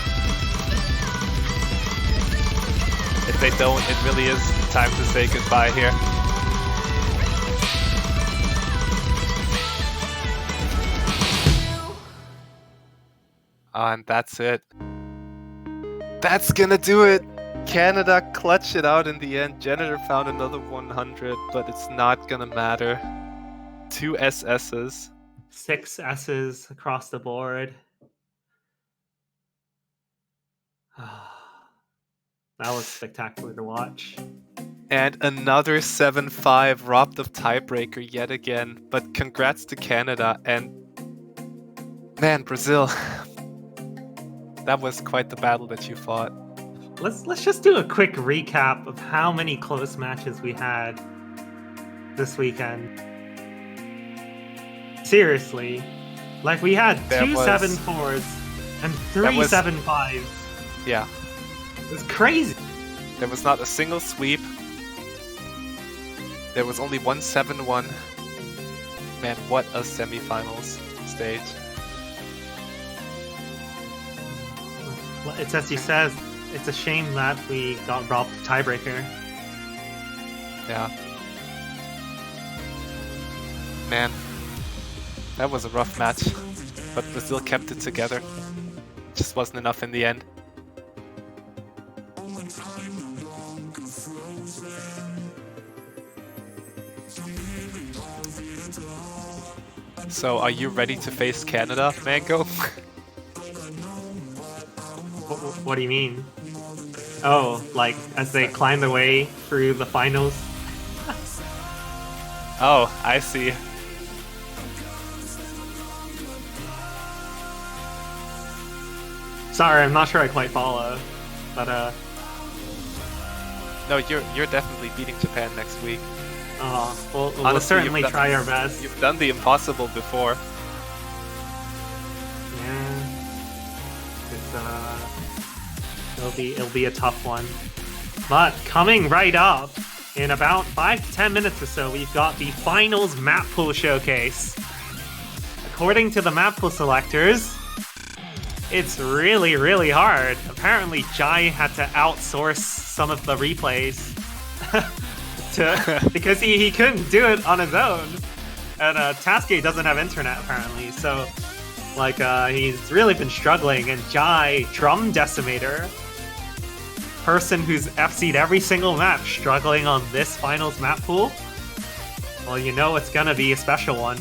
If they don't, it really is time to say goodbye here. And that's it. That's gonna do it! Canada clutched it out in the end. Janitor found another 100, but it's not gonna matter. 2 SS's. 6 S's across the board. That was spectacular to watch. And another 7-5 robbed of tiebreaker yet again. But congrats to Canada and man, Brazil. That was quite the battle that you fought. Let's just do a quick recap of how many close matches we had this weekend. Seriously, like we had There 2 was- 7-4s and 3 That was- 7-5s. Yeah, It was crazy. there was not a single sweep. There was only 1 7-1. Man, what a semifinals stage. It's as you said, it's a shame that we got robbed the tiebreaker. Yeah. Man, that was a rough match, but Brazil kept it together. Just wasn't enough in the end. So, are you ready to face Canada, Mango? What do you mean? Oh, like as they climb their way through the finals? Oh, I see. Sorry, I'm not sure I quite follow, but No, you're definitely beating Japan next week. we'll Honestly, certainly you've done- try our best. You've done the impossible before. Yeah, it'll be a tough one. But coming right up in about 5 to 10 minutes or so, we've got the finals map pool showcase. According to the map pool selectors, it's really, really hard. Apparently, Jai had to outsource some of the replays because he couldn't do it on his own. And Taske doesn't have internet apparently, so like he's really been struggling. And Jai, Drum Decimator, person who's FC'd every single map, struggling on this finals map pool. Well, you know it's gonna be a special one.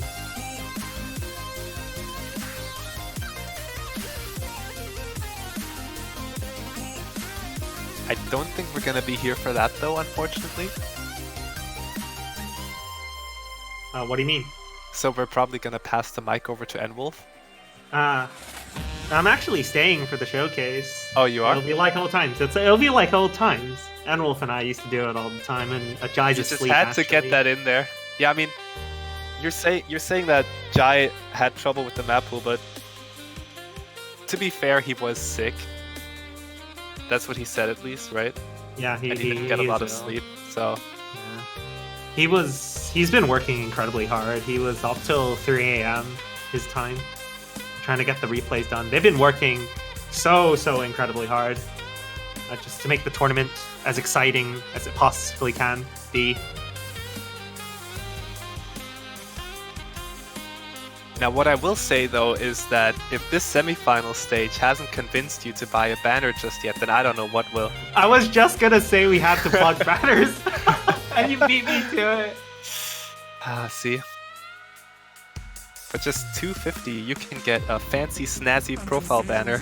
I don't think we're gonna be here for that though, unfortunately. What do you mean? So we're probably gonna pass the mic over to Enwolf. I'm actually staying for the showcase. Oh, you are? It'll be like old times. It'll be like old times. Enwolf and I used to do it all the time, and Jai's You just asleep. had to get actually. that in there. Yeah, I mean, you're saying that Jai had trouble with the map pool, but to be fair, he was sick. That's what he said at least, right? Yeah, And he didn't get a is lot of ill. sleep, so Yeah. He's been working incredibly hard. He was up till 3 a.m. his time, trying to get the replays done. They've been working so incredibly hard. just to make the tournament as exciting as it possibly can be. Now, what I will say though is that if this semifinal stage hasn't convinced you to buy a banner just yet, then I don't know what will. I was just gonna say we have to plug banners, and you beat me to it. See? For just $250, you can get a fancy, snazzy profile banner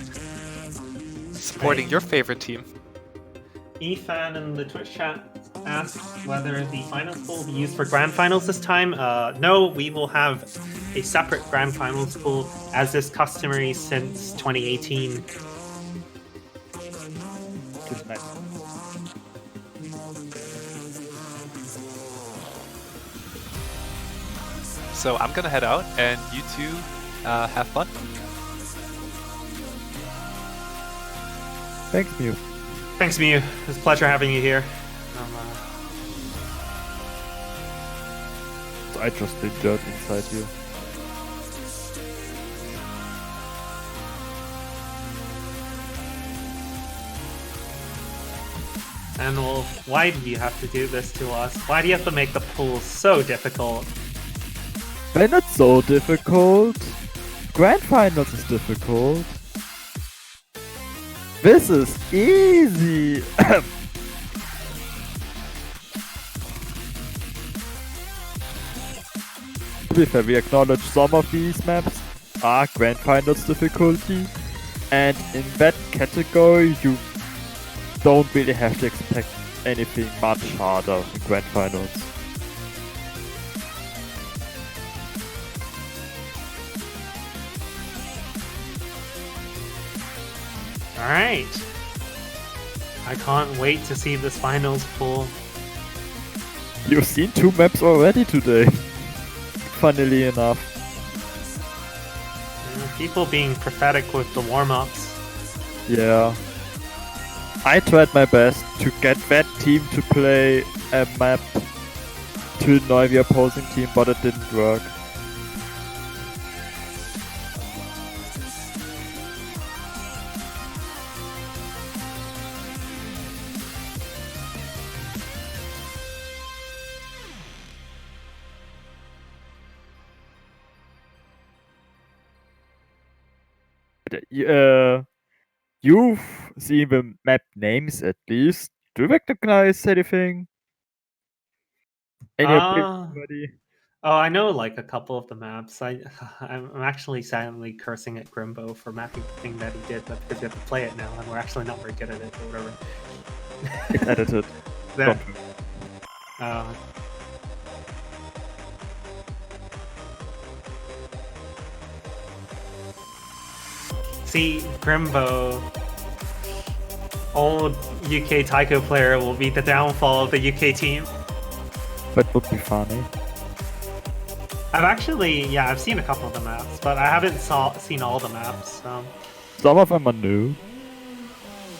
supporting your favorite team. Efan in the Twitch chat asked whether the finals pool will be used for grand finals this time. No, we will have a separate grand finals pool, as is customary since 2018. So I'm gonna head out, and you two have fun. Thanks, Mew. Thanks, Miu. It was a pleasure having you here. I just did dirt inside you. And well, why do you have to do this to us? Why do you have to make the pool so difficult? They're not so difficult. Grand Finals is difficult. This is easy. To be fair, we acknowledge some of these maps are Grand Finals difficulty, and in that category you don't really have to expect anything much harder in Grand Finals. Alright. I can't wait to see this finals pool. You've seen 2 maps already today. Funnily enough. People being prophetic with the warm-ups. Yeah. I tried my best to get that team to play a map to annoy the opposing team, but it didn't work. You've seen the map names at least. Do you recognize anything? Anybody? Oh, I know like a couple of the maps. I'm actually silently cursing at Grimbo for mapping the thing that he did, but because we have to play it now, and we're actually not very good at it, or whatever. It's edited. There. Don't. See, Grimbo, old UK taiko player, will be the downfall of the UK team. That would be funny. I've seen a couple of the maps, but I haven't seen all the maps. So. Some of them are new.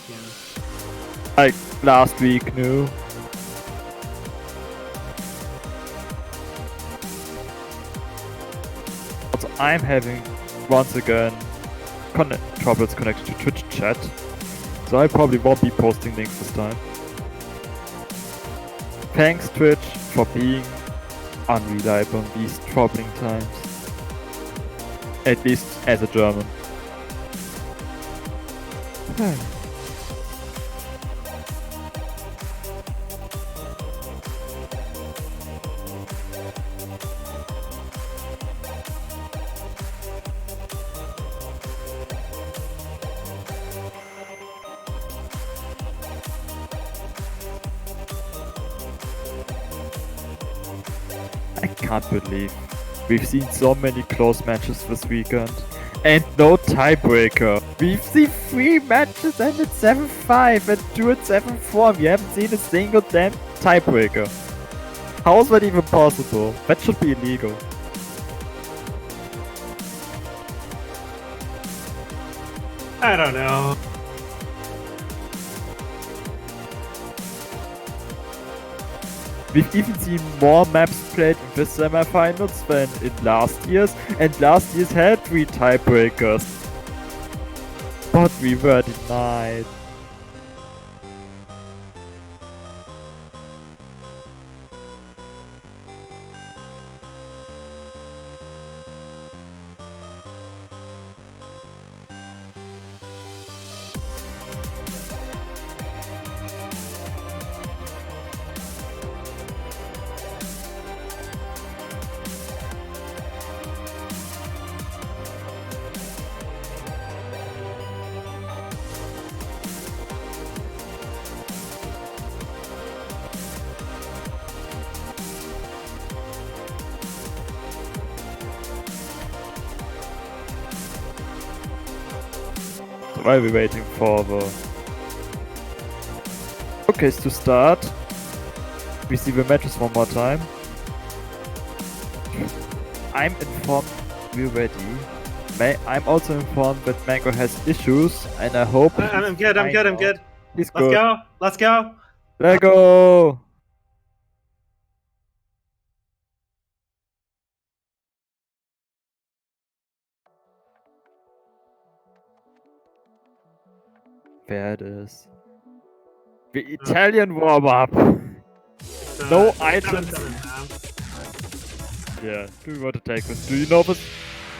Yeah. Like last week new. Also, I'm having once again troubles connected to Twitch chat, so I probably won't be posting links this time. Thanks Twitch for being unreliable in these troubling times. At least as a German. I can't believe we've seen so many close matches this weekend. And no tiebreaker. We've seen 3 matches and it's 7-5 and 2 at 7-4. We haven't seen a single damn tiebreaker. How is that even possible? That should be illegal. I don't know. We've even seen more maps played in the semifinals than in last year's, and last year's had 3 tiebreakers. But we were denied. while we're waiting for the showcase to start, we see the matches one more time. I'm informed we're ready. I'm also informed that Mango has issues, and I hope. I'm good. I'm good. He's Let's good. go. Let's go. Let go! There it is. The Italian warm-up! No items. 7-7 map. Yeah, do you want to take this? Do you know this?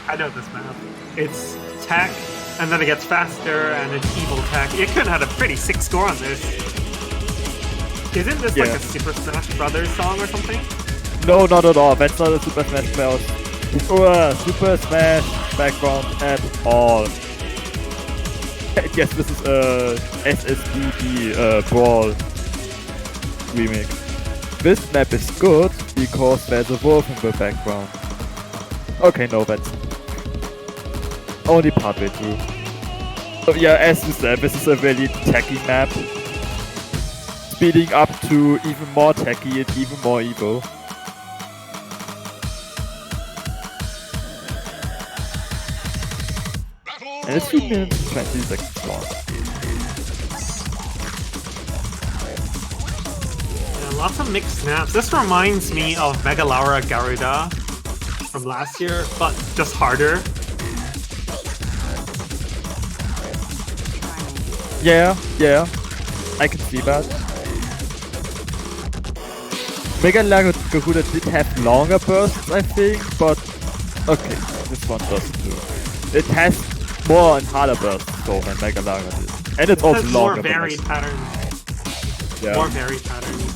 I know this map. It's tech, and then it gets faster, and it's evil tech. It could have had a pretty sick score on this. Isn't this like Yeah. a Super Smash Brothers song or something? No, not at all. That's not a Super Smash Bros. Or a Super Smash background at all. Yes, this is a SSDD Brawl remix. This map is good because there's a wolf in the background. Okay, no, that's only partway through. So yeah, as you said, this is a really techy map. Speeding up to even more techy and even more evil. And it's 2 minutes and 20 seconds long. Yeah, lots of mixed snaps. This reminds me of Mega Laura Garuda from last year, but just harder. Yeah, I can see that. Mega Garuda did have longer bursts, I think, but okay, this one doesn't do. It has more and harder bursts though than Mega Lagra did. And it's also Has longer. more varied patterns. Yeah. More varied patterns.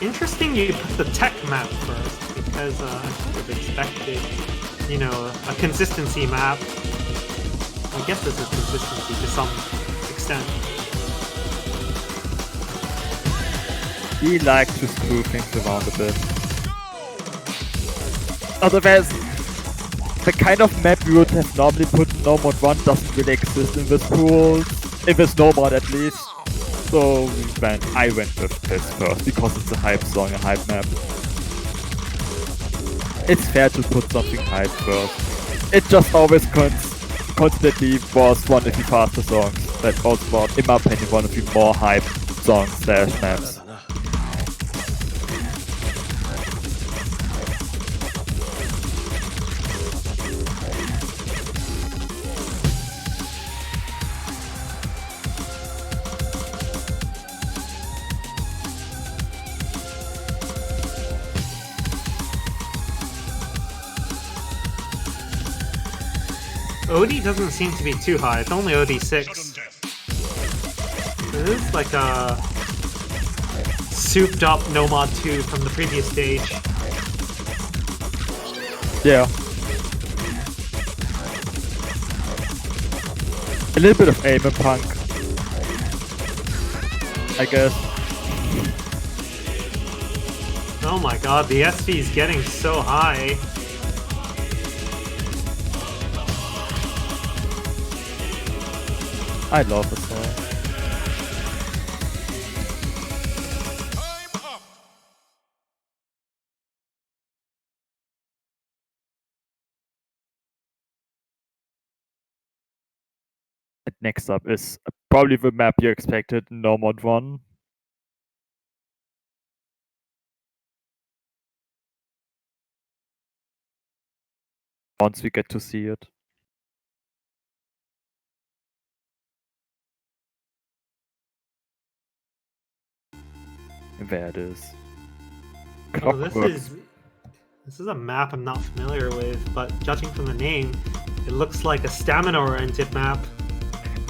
Interesting you put the tech map first, because I should have expected, you know, a consistency map. I guess this is consistency to some extent. He likes to screw things around a bit. Otherwise, the kind of map we would have normally put in No Mod 1 doesn't really exist in this pool. In this No Mod at least. So I went with this first because it's a hype song, a hype map. It's fair to put something hype first. It just always constantly was one of the faster songs. That also was, in my opinion, one of the more hype songs / maps. OD doesn't seem to be too high, it's only OD6. This is like a souped up Nomad 2 from the previous stage. Yeah. A little bit of aim and punk, I guess. Oh my god, the SV is getting so high. I love the song. Time up. And next up is probably the map you expected, No Mod 1. Once we get to see it. There it is. Oh, this Clockwork. is a map I'm not familiar with, but judging from the name, it looks like a stamina-oriented map.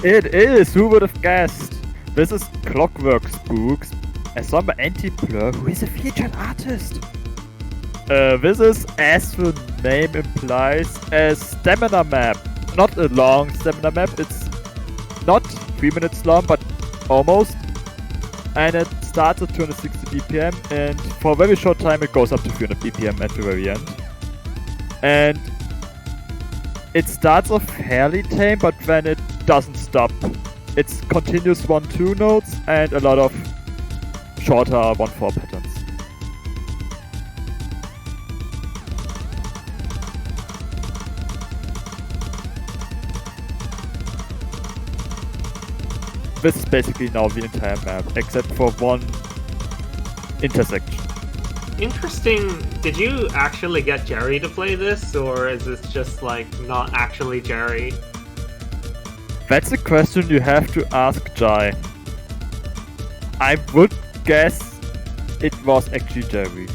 It is! Who would have guessed? This is Clockwork Spooks, a somber anti-blur who is a featured artist. This is, as the name implies, a stamina map. Not a long stamina map, it's not 3 minutes long, but almost. And it starts at 260 BPM, and for a very short time it goes up to 300 BPM at the very end. And it starts off fairly tame, but then it doesn't stop. It's continuous 1-2 notes and a lot of shorter 1-4 patterns. This is basically now the entire map, except for one intersection. Interesting. Did you actually get Jerry to play this, or is this just like not actually Jerry? That's a question you have to ask Jai. I would guess it was actually Jerry,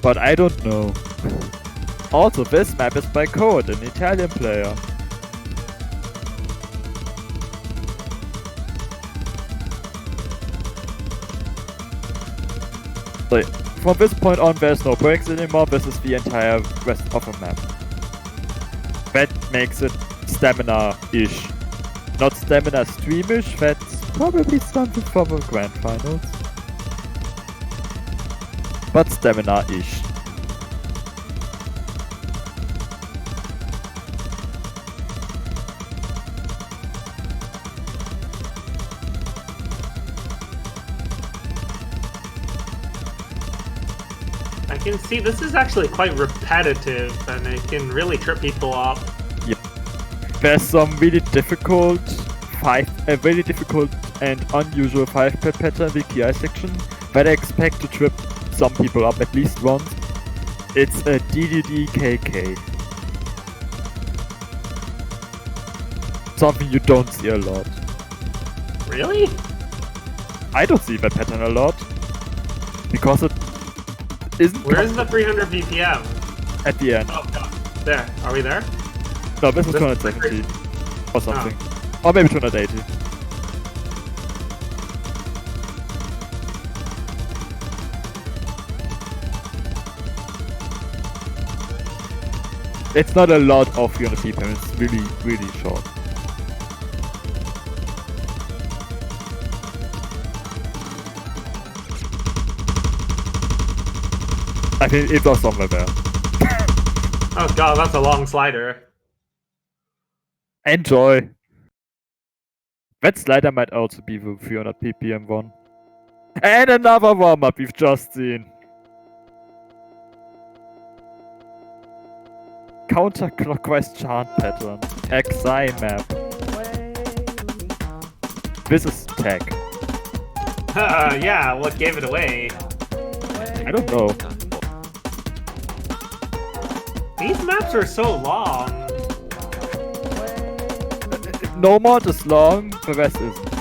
but I don't know. Also, this map is by Code, an Italian player. So, from this point on, there's no breaks anymore. This is the entire rest of the map. That makes it stamina-ish. Not stamina streamish, that's probably something for the grand finals. But stamina-ish. I can see this is actually quite repetitive, and it can really trip people up. There's some really difficult and unusual 5-pad pattern in the PI section that I expect to trip some people up at least once. It's a DDD-KK. Something you don't see a lot. Really? I don't see that pattern a lot. Because it isn't... Where's the 300 BPM? At the end. Oh, God. There. Are we there? No, this is This- 270 or something. Or maybe 280. It's not a lot of 300 BPM, it's really, really short. I think it was somewhere there. Oh god, that's a long slider. Enjoy! That slider might also be the 300 BPM one. And another warm-up we've just seen. Counterclockwise chant pattern. XI map. This is tech. Yeah, what gave it away? I don't know. These maps are so long. No mod is long, the rest isn't.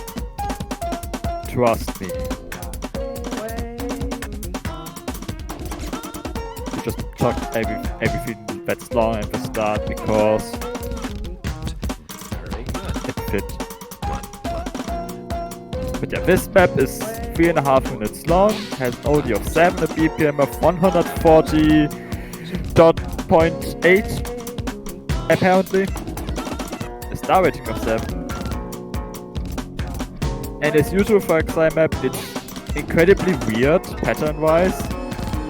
Trust me. You just chuck everything that's long at the start because it fit. But yeah, this map is 3.5 minutes long, has an OD of 7, a BPM of 140.8 apparently. A star rating of 7. And as usual for a XI map, it's incredibly weird pattern-wise.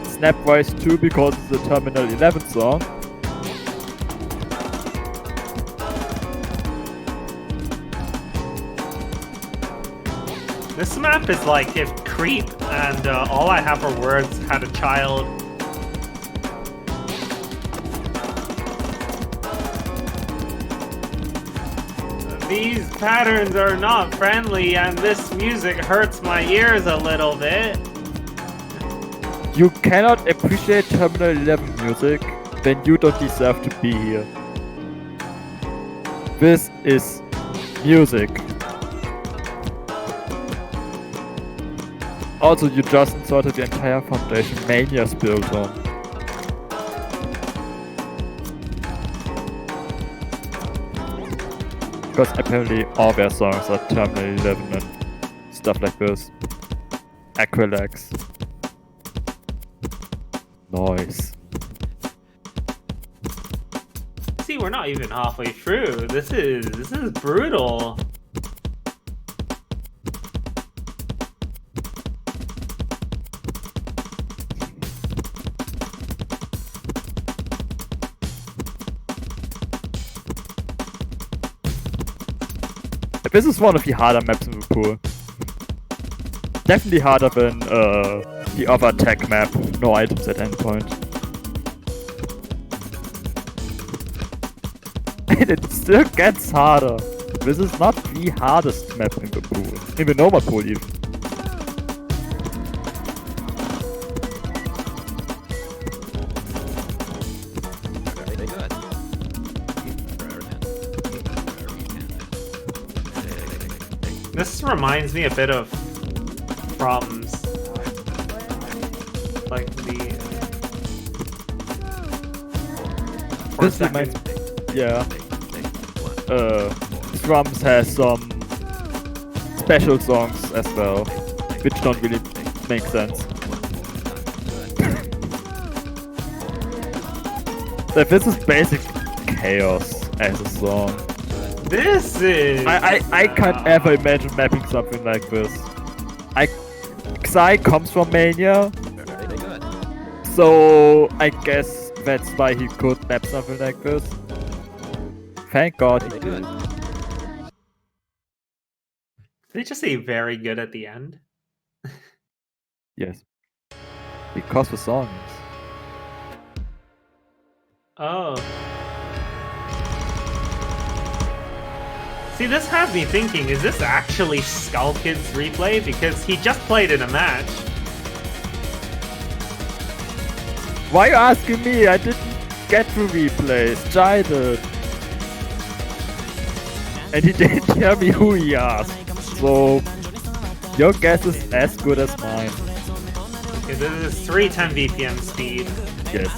Snap-wise too, because it's a Terminal 11 song. This map is like if Creep and All I Have Are Words had a child. These patterns are not friendly, and this music hurts my ears a little bit. You cannot appreciate Terminal 11 music, then you don't deserve to be here. This is music. Also, you just inserted the entire foundation Mania's built on. Because apparently all their songs are Terminal 11 and stuff like this. Acrylax. Noise. See, we're not even halfway through. This is brutal. This is one of the harder maps in the pool. Definitely harder than the other tech map. No items at any point. And it still gets harder. This is not the hardest map in the pool. In the normal pool even. This reminds me a bit of Crumbs. Like the... For a This second. reminds yeah. Drums has some special songs as well, which don't really make sense. Like, this is basic chaos as a song. This is... I can't ever imagine mapping something like this. Xai comes from Mania, so I guess that's why he could map something like this. Thank God he did. Did they just say very good at the end? Yes. Because the songs. Oh. See, this has me thinking, is this actually Skull Kid's replay? Because he just played in a match. Why are you asking me? I didn't get the replays. Jai did. And he didn't tell me who he asked. So, your guess is as good as mine. Okay, this is 310 BPM speed. Yes.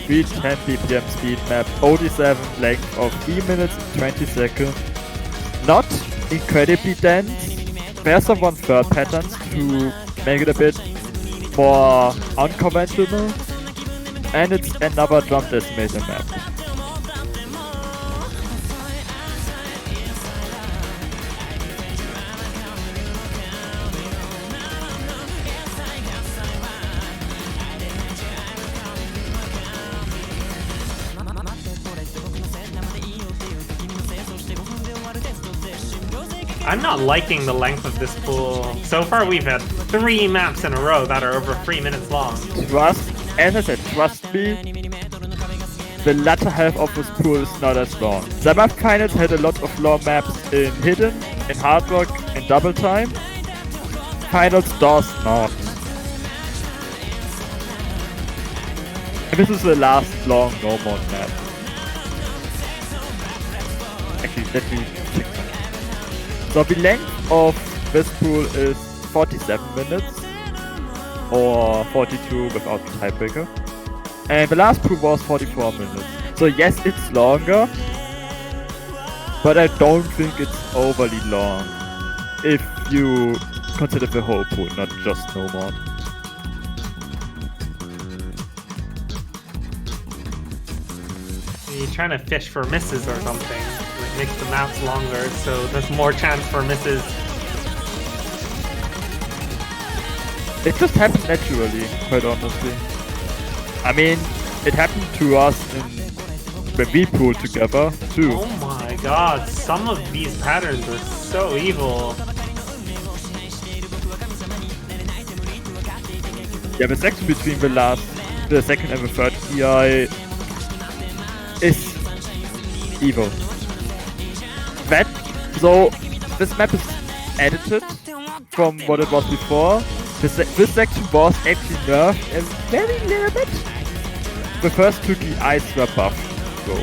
310 BPM speed map, 47 length of 3 minutes and 20 seconds. Not incredibly dense. There's some 1/3 patterns to make it a bit more unconventional. And it's another drum decimator map. I'm not liking the length of this pool. So far we've had 3 maps in a row that are over 3 minutes long. As I said, trust me, the latter half of this pool is not as long. Semifinals had a lot of long maps in Hidden, in Hard Rock, in Double Time. Finals does not. And this is the last long no-mod map. Actually, let me check that. So the length of this pool is 47 minutes, or 42 without the tiebreaker. And the last pool was 44 minutes. So yes, it's longer, but I don't think it's overly long if you consider the whole pool, not just no mod. You're trying to fish for misses or something. It makes the maps longer, so there's more chance for misses. It just happened naturally, quite honestly. I mean, it happened to us when we pooled together, too. Oh my god, some of these patterns are so evil. Yeah, the section between the second and the third PI is evil. So this map is edited from what it was before. This section was actually nerfed a very little bit. The first 2 PIs were buffed, so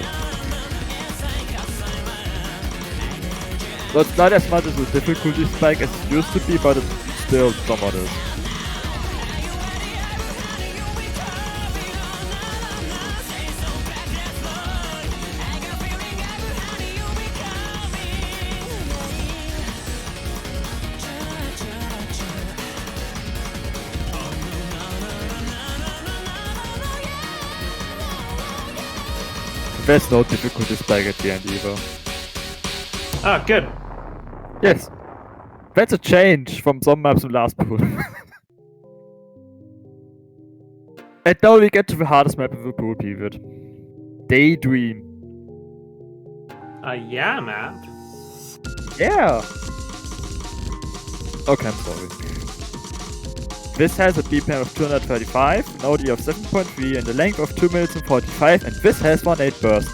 it's not as much as a difficulty spike as it used to be, but it's still somewhat is. There's no difficulty spike at the end either. Oh, good. Yes. That's a change from some maps in last pool. And now we get to the hardest map of the pool period. Daydream. Yeah map. Yeah. Okay, I'm sorry. This has a BPM of 235, an OD of 7.3, and a length of 2 minutes and 45, and this has 1.8 bursts.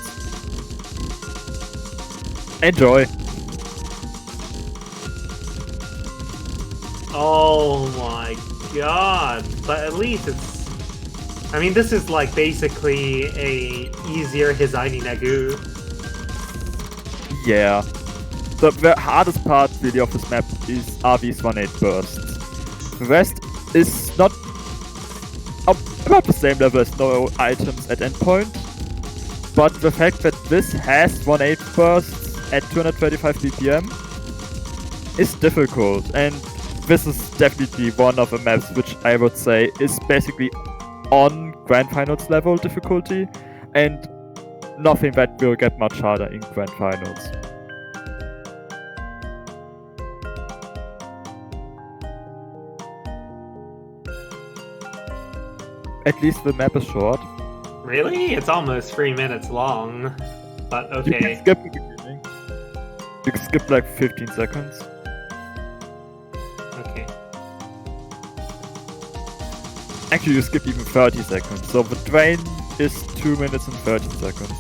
Enjoy! Oh my god. But at least it's... I mean, this is like basically a easier Hizani Nagu. Yeah. The hardest part really of this map are these 1.8 bursts. The rest is not about the same level as no items at endpoint, but the fact that this has 1.8 bursts at 235 BPM is difficult, and this is definitely one of the maps which I would say is basically on Grand Finals level difficulty, and nothing that will get much harder in Grand Finals. At least the map is short. Really? It's almost 3 minutes long. But You can okay. skip the beginning. You can skip like 15 seconds. Okay. Actually, you skip even 30 seconds. So the train is 2 minutes and 30 seconds.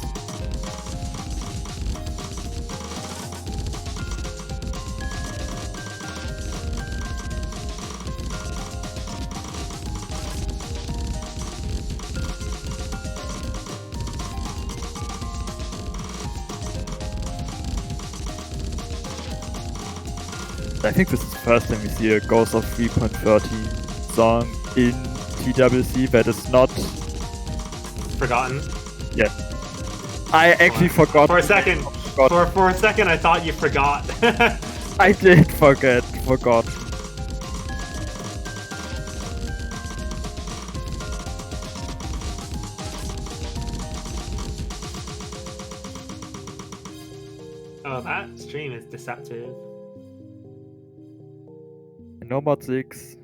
I think this is the first time we see a Ghost of 3.30 song in TWC that is not... Forgotten. Yeah. I actually forgot. For a second. For a second, I thought you forgot. I did forgot. Oh, that stream is deceptive. No mod 6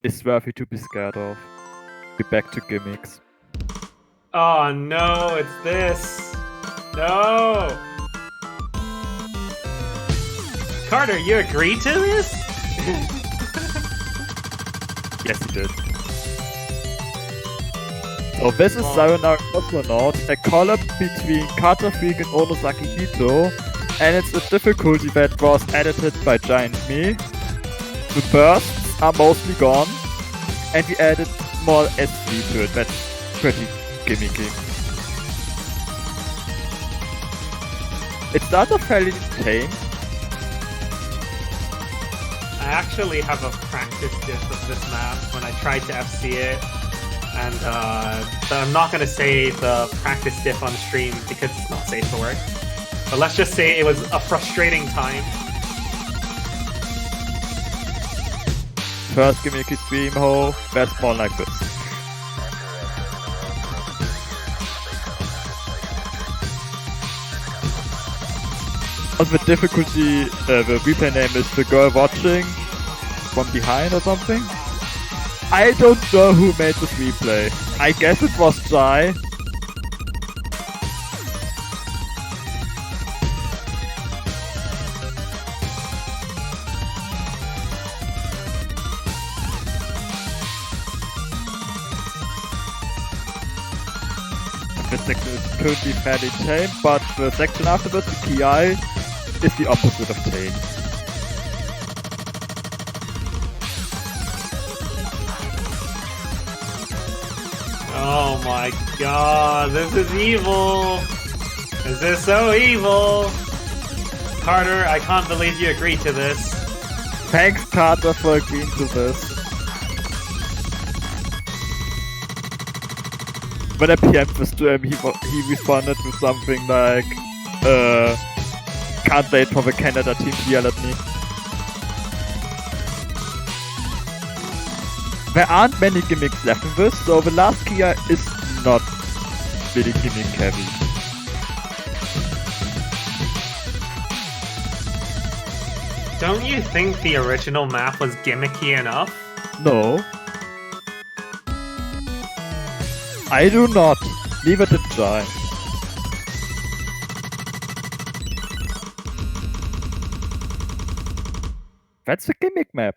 is worthy to be scared of. Be back to gimmicks. Oh no, it's this. No. Carter, you agree to this? Yes, he did. So this is Sayonara Cosmonaut, a collab between Kata Freak and Onosaki Hito, and it's a difficulty that was edited by Giant Me. The bursts are mostly gone, and we added more SV to it. That's pretty gimmicky. It started fairly tame. I actually have a practice diff of this map when I tried to FC it, and but I'm not gonna say the practice diff on stream because it's not safe for work. But let's just say it was a frustrating time. First gimmicky stream hole, that's more like this. On the difficulty, the replay name is The Girl Watching from Behind or something. I don't know who made this replay. I guess it was Jai. The section is currently fairly tame, but the section afterwards, the KI, is the opposite of tame. Oh my god, this is evil! This is so evil! Carter, I can't believe you agreed to this. Thanks, Carter, for agreeing to this. When I PM'd the stream, he responded with something like, can't wait for the Canada team to yell at me. There aren't many gimmicks left in this, so the last Kia is not really gimmick heavy. Don't you think the original map was gimmicky enough? No. I do not. Leave it to Jai. That's the gimmick map.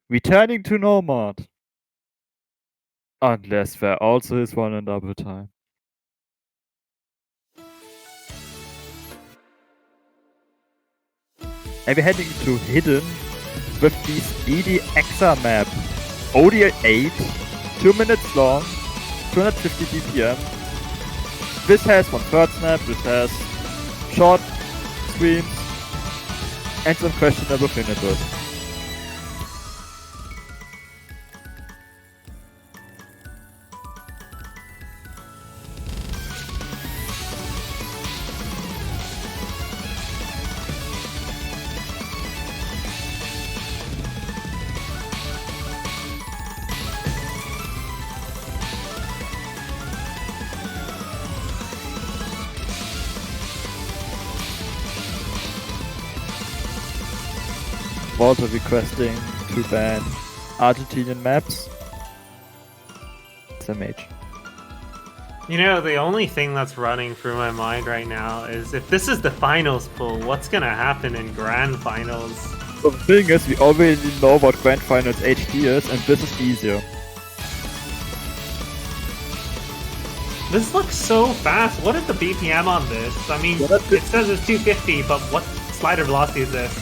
Returning to no mod. Unless there also is one in double time. And we're heading to Hidden with the Speedy Exa map. OD8, 2 minutes long, 250 BPM. This has 1/3 snap, this has short streams, and some questionable finishers. Walter requesting to ban Argentinian maps. It's a mage. You know, the only thing that's running through my mind right now is if this is the finals pool, what's gonna happen in grand finals? So the thing is, we already know what Grand Finals HD is, and this is easier. This looks so fast. What is the BPM on this? I mean, it says it's 250, but what slider velocity is this?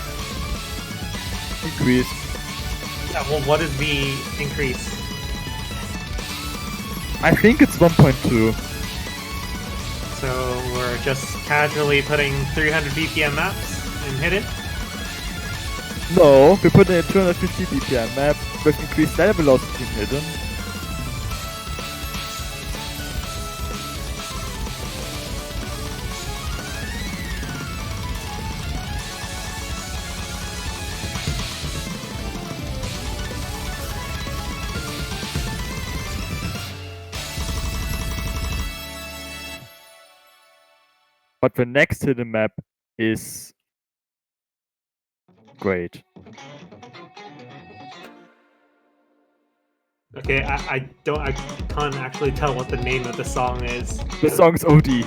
Increase. Yeah, well, what is the increase? I think it's 1.2. So we're just casually putting 300 BPM maps in Hidden? No, we put in a 250 BPM map with increased slider velocity in Hidden. But the next hidden map is great. Okay, I can't actually tell what the name of the song is. The song's OD.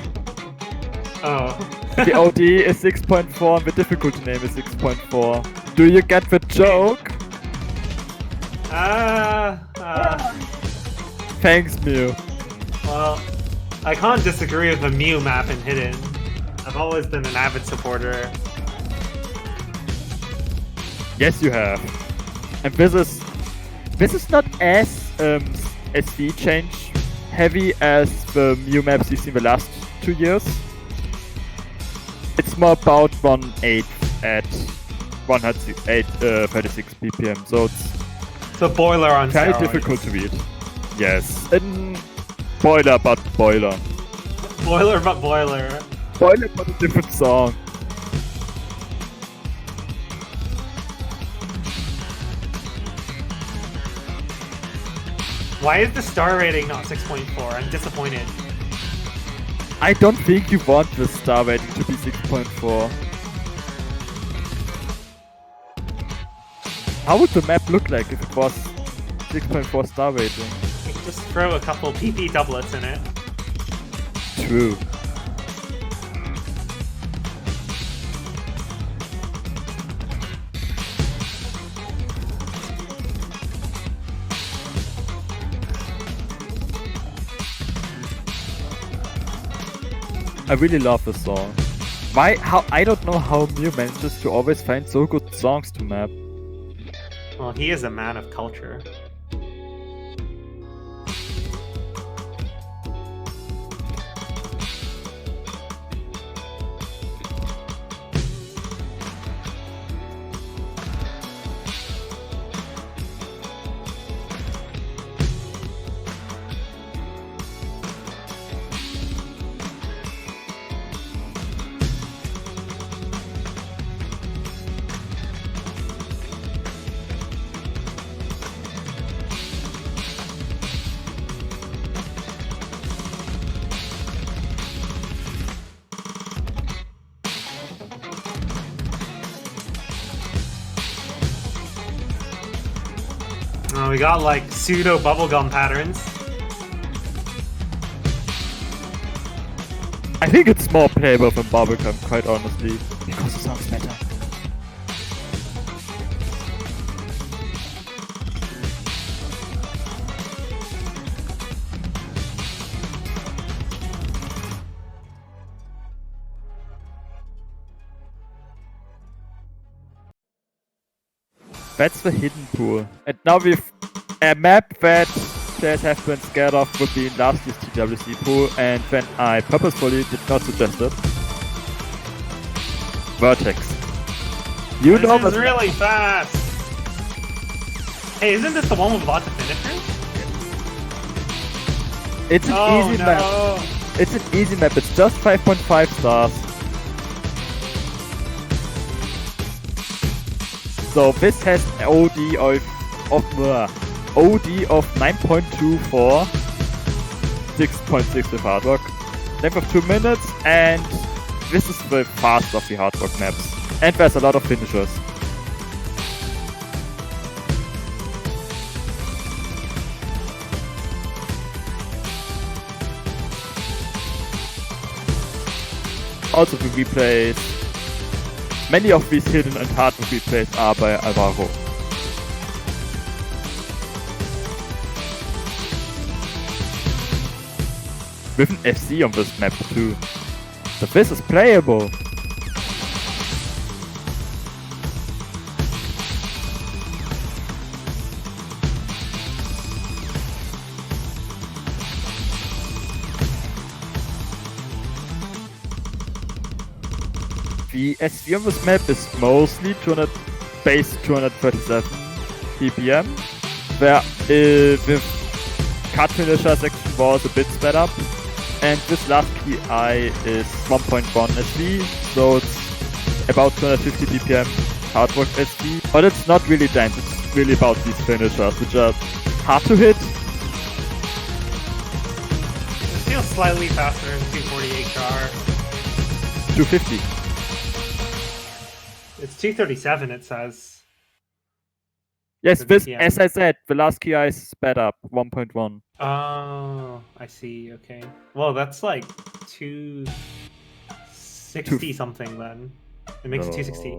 Oh. The OD is 6.4 and the difficulty name is 6.4. Do you get the joke? Thanks, Mew. Well, I can't disagree with the Mew map in Hidden. I've always been an avid supporter. Yes, you have. And this is not as SD change heavy as the Mew maps you've seen the last 2 years. It's more about 1/8 at 136 BPM, so it's The boiler on very steroids. difficult to read. Yes. And boiler, but boiler. Boiler but boiler. Boiler, but a different song. Why is the star rating not 6.4? I'm disappointed. I don't think you want the star rating to be 6.4. How would the map look like if it was 6.4 star rating? You can just throw a couple PP doublets in it. True. I really love this song. I don't know how Mew manages to always find so good songs to map. Well, he is a man of culture. We got like pseudo bubblegum patterns. I think it's more playable than Bubblegum, quite honestly. Because the song's better. That's the hidden pool. And now with a map that players have been scared of would be in last year's TWC pool, and then I purposefully did not suggest it. Vertex. You know This is that- really fast. Hey, isn't this the one with lots of finishers? It's an Oh easy no. map. It's an easy map. It's just 5.5 stars. So this has OD of OD of 9.24, 6.6 with hard work, length of 2 minutes, and this is the fast of the hard work maps. And there's a lot of finishers. Also the replays. Many of these hidden and hard work replays are by Alvaro. With an FC on this map too. So this is playable. The SV on this map is mostly 237 ppm, where with card finisher section was a bit sped up, and this last PI is 1.1 SV, so it's about 250 ppm hard work SV, but it's not really dense, it's really about these finishers, which are hard to hit. It feels slightly faster than 240 HR. 250. It's 237, it says. Yes, The this, BPM. as I said, the last PI is sped up, 1.1. Oh, I see. Okay. Well, that's like 260 something then. It makes it 260.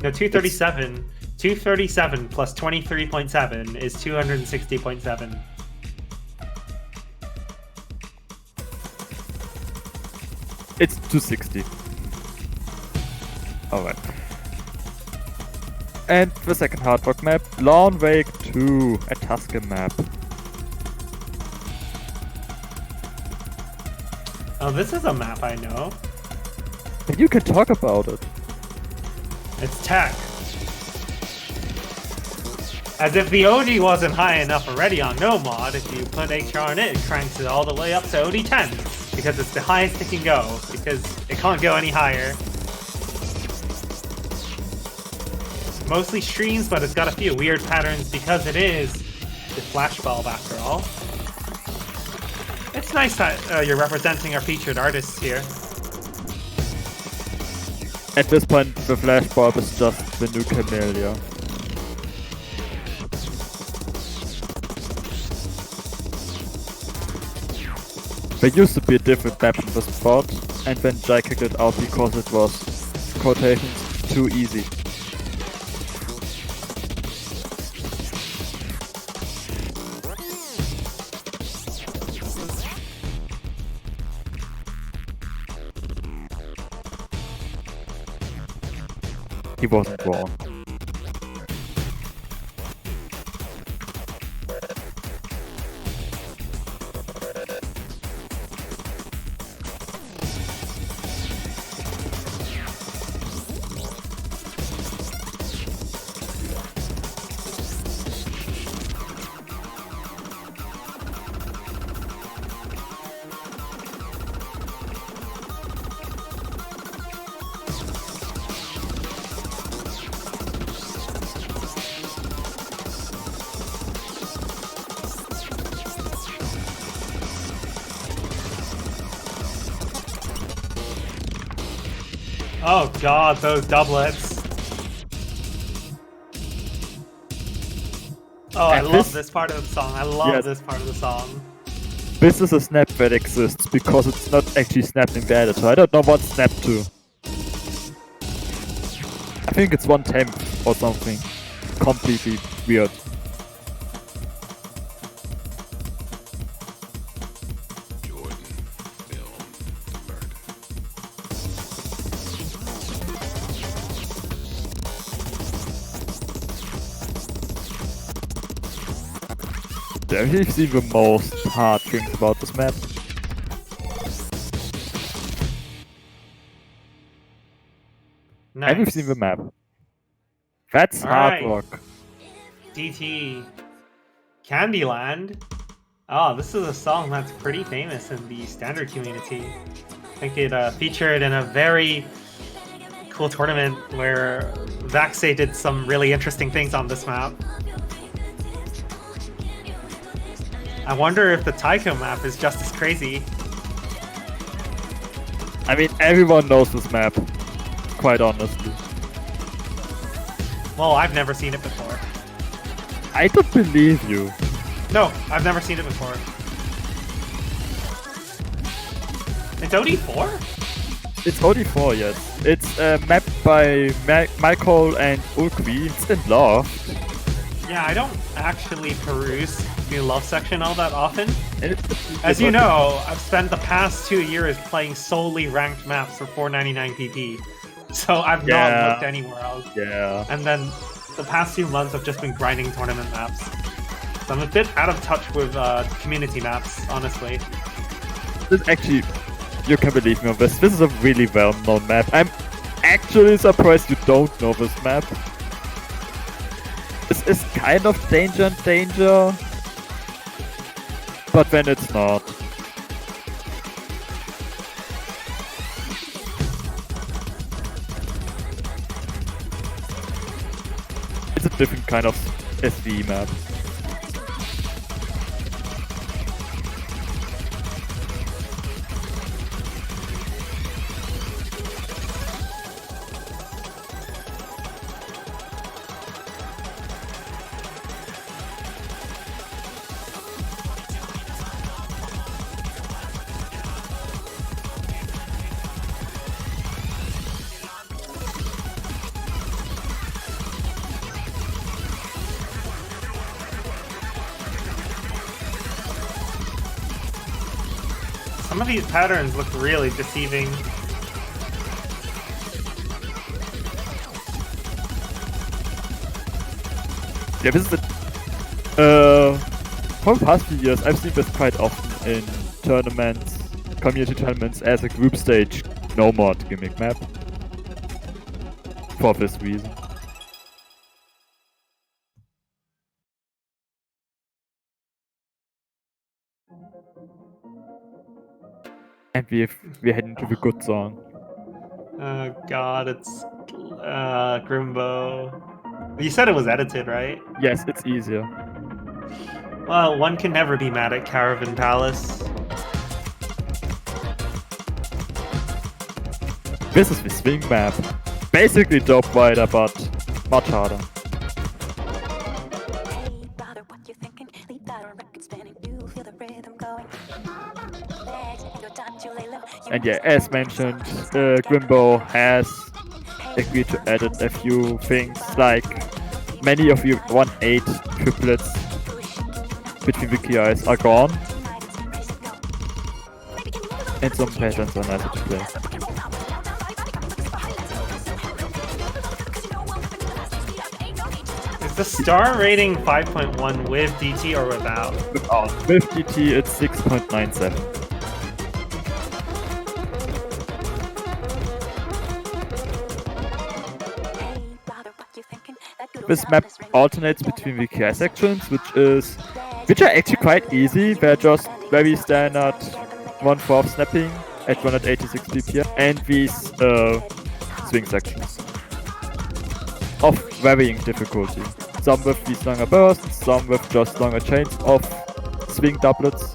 No, 237. 237 plus 23.7 is 260.7. It's 260. Alright. And the second hard rock map, Lawn Wake 2, a Tuscan map. Oh, this is a map I know. And you can talk about it. It's tech. As if the OD wasn't high enough already on no mod, if you put HR in it, it cranks it all the way up to OD 10. Because it's the highest it can go. Because it can't go any higher. Mostly streams, but it's got a few weird patterns because it is the Flash Bulb after all. It's nice that you're representing our featured artists here. At this point, the Flash Bulb is just the new Camellia. There used to be a different map in the spot, and then Jai kicked it out because it was, quotations, too easy. He wasn't wrong. Oh god, those doublets. Oh, I And love this- this part of the song. I love Yes. this part of the song. This is a snap that exists because it's not actually snapped in the editor. I don't know what snapped to. I think it's 1/10 or something. Completely weird. Jordan Film Murder. We've seen the most hard things about this map. And we've seen the Nice. map. That's hard Alright. work. DT. Candyland. Oh, this is a song that's pretty famous in the standard community. I think it featured in a very cool tournament where Vaxay did some really interesting things on this map. I wonder if the taiko map is just as crazy. I mean, everyone knows this map, quite honestly. Well, I've never seen it before. I don't believe you. No, I've never seen it before. It's OD4? It's OD4, yes. It's mapped by Michael and Ulkvi. It's in love. Yeah, I don't actually peruse the love section all that often. It's As you know, I've spent the past 2 years playing solely ranked maps for 499 PP. So I've not looked anywhere else. Yeah. And then the past few months I've just been grinding tournament maps. So I'm a bit out of touch with community maps, honestly. This actually, you can believe me on this. This is a really well-known map. I'm actually surprised you don't know this map. This is kind of danger, but then it's not. It's a different kind of SV map. Some of these patterns look really deceiving. Yeah, this is the... for the past few years, I've seen this quite often in tournaments, community tournaments, as a group stage no mod gimmick map. For this reason. And we're heading to the good song. Oh god, it's Grimbo. You said it was edited, right? Yes, it's easier. Well, one can never be mad at Caravan Palace. This is the swing map. Basically dope wider, but much harder. And yeah, as mentioned, Grimbo has agreed to edit a few things, like many of your 1-8 triplets between the KIs are gone. And some patterns are nicer to play. Is the star rating 5.1 with DT or without? Without. With DT, it's 6.97. This map alternates between the KI sections, which are actually quite easy. They're just very standard 1/4 snapping at 186 ppm, and these swing sections of varying difficulty. Some with these longer bursts, some with just longer chains of swing doublets.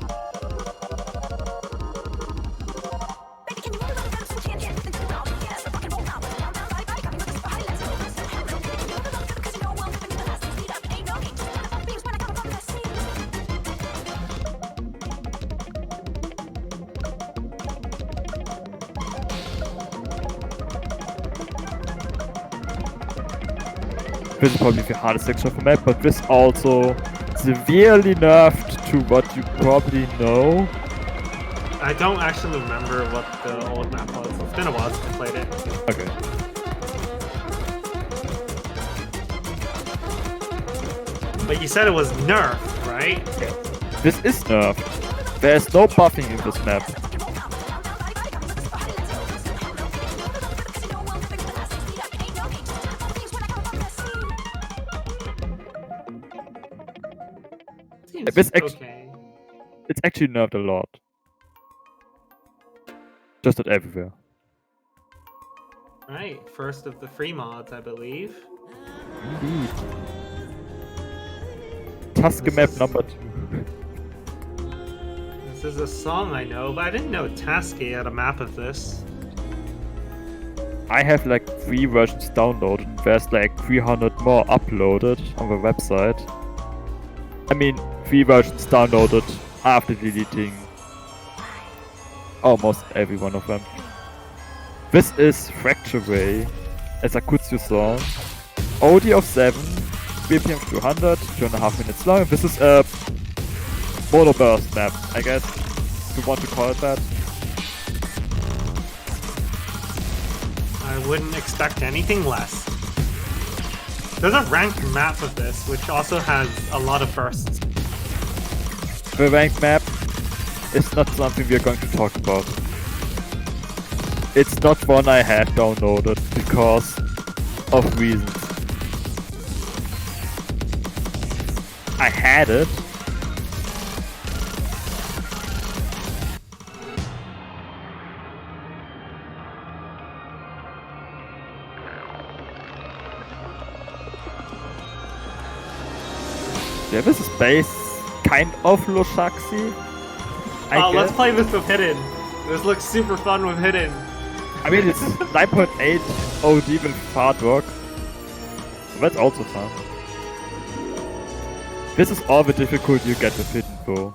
This is probably the hardest section of the map, but this also severely nerfed to what you probably know. I don't actually remember what the old map was. It's been a while since I played it. Okay. But you said it was nerfed, right? This is nerfed. There's no buffing in this map. Seems This okay. It's actually nerfed a lot. Just not everywhere. Right, first of the free mods, I believe. Indeed. Tusker map number 2. This is a song I know, but I didn't know Tasky had a map of this. I have like 3 versions downloaded. There's like 300 more uploaded on the website. I mean, 3 versions downloaded after deleting almost every one of them. This is Fracture Way, a Sakutsu song. OD of 7, BPM 200, 2.5 minutes long. This is a mono burst map, I guess, if you want to call it that. I wouldn't expect anything less. There's a ranked map of this, which also has a lot of bursts. The ranked map is not something we are going to talk about. It's not one I have downloaded because of reasons. I had it. Yeah, this is base kind of Loshaxi. Oh, let's play this with Hidden. This looks super fun with Hidden. I mean, it's 9.8 OD with hard work. That's also fun. This is all the difficulty you get with Hidden though.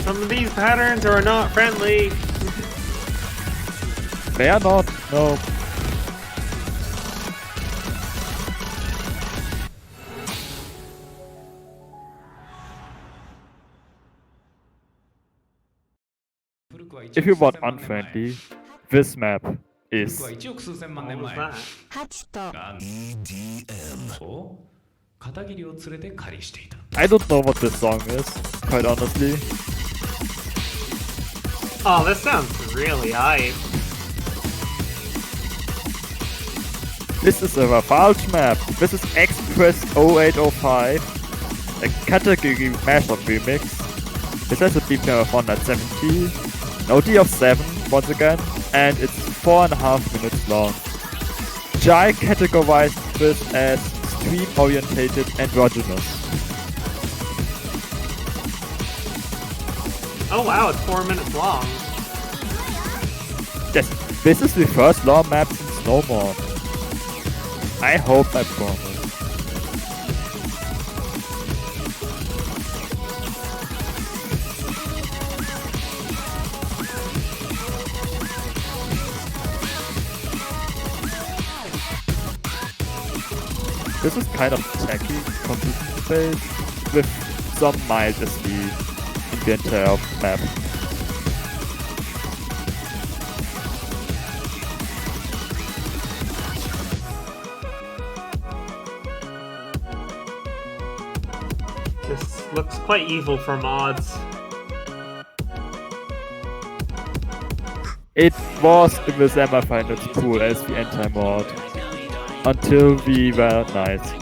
Some of these patterns are not friendly. They are not, no. If you want unfriendly, this map is. What was that? 8と I don't know what this song is, quite honestly. Oh, this sounds really hype. This is a Rafalge map. This is Express 0805, a category mashup remix. This has a BPM of 170, an OD of 7 once again, and it's 4.5 minutes long. Jai categorized this as stream-orientated androgynous. Oh wow, it's 4 minutes long. Yes, this is the first long map since No More. I hope I promise. This is kind of tacky competition space with some mild SD in the entire map. This looks quite evil for mods. It was in the semifinals pool as the anti-mod until we were nice.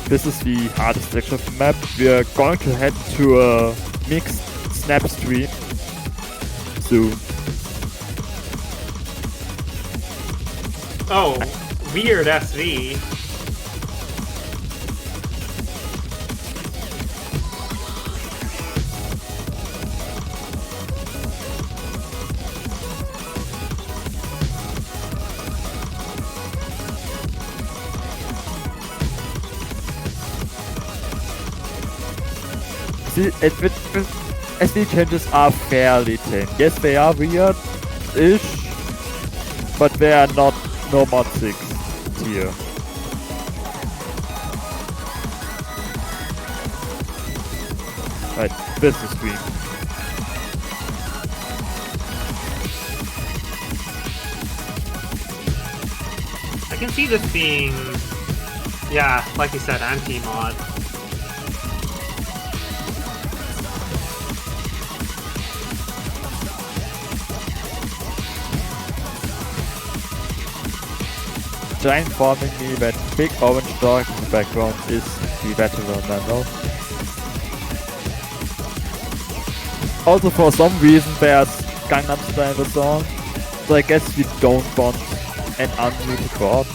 This is the hardest section of the map. We are going to head to a mixed snap stream soon. Oh, weird SV. See, SV changes are fairly tame. Yes, they are weird-ish, but they are not no mod 6 tier. Right, this is stream. I can see this being, yeah, like you said, anti-mod. Try informing me that big orange dog in the background is the veteran member. Also, for some reason, there's Gangnam Style in the song, so I guess we don't want an unmuted bot.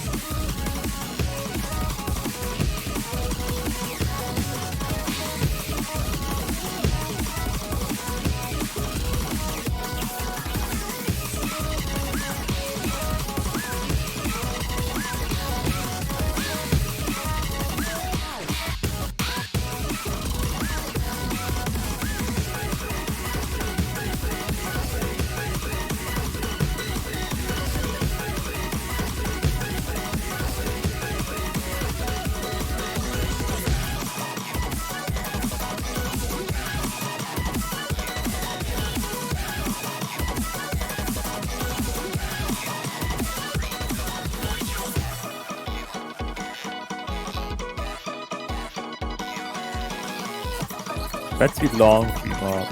Let's be long mod.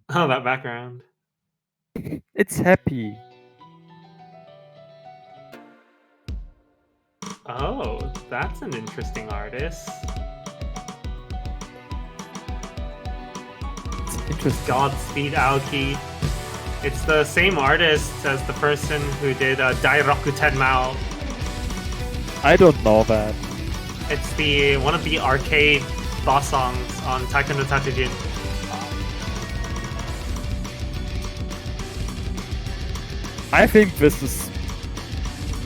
Oh, that background. It's happy. Oh, that's an interesting artist. It's interesting. Godspeed Aoki. It's the same artist as the person who did Dairoku Tenmao. I don't know that. It's the one of the arcade boss songs on Taiko no Tatsujin. I think this is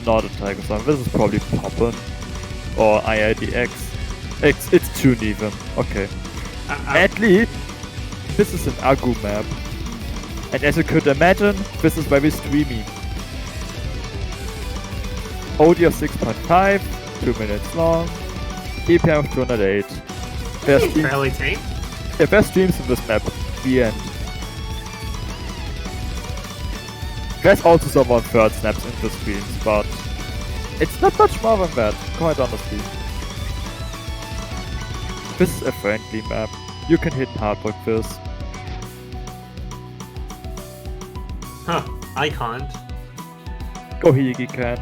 not a Tiger song. This is probably Poppin or IIDX. It's Tune even. Okay. At least this is an Agu map. And as you could imagine, this is very streamy. OD of 6.5, 2 minutes long, EPM of 208. Fairly tame. There's streams in this map. The end. There's also some 1/3 snaps in the streams, but it's not much more than that, quite honestly. This is a friendly map. You can hit hard with this. Huh, I can't. Gohigi can.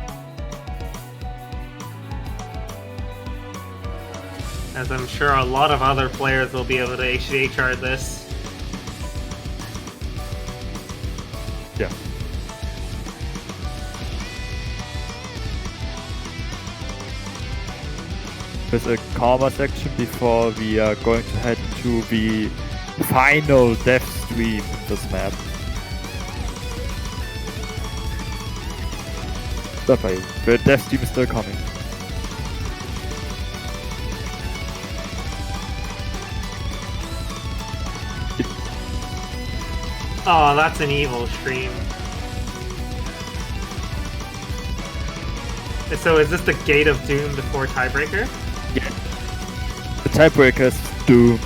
As I'm sure a lot of other players will be able to HDH chart this. Yeah. There's a karma section before we are going to head into the final death stream in this map. Dabei, the death stream is still coming. Oh, that's an evil stream. So is this the Gate of Doom before Tiebreaker? Yeah. The tiebreaker is Doom.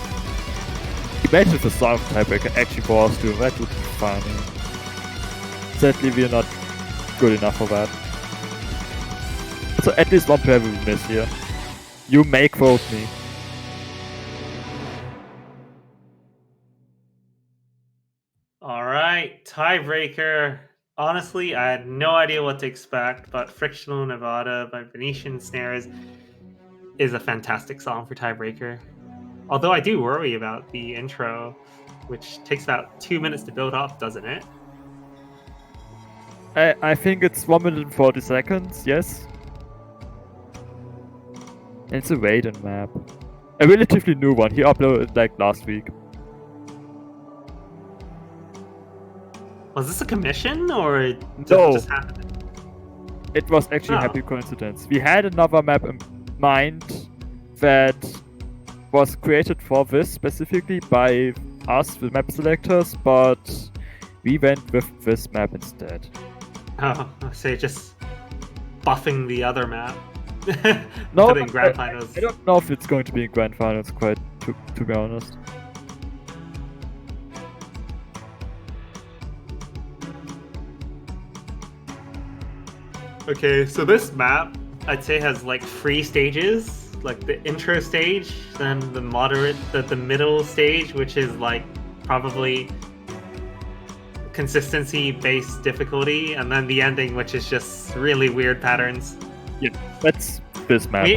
Imagine if the song of tiebreaker actually was Doom, that would be funny. Sadly, we're not good enough for that. So at least one player we will miss here. You may quote me. Alright, Tiebreaker. Honestly, I had no idea what to expect, but Frictional Nevada by Venetian Snares is a fantastic song for Tiebreaker. Although I do worry about the intro, which takes about 2 minutes to build up, doesn't it? I think it's 1 minute and 40 seconds, yes. It's a Raiden map. A relatively new one. He uploaded it like last week. Was this a commission or did No. it just happen? It was actually a Oh. happy coincidence. We had another map in mind that was created for this specifically by us, the map selectors, but we went with this map instead. Oh, I say just buffing the other map. No, Put it in grand finals. I don't know if it's going to be in grand finals, quite to be honest. Okay, so this map, I'd say, has like 3 stages. Like the intro stage, then the moderate, the middle stage, which is like probably consistency-based difficulty, and then the ending, which is just really weird patterns. Yeah, that's this map.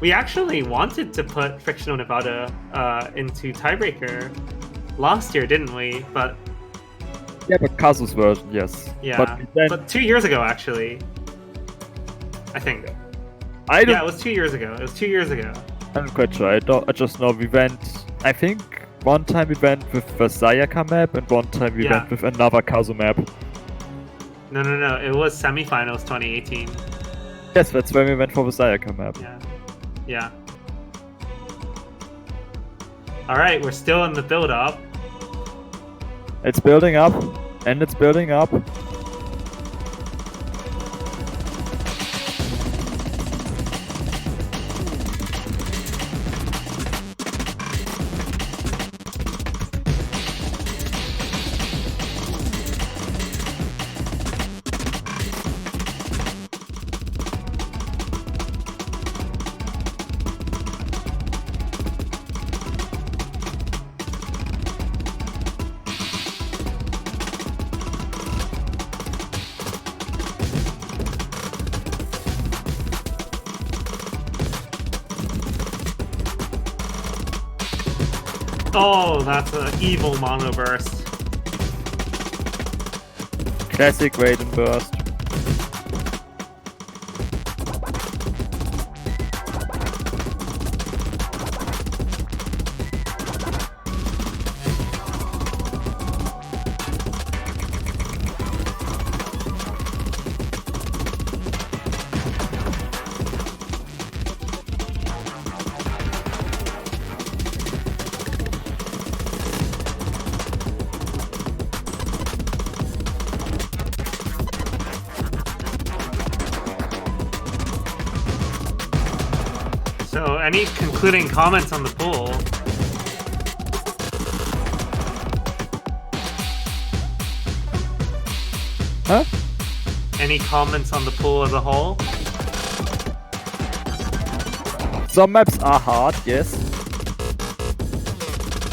We actually wanted to put Frictional Nevada into Tiebreaker last year, didn't we? But Yeah, but Kazu's version, yes. yeah, But then but 2 years ago, actually. I think. I don't. Yeah, it was 2 years ago. It was 2 years ago. I'm quite sure. I just know we went. I think one time we went with the Sayaka map, and one time we Yeah. went with another Kazu map. No. It was semifinals 2018. Yes, that's when we went for the Sayaka map. Yeah. All right, we're still in the build-up. It's building up, and it's building up. Oh, that's an evil mono burst. Classic Raiden burst. So, any concluding comments on the pool? Huh? Any comments on the pool as a whole? Some maps are hard, yes.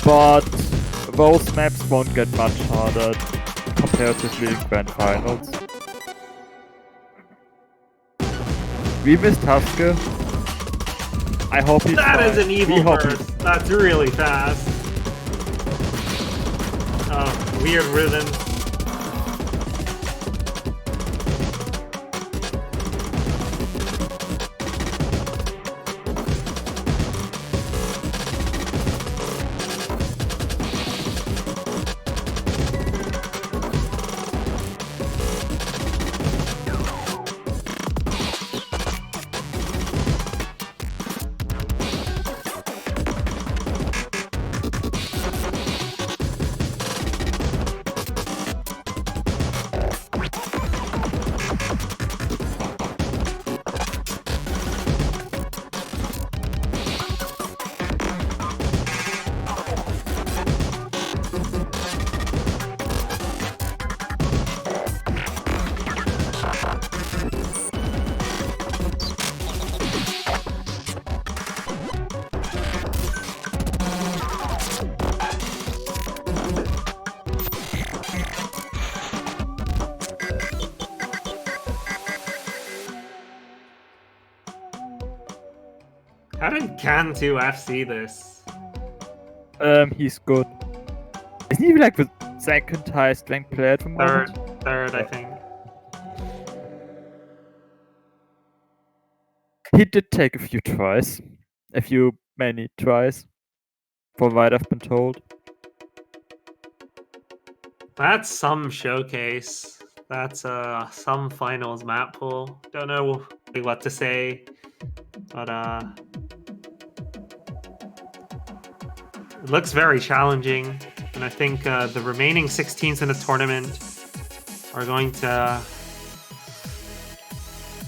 But those maps won't get much harder comparatively in grand finals. We missed Hasuke. I hope he's That fine. is an We evil hope burst. That's really fast. Oh, weird rhythm. How did Can2F see this? He's good. Isn't he like the second highest ranked player at the moment? Third, I think. He did take a few tries. Many tries. From what I've been told. That's some showcase. That's some finals map pool. Don't know what to say, but it looks very challenging, and I think the remaining 16s in the tournament are going to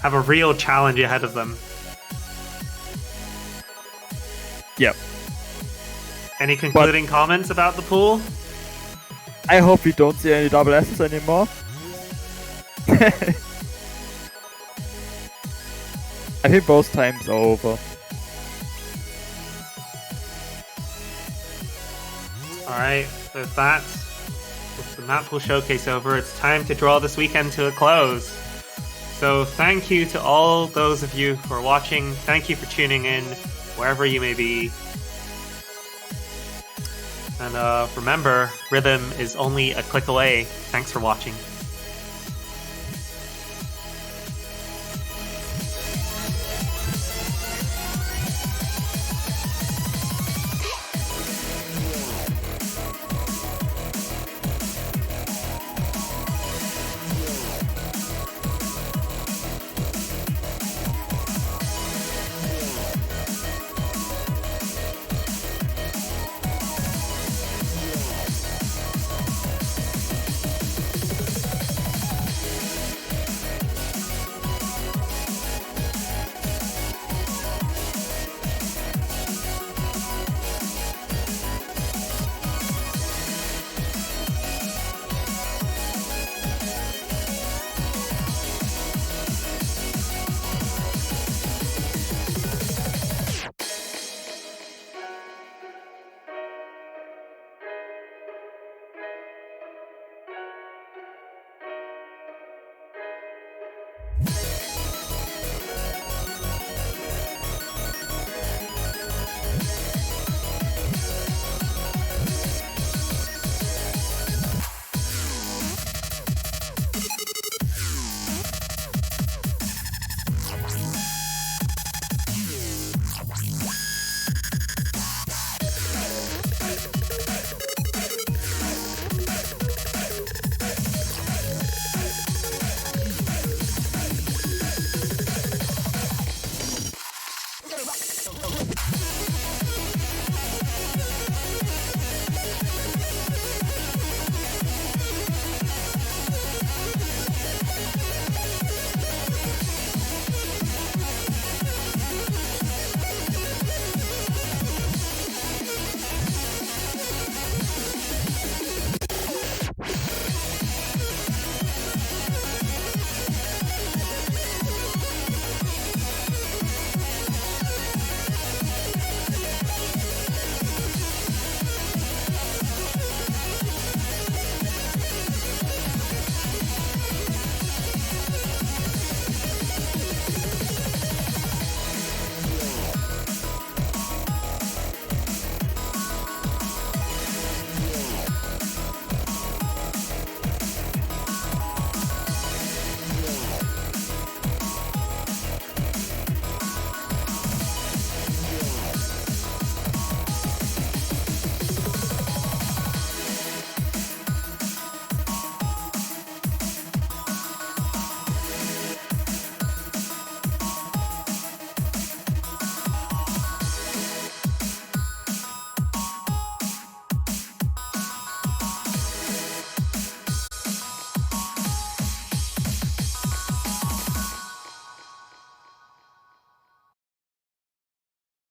have a real challenge ahead of them. Yep. Any concluding comments about the pool? I hope we don't see any double S's anymore. I think both times are over. Alright, with that, with the map pool showcase over, it's time to draw this weekend to a close. So thank you to all those of you who are watching. Thank you for tuning in, wherever you may be. And remember, Rhythm is only a click away. Thanks for watching.